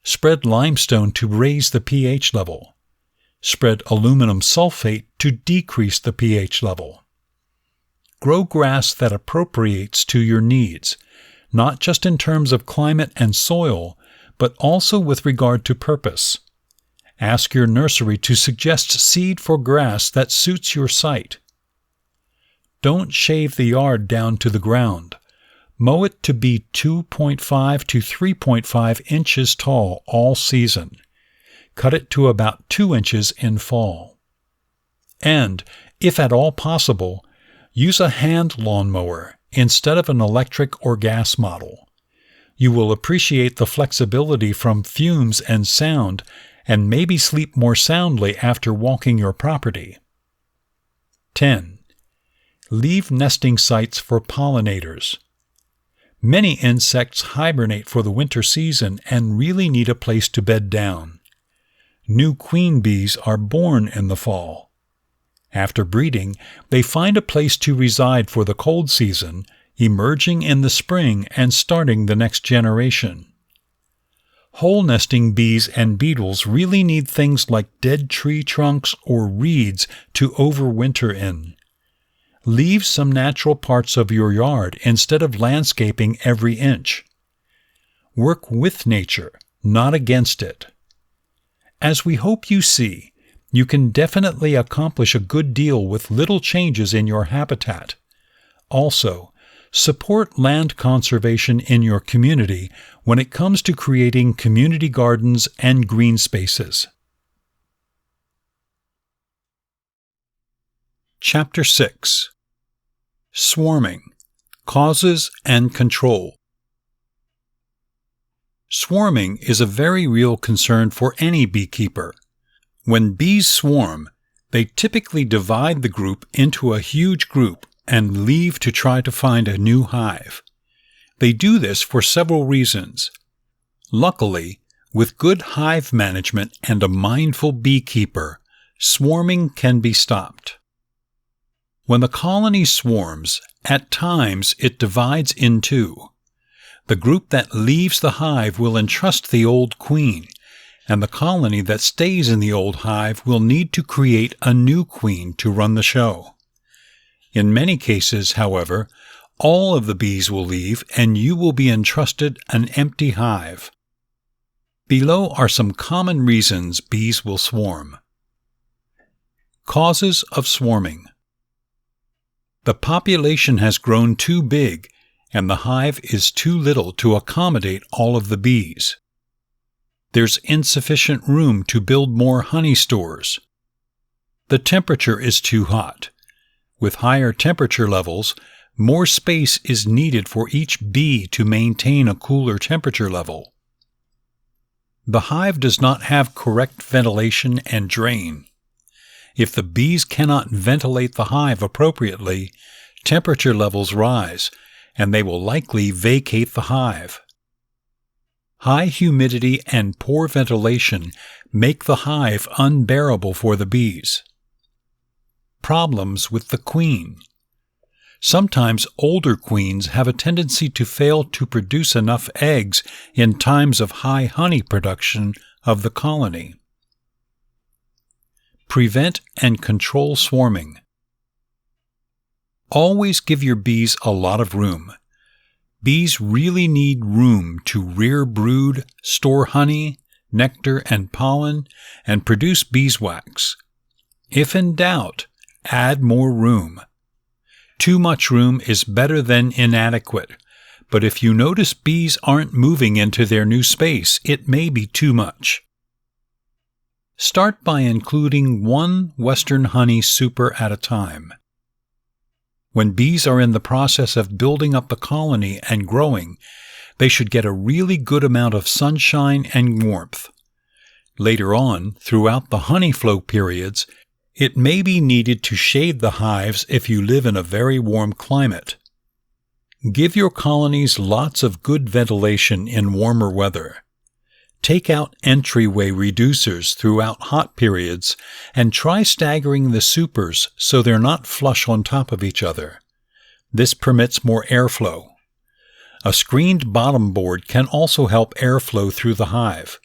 Spread limestone to raise the pH level. Spread aluminum sulfate to decrease the pH level. Grow grass that appropriates to your needs, not just in terms of climate and soil, but also with regard to purpose. Ask your nursery to suggest seed for grass that suits your site. Don't shave the yard down to the ground. Mow it to be 2.5 to 3.5 inches tall all season. Cut it to about 2 inches in fall. And, if at all possible, use a hand lawnmower instead of an electric or gas model. You will appreciate the flexibility from fumes and sound and maybe sleep more soundly after walking your property. 10. Leave nesting sites for pollinators. Many insects hibernate for the winter season and really need a place to bed down. New queen bees are born in the fall. After breeding, they find a place to reside for the cold season, emerging in the spring and starting the next generation. Hole-nesting bees and beetles really need things like dead tree trunks or reeds to overwinter in. Leave some natural parts of your yard instead of landscaping every inch. Work with nature, not against it. As we hope you see, you can definitely accomplish a good deal with little changes in your habitat. Also, support land conservation in your community when it comes to creating community gardens and green spaces. Chapter 6. Swarming: Causes and Control. Swarming is a very real concern for any beekeeper. When bees swarm, they typically divide the group into a huge group and leave to try to find a new hive. They do this for several reasons. Luckily, with good hive management and a mindful beekeeper, swarming can be stopped. When the colony swarms, at times it divides in two. The group that leaves the hive will entrust the old queen, and the colony that stays in the old hive will need to create a new queen to run the show. In many cases, however, all of the bees will leave and you will be entrusted an empty hive. Below are some common reasons bees will swarm. Causes of swarming. The population has grown too big and the hive is too little to accommodate all of the bees. There's insufficient room to build more honey stores. The temperature is too hot. With higher temperature levels, more space is needed for each bee to maintain a cooler temperature level. The hive does not have correct ventilation and drain. If the bees cannot ventilate the hive appropriately, temperature levels rise, and they will likely vacate the hive. High humidity and poor ventilation make the hive unbearable for the bees. Problems with the queen. Sometimes older queens have a tendency to fail to produce enough eggs in times of high honey production of the colony. Prevent and control swarming. Always give your bees a lot of room. Bees really need room to rear brood, store honey, nectar, and pollen, and produce beeswax. If in doubt, add more room. Too much room is better than inadequate, but if you notice bees aren't moving into their new space, it may be too much. Start by including one Western honey super at a time. When bees are in the process of building up the colony and growing, they should get a really good amount of sunshine and warmth. Later on, throughout the honey flow periods, it may be needed to shade the hives if you live in a very warm climate. Give your colonies lots of good ventilation in warmer weather. Take out entryway reducers throughout hot periods and try staggering the supers so they're not flush on top of each other. This permits more airflow. A screened bottom board can also help airflow through the hive.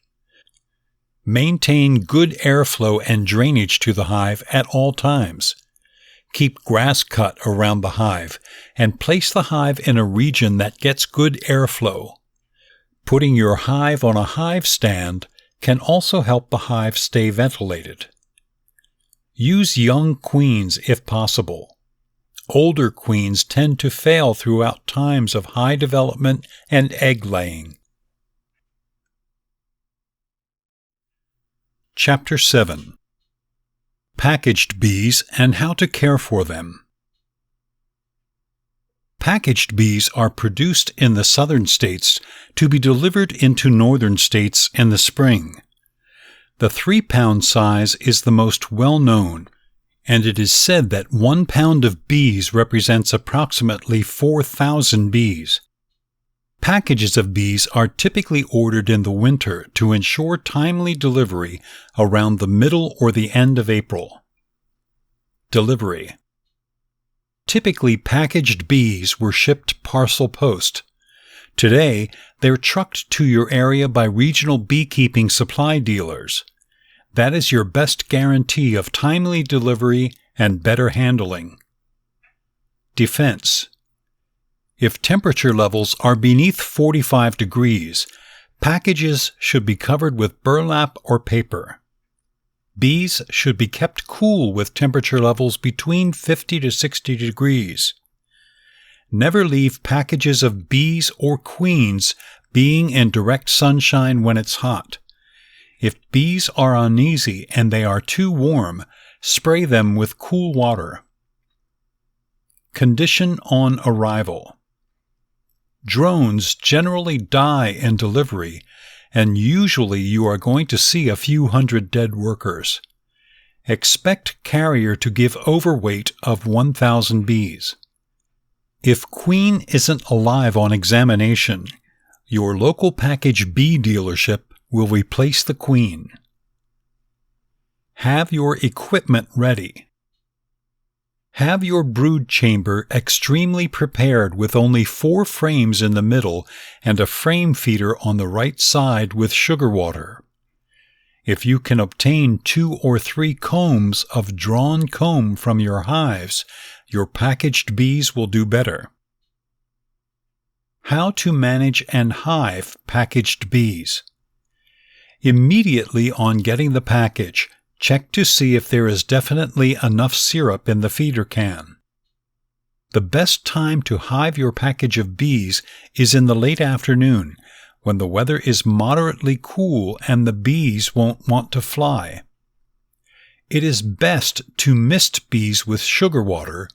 Maintain good airflow and drainage to the hive at all times. Keep grass cut around the hive and place the hive in a region that gets good airflow. Putting your hive on a hive stand can also help the hive stay ventilated. Use young queens if possible. Older queens tend to fail throughout times of high development and egg laying. Chapter 7. Packaged bees and how to care for them. Packaged bees are produced in the southern states to be delivered into northern states in the spring. The 3-pound size is the most well-known, and it is said that 1 pound of bees represents approximately 4,000 bees. Packages of bees are typically ordered in the winter to ensure timely delivery around the middle or the end of April. Delivery. Typically, packaged bees were shipped parcel post. Today, they're trucked to your area by regional beekeeping supply dealers. That is your best guarantee of timely delivery and better handling. Defense. If temperature levels are beneath 45 degrees, packages should be covered with burlap or paper. Bees should be kept cool with temperature levels between 50 to 60 degrees. Never leave packages of bees or queens being in direct sunshine when it's hot. If bees are uneasy and they are too warm, spray them with cool water. Condition on arrival. Drones generally die in delivery, and usually you are going to see a few hundred dead workers. Expect carrier to give overweight of 1,000 bees. If queen isn't alive on examination, your local package bee dealership will replace the queen. Have your equipment ready. Have your brood chamber extremely prepared with only 4 frames in the middle and a frame feeder on the right side with sugar water. If you can obtain 2 or 3 combs of drawn comb from your hives, your packaged bees will do better. How to manage and hive packaged bees. Immediately on getting the package, check to see if there is definitely enough syrup in the feeder can. The best time to hive your package of bees is in the late afternoon, when the weather is moderately cool and the bees won't want to fly. It is best to mist bees with sugar water,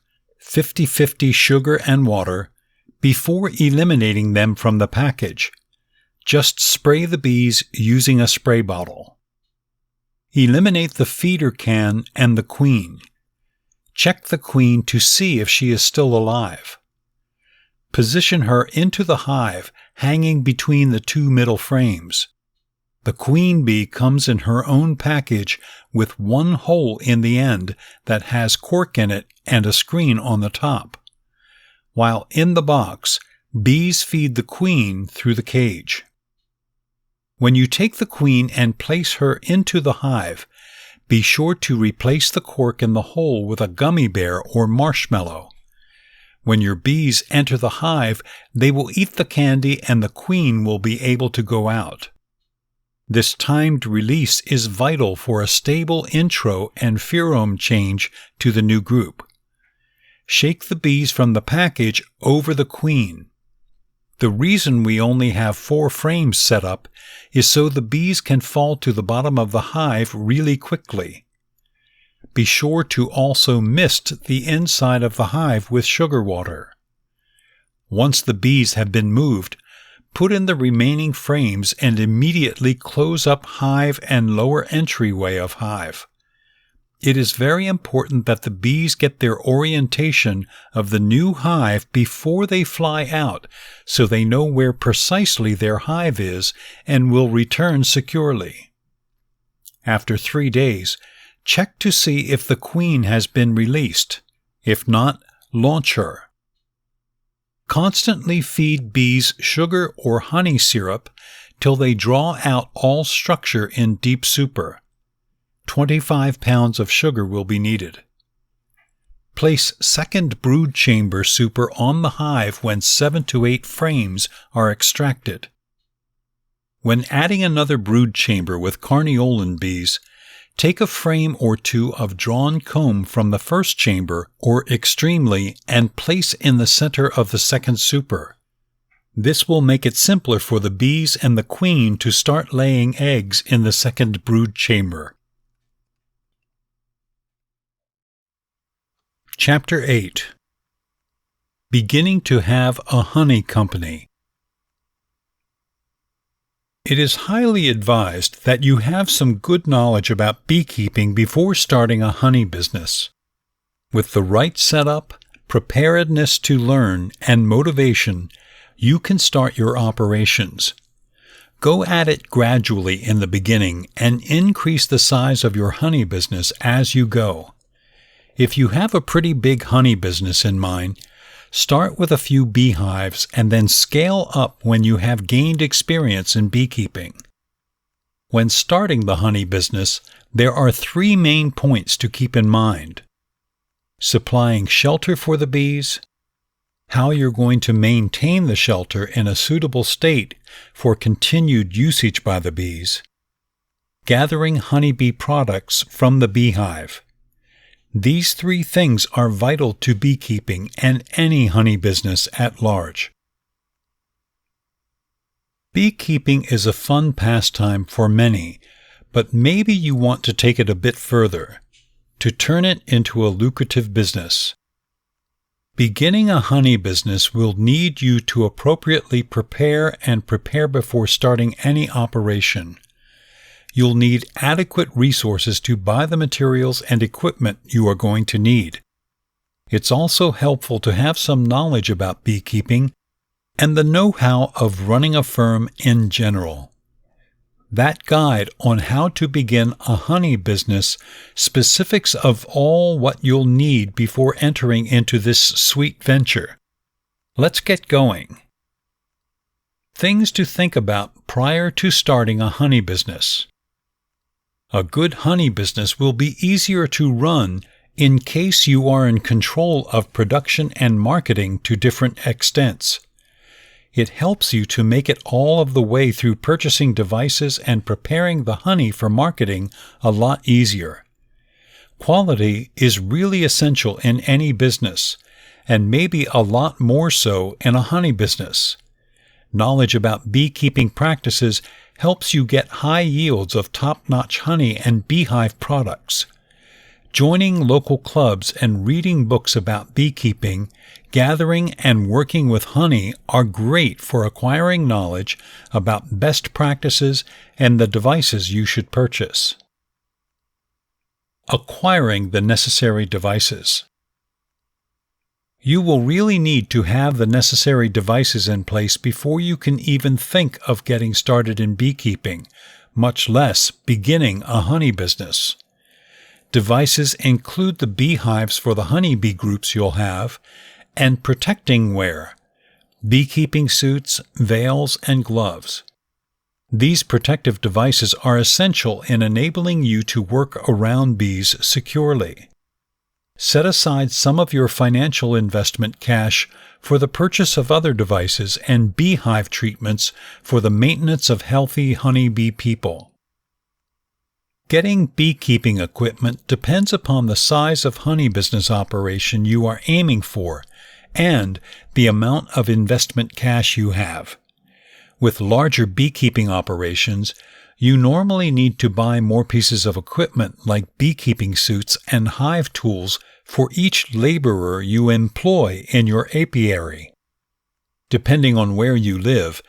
50-50 sugar and water, before eliminating them from the package. Just spray the bees using a spray bottle. Eliminate the feeder can and the queen. Check the queen to see if she is still alive. Position her into the hive, hanging between the 2 middle frames. The queen bee comes in her own package with 1 hole in the end that has cork in it and a screen on the top. While in the box, bees feed the queen through the cage. When you take the queen and place her into the hive, be sure to replace the cork in the hole with a gummy bear or marshmallow. When your bees enter the hive, they will eat the candy and the queen will be able to go out. This timed release is vital for a stable intro and pheromone change to the new group. Shake the bees from the package over the queen. The reason we only have 4 frames set up is so the bees can fall to the bottom of the hive really quickly. Be sure to also mist the inside of the hive with sugar water. Once the bees have been moved, put in the remaining frames and immediately close up hive and lower entryway of hive. It is very important that the bees get their orientation of the new hive before they fly out, so they know where precisely their hive is and will return securely. After 3 days, check to see if the queen has been released. If not, launch her. Constantly feed bees sugar or honey syrup till they draw out all structure in deep super. 25 pounds of sugar will be needed. Place second brood chamber super on the hive when 7 to 8 frames are extracted. When adding another brood chamber with carniolan bees, take a frame or 2 of drawn comb from the first chamber or extremely and place in the center of the second super. This will make it simpler for the bees and the queen to start laying eggs in the second brood chamber. Chapter 8. Beginning to have a honey company. It is highly advised that you have some good knowledge about beekeeping before starting a honey business. With the right setup, preparedness to learn, and motivation, you can start your operations. Go at it gradually in the beginning and increase the size of your honey business as you go. If you have a pretty big honey business in mind, start with a few beehives and then scale up when you have gained experience in beekeeping. When starting the honey business, there are 3 main points to keep in mind: supplying shelter for the bees, how you're going to maintain the shelter in a suitable state for continued usage by the bees, gathering honeybee products from the beehive. These 3 things are vital to beekeeping and any honey business at large. Beekeeping is a fun pastime for many, but maybe you want to take it a bit further, to turn it into a lucrative business. Beginning a honey business will need you to appropriately prepare before starting any operation. You'll need adequate resources to buy the materials and equipment you are going to need. It's also helpful to have some knowledge about beekeeping and the know-how of running a firm in general. That guide on how to begin a honey business specifics of all what you'll need before entering into this sweet venture. Let's get going. Things to think about prior to starting a honey business. A good honey business will be easier to run in case you are in control of production and marketing to different extents. It helps you to make it all of the way through purchasing devices and preparing the honey for marketing a lot easier. Quality is really essential in any business, and maybe a lot more so in a honey business. Knowledge about beekeeping practices helps you get high yields of top-notch honey and beehive products. Joining local clubs and reading books about beekeeping, gathering and working with honey are great for acquiring knowledge about best practices and the devices you should purchase. Acquiring the necessary devices. You will really need to have the necessary devices in place before you can even think of getting started in beekeeping, much less beginning a honey business. Devices include the beehives for the honeybee groups you'll have, and protecting wear, beekeeping suits, veils, and gloves. These protective devices are essential in enabling you to work around bees securely. Set aside some of your financial investment cash for the purchase of other devices and beehive treatments for the maintenance of healthy honeybee people. Getting beekeeping equipment depends upon the size of honey business operation you are aiming for and the amount of investment cash you have. With larger beekeeping operations, you normally need to buy more pieces of equipment like beekeeping suits and hive tools for each laborer you employ in your apiary. Depending on where you live,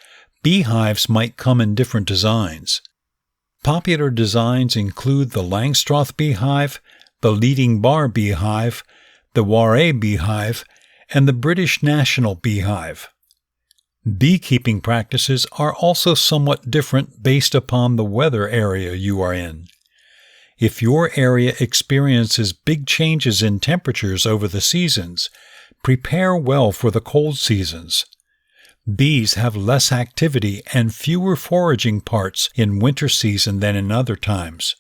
beehives might come in different designs. Popular designs include the Langstroth beehive, the Leading Bar beehive, the Warre beehive, and the British National beehive. Beekeeping practices are also somewhat different based upon the weather area you are in. If your area experiences big changes in temperatures over the seasons, prepare well for the cold seasons. Bees have less activity and fewer foraging parts in winter season than in other times.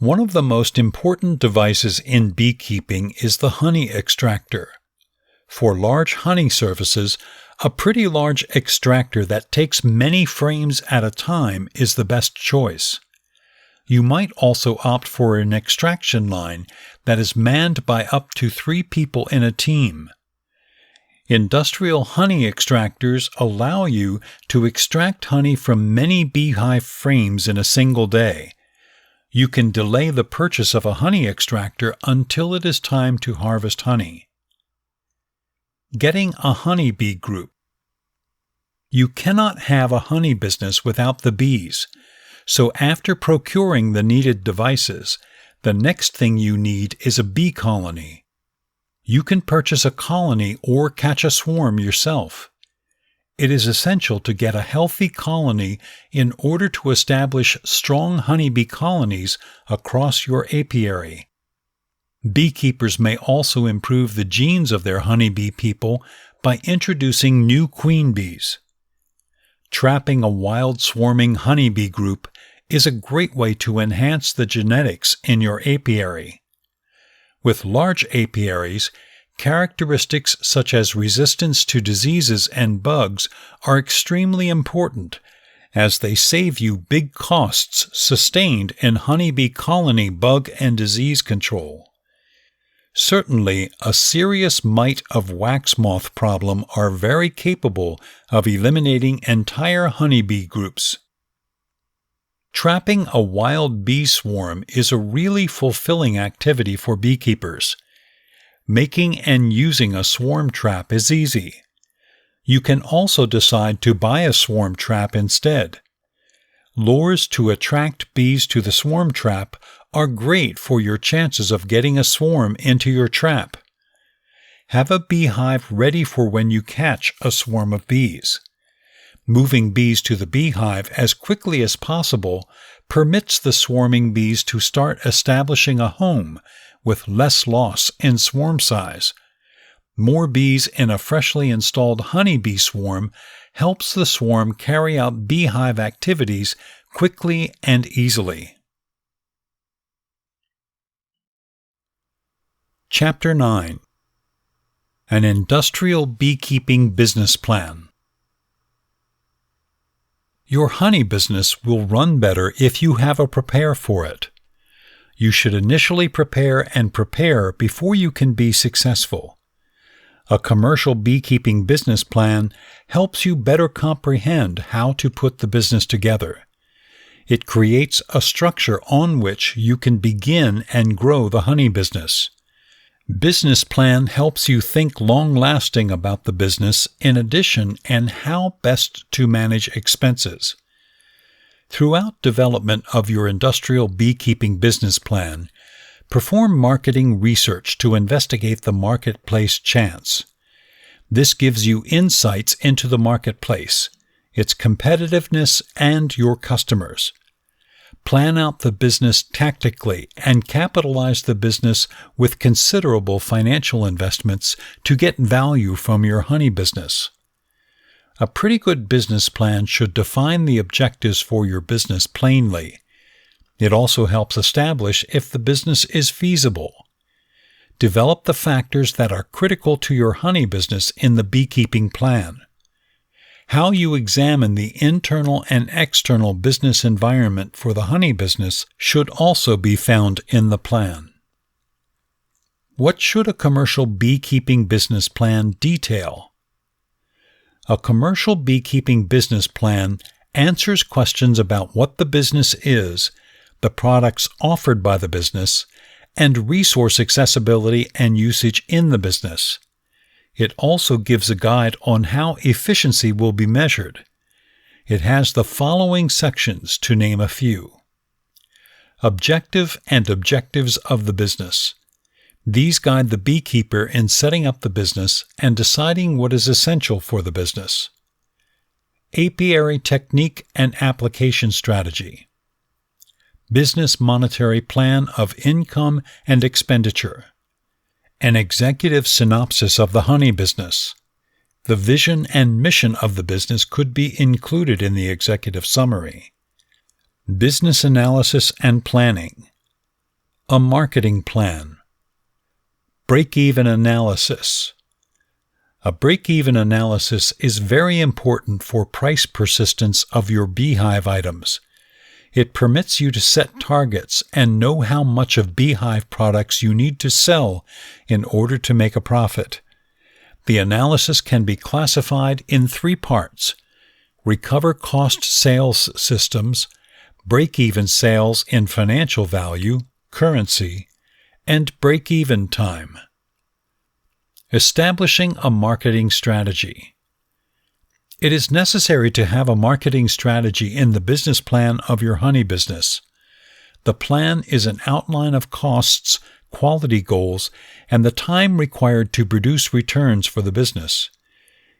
One of the most important devices in beekeeping is the honey extractor. For large honey services, a pretty large extractor that takes many frames at a time is the best choice. You might also opt for an extraction line that is manned by up to 3 people in a team. Industrial honey extractors allow you to extract honey from many beehive frames in a single day. You can delay the purchase of a honey extractor until it is time to harvest honey. Getting a honeybee group. You cannot have a honey business without the bees, so after procuring the needed devices, the next thing you need is a bee colony. You can purchase a colony or catch a swarm yourself. It is essential to get a healthy colony in order to establish strong honeybee colonies across your apiary. Beekeepers may also improve the genes of their honeybee people by introducing new queen bees. Trapping a wild swarming honeybee group is a great way to enhance the genetics in your apiary. With large apiaries, characteristics such as resistance to diseases and bugs are extremely important, as they save you big costs sustained in honeybee colony bug and disease control. Certainly, a serious mite of wax moth problem are very capable of eliminating entire honeybee groups. Trapping a wild bee swarm is a really fulfilling activity for beekeepers. Making and using a swarm trap is easy. You can also decide to buy a swarm trap instead. Lures to attract bees to the swarm trap are great for your chances of getting a swarm into your trap. Have a beehive ready for when you catch a swarm of bees. Moving bees to the beehive as quickly as possible permits the swarming bees to start establishing a home with less loss in swarm size. More bees in a freshly installed honeybee swarm helps the swarm carry out beehive activities quickly and easily. Chapter 9. An Industrial Beekeeping Business Plan. Your honey business will run better if you have a prepare for it. You should initially prepare before you can be successful. A commercial beekeeping business plan helps you better comprehend how to put the business together. It creates a structure on which you can begin and grow the honey business. Business plan helps you think long-lasting about the business in addition and how best to manage expenses. Throughout development of your industrial beekeeping business plan, perform marketing research to investigate the marketplace chance. This gives you insights into the marketplace, its competitiveness, and your customers. Plan out the business tactically and capitalize the business with considerable financial investments to get value from your honey business. A pretty good business plan should define the objectives for your business plainly. It also helps establish if the business is feasible. Develop the factors that are critical to your honey business in the beekeeping plan. How you examine the internal and external business environment for the honey business should also be found in the plan. What should a commercial beekeeping business plan detail? A commercial beekeeping business plan answers questions about what the business is, the products offered by the business, and resource accessibility and usage in the business. It also gives a guide on how efficiency will be measured. It has the following sections to name a few. Objective and objectives of the business. These guide the beekeeper in setting up the business and deciding what is essential for the business. Apiary technique and application strategy. Business monetary plan of income and expenditure. An executive synopsis of the honey business. The vision and mission of the business could be included in the executive summary. Business analysis and planning. A marketing plan. Break-even analysis. A break-even analysis is very important for price persistence of your beehive items. It permits you to set targets and know how much of beehive products you need to sell in order to make a profit. The analysis can be classified in 3 parts: recover cost sales systems, break-even sales in financial value, currency, and break-even time. Establishing a marketing strategy. It is necessary to have a marketing strategy in the business plan of your honey business. The plan is an outline of costs, quality goals, and the time required to produce returns for the business.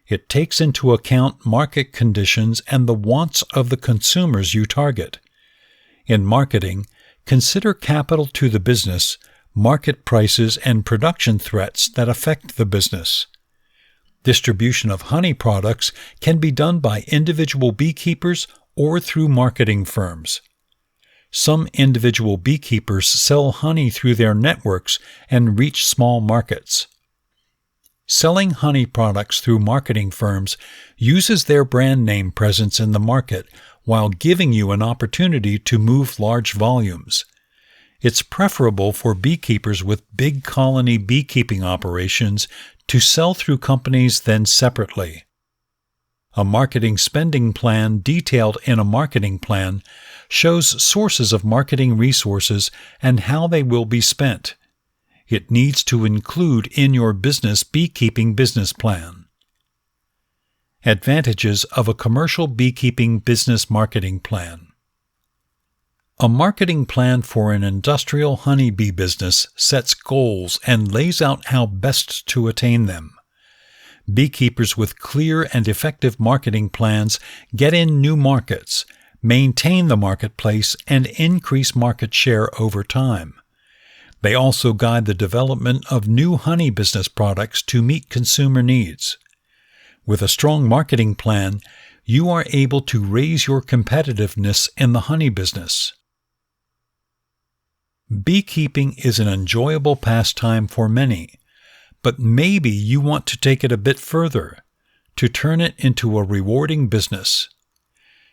It takes into account market conditions and the wants of the consumers you target. In marketing, consider capital to the business, market prices, and production threats that affect the business. Distribution of honey products can be done by individual beekeepers or through marketing firms. Some individual beekeepers sell honey through their networks and reach small markets. Selling honey products through marketing firms uses their brand name presence in the market while giving you an opportunity to move large volumes. It's preferable for beekeepers with big colony beekeeping operations to sell through companies than separately. A marketing spending plan detailed in a marketing plan shows sources of marketing resources and how they will be spent. It needs to include in your business beekeeping business plan. Advantages of a commercial beekeeping business marketing plan. A marketing plan for an industrial honeybee business sets goals and lays out how best to attain them. Beekeepers with clear and effective marketing plans get in new markets, maintain the marketplace, and increase market share over time. They also guide the development of new honey business products to meet consumer needs. With a strong marketing plan, you are able to raise your competitiveness in the honey business. Beekeeping is an enjoyable pastime for many, but maybe you want to take it a bit further, to turn it into a rewarding business.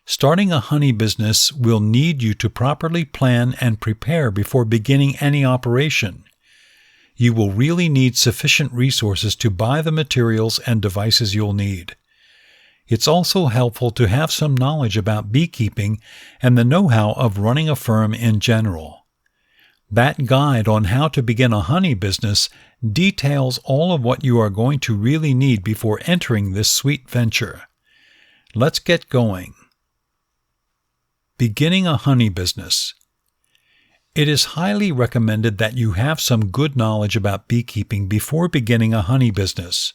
Starting a honey business will need you to properly plan and prepare before beginning any operation. You will really need sufficient resources to buy the materials and devices you'll need. It's also helpful to have some knowledge about beekeeping and the know-how of running a firm in general. That guide on how to begin a honey business details all of what you are going to really need before entering this sweet venture. Let's get going. Beginning a honey business. It is highly recommended that you have some good knowledge about beekeeping before beginning a honey business.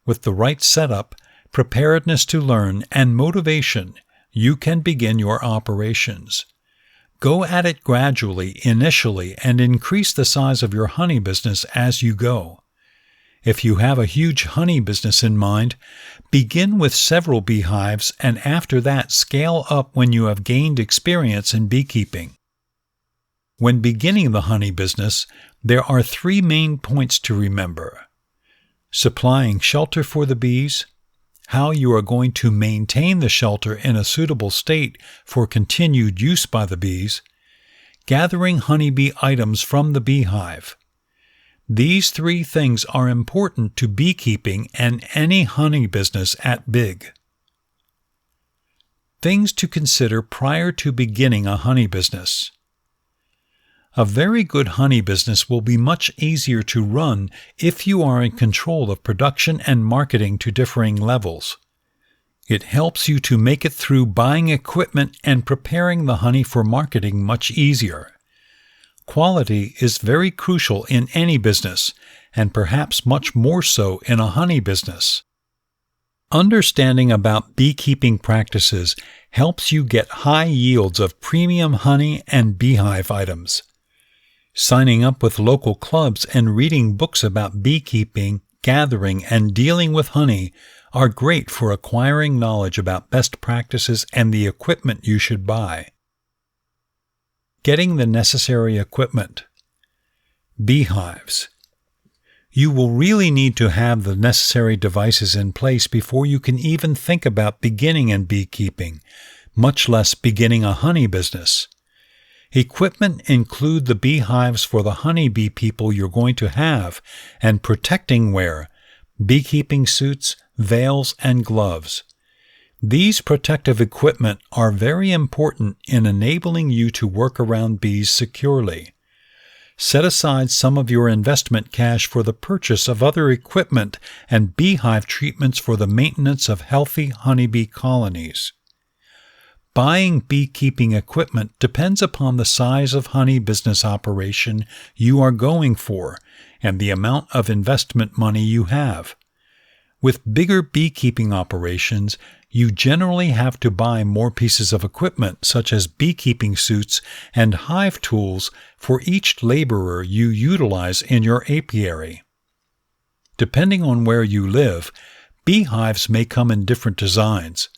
With the right setup, preparedness to learn, and motivation, you can begin your operations. Go at it gradually, initially, and increase the size of your honey business as you go. If you have a huge honey business in mind, begin with several beehives and after that scale up when you have gained experience in beekeeping. When beginning the honey business, there are 3 main points to remember: supplying shelter for the bees, how you are going to maintain the shelter in a suitable state for continued use by the bees, gathering honeybee items from the beehive. These 3 things are important to beekeeping and any honey business at Big. Things to consider prior to beginning a honey business. A very good honey business will be much easier to run if you are in control of production and marketing to differing levels. It helps you to make it through buying equipment and preparing the honey for marketing much easier. Quality is very crucial in any business, and perhaps much more so in a honey business. Understanding about beekeeping practices helps you get high yields of premium honey and beehive items. Signing up with local clubs and reading books about beekeeping, gathering, and dealing with honey are great for acquiring knowledge about best practices and the equipment you should buy. Getting the necessary equipment. Beehives. You will really need to have the necessary devices in place before you can even think about beginning in beekeeping, much less beginning a honey business. Equipment include the beehives for the honeybee people you're going to have and protecting wear, beekeeping suits, veils, and gloves. These protective equipment are very important in enabling you to work around bees securely. Set aside some of your investment cash for the purchase of other equipment and beehive treatments for the maintenance of healthy honeybee colonies. Buying beekeeping equipment depends upon the size of honey business operation you are going for and the amount of investment money you have. With bigger beekeeping operations, you generally have to buy more pieces of equipment such as beekeeping suits and hive tools for each laborer you utilize in your apiary. Depending on where you live, beehives may come in different designs.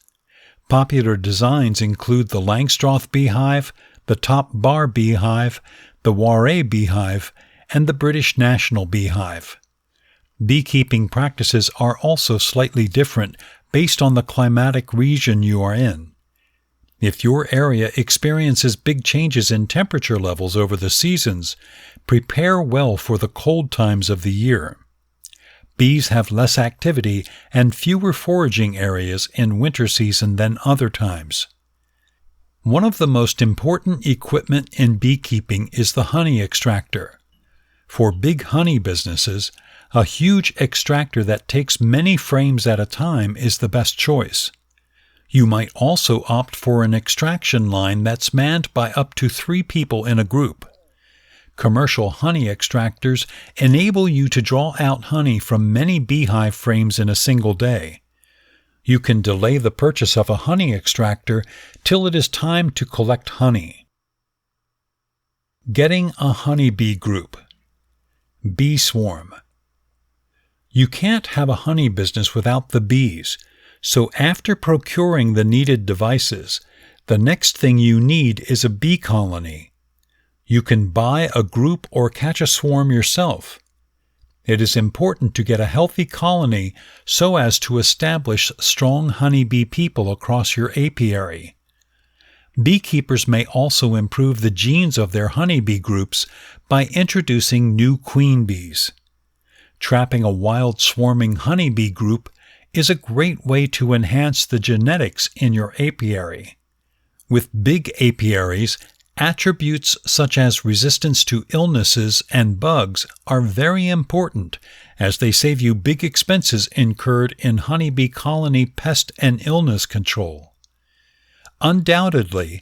Popular designs include the Langstroth beehive, the Top Bar beehive, the Warre beehive, and the British National beehive. Beekeeping practices are also slightly different based on the climatic region you are in. If your area experiences big changes in temperature levels over the seasons, prepare well for the cold times of the year. Bees have less activity and fewer foraging areas in winter season than other times. One of the most important equipment in beekeeping is the honey extractor. For big honey businesses, a huge extractor that takes many frames at a time is the best choice. You might also opt for an extraction line that's manned by up to 3 people in a group. Commercial honey extractors enable you to draw out honey from many beehive frames in a single day. You can delay the purchase of a honey extractor till it is time to collect honey. Getting a honeybee group. Bee swarm. You can't have a honey business without the bees, so after procuring the needed devices, the next thing you need is a bee colony. You can buy a group or catch a swarm yourself. It is important to get a healthy colony so as to establish strong honeybee people across your apiary. Beekeepers may also improve the genes of their honeybee groups by introducing new queen bees. Trapping a wild swarming honeybee group is a great way to enhance the genetics in your apiary. With big apiaries, attributes such as resistance to illnesses and bugs are very important, as they save you big expenses incurred in honeybee colony pest and illness control. Undoubtedly,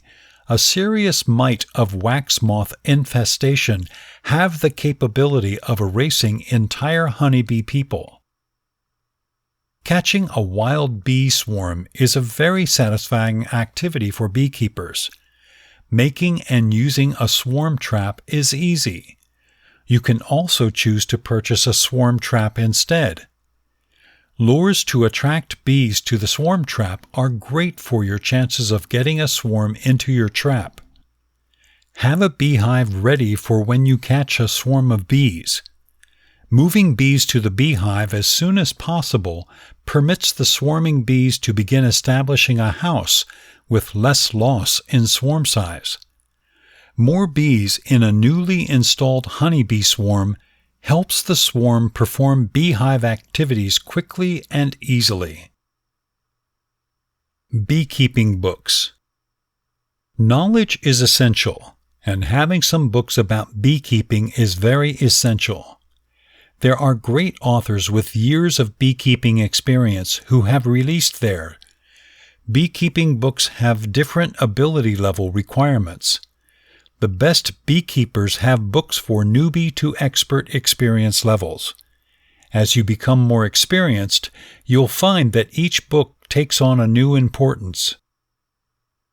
a serious mite of wax moth infestation have the capability of erasing entire honeybee people. Catching a wild bee swarm is a very satisfying activity for beekeepers. Making and using a swarm trap is easy. You can also choose to purchase a swarm trap instead. Lures to attract bees to the swarm trap are great for your chances of getting a swarm into your trap. Have a beehive ready for when you catch a swarm of bees. Moving bees to the beehive as soon as possible permits the swarming bees to begin establishing a house with less loss in swarm size. More bees in a newly installed honeybee swarm helps the swarm perform beehive activities quickly and easily. Beekeeping books. Knowledge is essential, and having some books about beekeeping is very essential. There are great authors with years of beekeeping experience who have released their beekeeping books have different ability level requirements. The best beekeepers have books for newbie to expert experience levels. As you become more experienced, you'll find that each book takes on a new importance.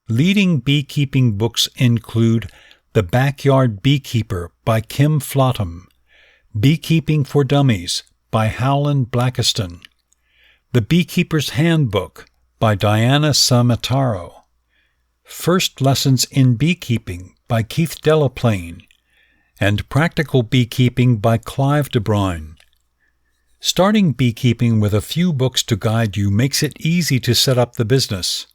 Leading beekeeping books include The Backyard Beekeeper by Kim Flottam, Beekeeping for Dummies by Howland Blackiston, The Beekeeper's Handbook by Diana Samataro, First Lessons in Beekeeping by Keith Delaplane, and Practical Beekeeping by Clive de Bruyn. Starting beekeeping with a few books to guide you makes it easy to set up the business.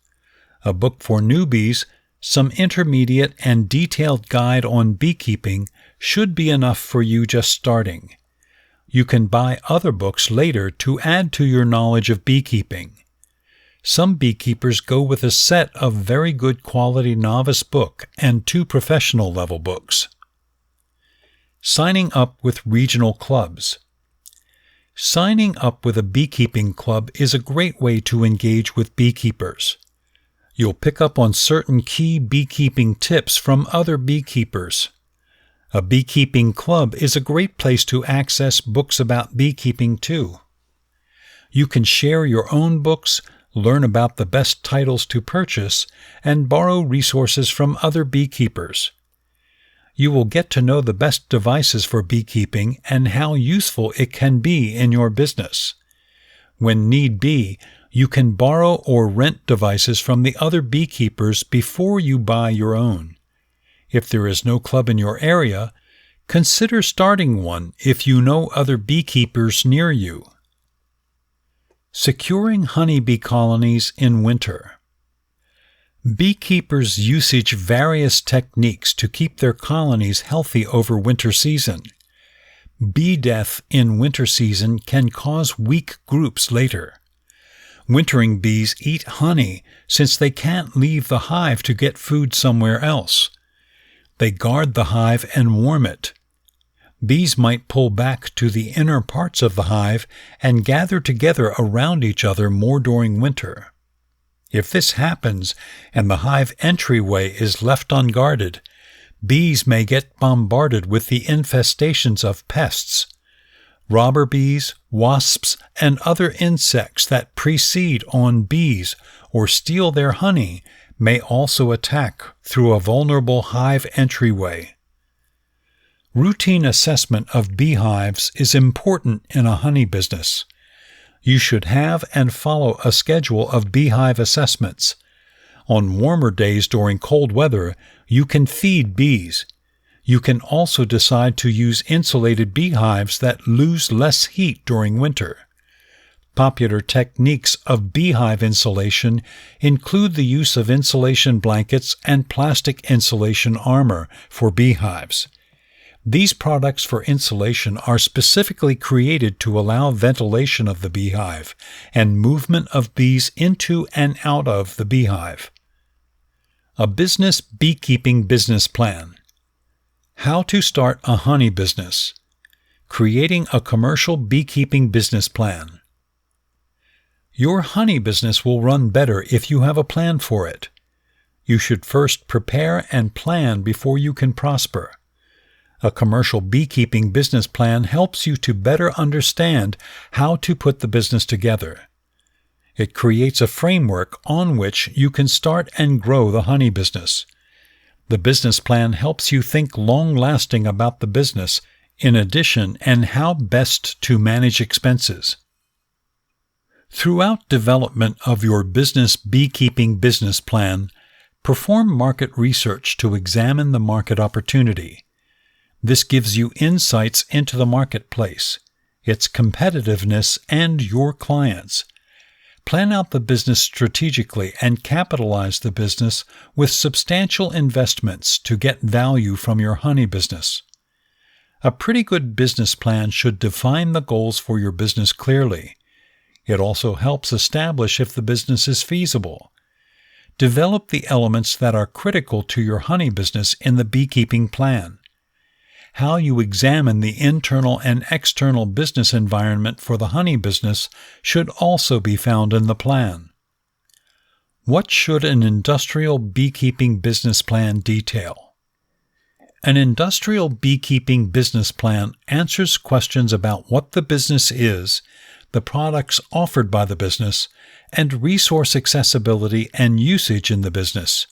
A book for newbies, some intermediate and detailed guide on beekeeping should be enough for you just starting. You can buy other books later to add to your knowledge of beekeeping. Some beekeepers go with a set of very good quality novice book and 2 professional level books. Signing up with regional clubs. Signing up with a beekeeping club is a great way to engage with beekeepers. You'll pick up on certain key beekeeping tips from other beekeepers. A beekeeping club is a great place to access books about beekeeping too. You can share your own books, learn about the best titles to purchase, and borrow resources from other beekeepers. You will get to know the best devices for beekeeping and how useful it can be in your business. When need be, you can borrow or rent devices from the other beekeepers before you buy your own. If there is no club in your area, consider starting one if you know other beekeepers near you. Securing honeybee colonies in winter. Beekeepers usage various techniques to keep their colonies healthy over winter season. Bee death in winter season can cause weak groups later. Wintering bees eat honey since they can't leave the hive to get food somewhere else. They guard the hive and warm it. Bees might pull back to the inner parts of the hive and gather together around each other more during winter. If this happens and the hive entryway is left unguarded, bees may get bombarded with the infestations of pests. Robber bees, wasps, and other insects that precede on bees or steal their honey may also attack through a vulnerable hive entryway. Routine assessment of beehives is important in a honey business. You should have and follow a schedule of beehive assessments. On warmer days during cold weather, you can feed bees. You can also decide to use insulated beehives that lose less heat during winter. Popular techniques of beehive insulation include the use of insulation blankets and plastic insulation armor for beehives. These products for insulation are specifically created to allow ventilation of the beehive and movement of bees into and out of the beehive. A business beekeeping business plan. How to start a honey business. Creating a commercial beekeeping business plan. Your honey business will run better if you have a plan for it. You should first prepare and plan before you can prosper. A commercial beekeeping business plan helps you to better understand how to put the business together. It creates a framework on which you can start and grow the honey business. The business plan helps you think long-lasting about the business, in addition, and how best to manage expenses. Throughout development of your business beekeeping business plan, perform market research to examine the market opportunity. This gives you insights into the marketplace, its competitiveness, and your clients. Plan out the business strategically and capitalize the business with substantial investments to get value from your honey business. A pretty good business plan should define the goals for your business clearly. It also helps establish if the business is feasible. Develop the elements that are critical to your honey business in the beekeeping plan. How you examine the internal and external business environment for the honey business should also be found in the plan. What should an industrial beekeeping business plan detail? An industrial beekeeping business plan answers questions about what the business is, the products offered by the business, and resource accessibility and usage in the business.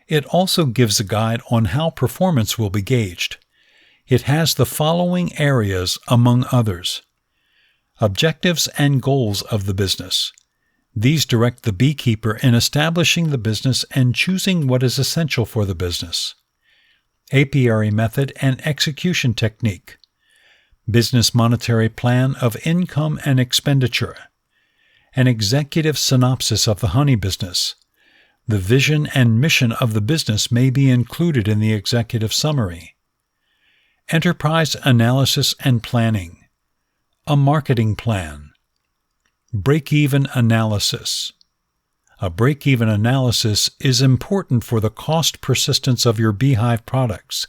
It also gives a guide on how performance will be gauged. It has the following areas, among others. Objectives and goals of the business. These direct the beekeeper in establishing the business and choosing what is essential for the business. Apiary method and execution technique. Business monetary plan of income and expenditure. An executive synopsis of the honey business. The vision and mission of the business may be included in the executive summary. Enterprise analysis and planning. A marketing plan. Break-even analysis. A break-even analysis is important for the cost persistence of your beehive products.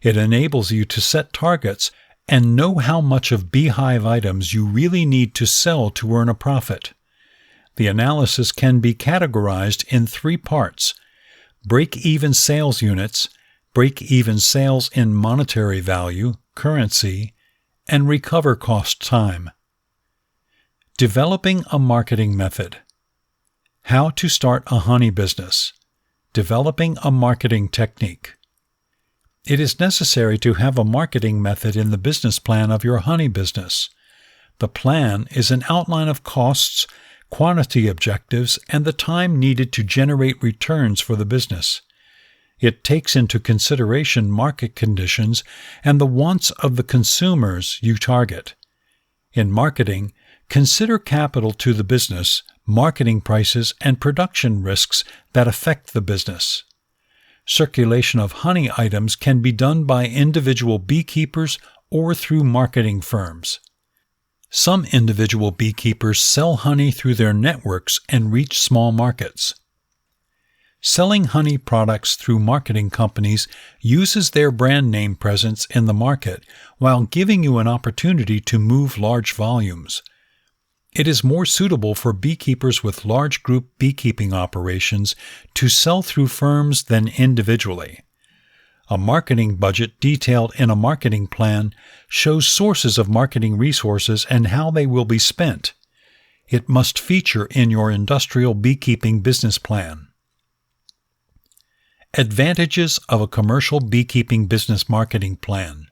It enables you to set targets and know how much of beehive items you really need to sell to earn a profit. The analysis can be categorized in 3 parts: break-even sales units, break-even sales in monetary value, currency, and recover cost time. Developing a marketing method. How to start a honey business. Developing a marketing technique. It is necessary to have a marketing method in the business plan of your honey business. The plan is an outline of costs, quantity objectives, and the time needed to generate returns for the business. It takes into consideration market conditions and the wants of the consumers you target. In marketing, consider capital to the business, marketing prices, and production risks that affect the business. Circulation of honey items can be done by individual beekeepers or through marketing firms. Some individual beekeepers sell honey through their networks and reach small markets. Selling honey products through marketing companies uses their brand name presence in the market while giving you an opportunity to move large volumes. It is more suitable for beekeepers with large group beekeeping operations to sell through firms than individually. A marketing budget detailed in a marketing plan shows sources of marketing resources and how they will be spent. It must feature in your industrial beekeeping business plan. Advantages of a commercial beekeeping business marketing plan.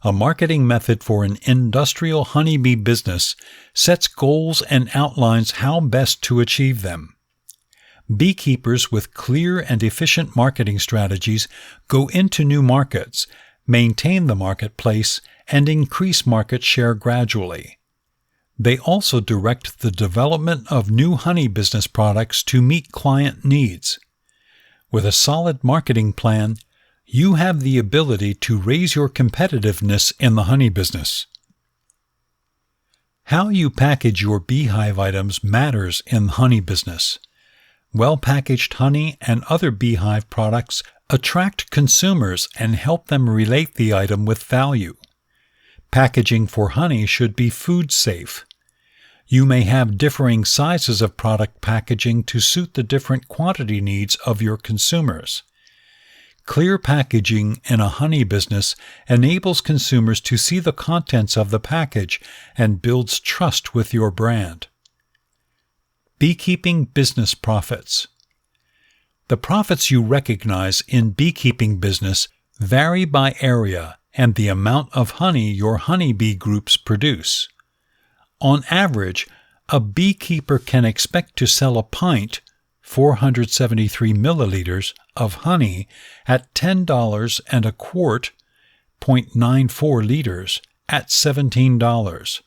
A marketing method for an industrial honeybee business sets goals and outlines how best to achieve them. Beekeepers with clear and efficient marketing strategies go into new markets, maintain the marketplace, and increase market share gradually. They also direct the development of new honey business products to meet client needs. With a solid marketing plan, you have the ability to raise your competitiveness in the honey business. How you package your beehive items matters in the honey business. Well-packaged honey and other beehive products attract consumers and help them relate the item with value. Packaging for honey should be food safe. You may have differing sizes of product packaging to suit the different quantity needs of your consumers. Clear packaging in a honey business enables consumers to see the contents of the package and builds trust with your brand. Beekeeping business profits. The profits you recognize in beekeeping business vary by area and the amount of honey your honeybee groups produce. On average, a beekeeper can expect to sell a pint, 473 milliliters, of honey at $10 and a quart, 0.94 liters, at $17.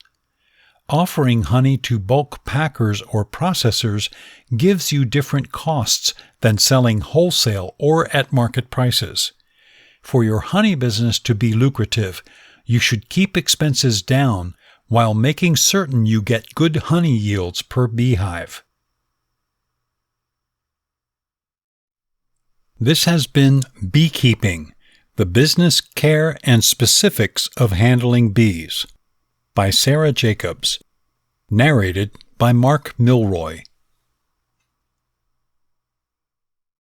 Offering honey to bulk packers or processors gives you different costs than selling wholesale or at market prices. For your honey business to be lucrative, you should keep expenses down while making certain you get good honey yields per beehive. This has been Beekeeping, the Business, Care, and Specifics of Handling Bees by Sarah Jacobs. Narrated by Mark Milroy.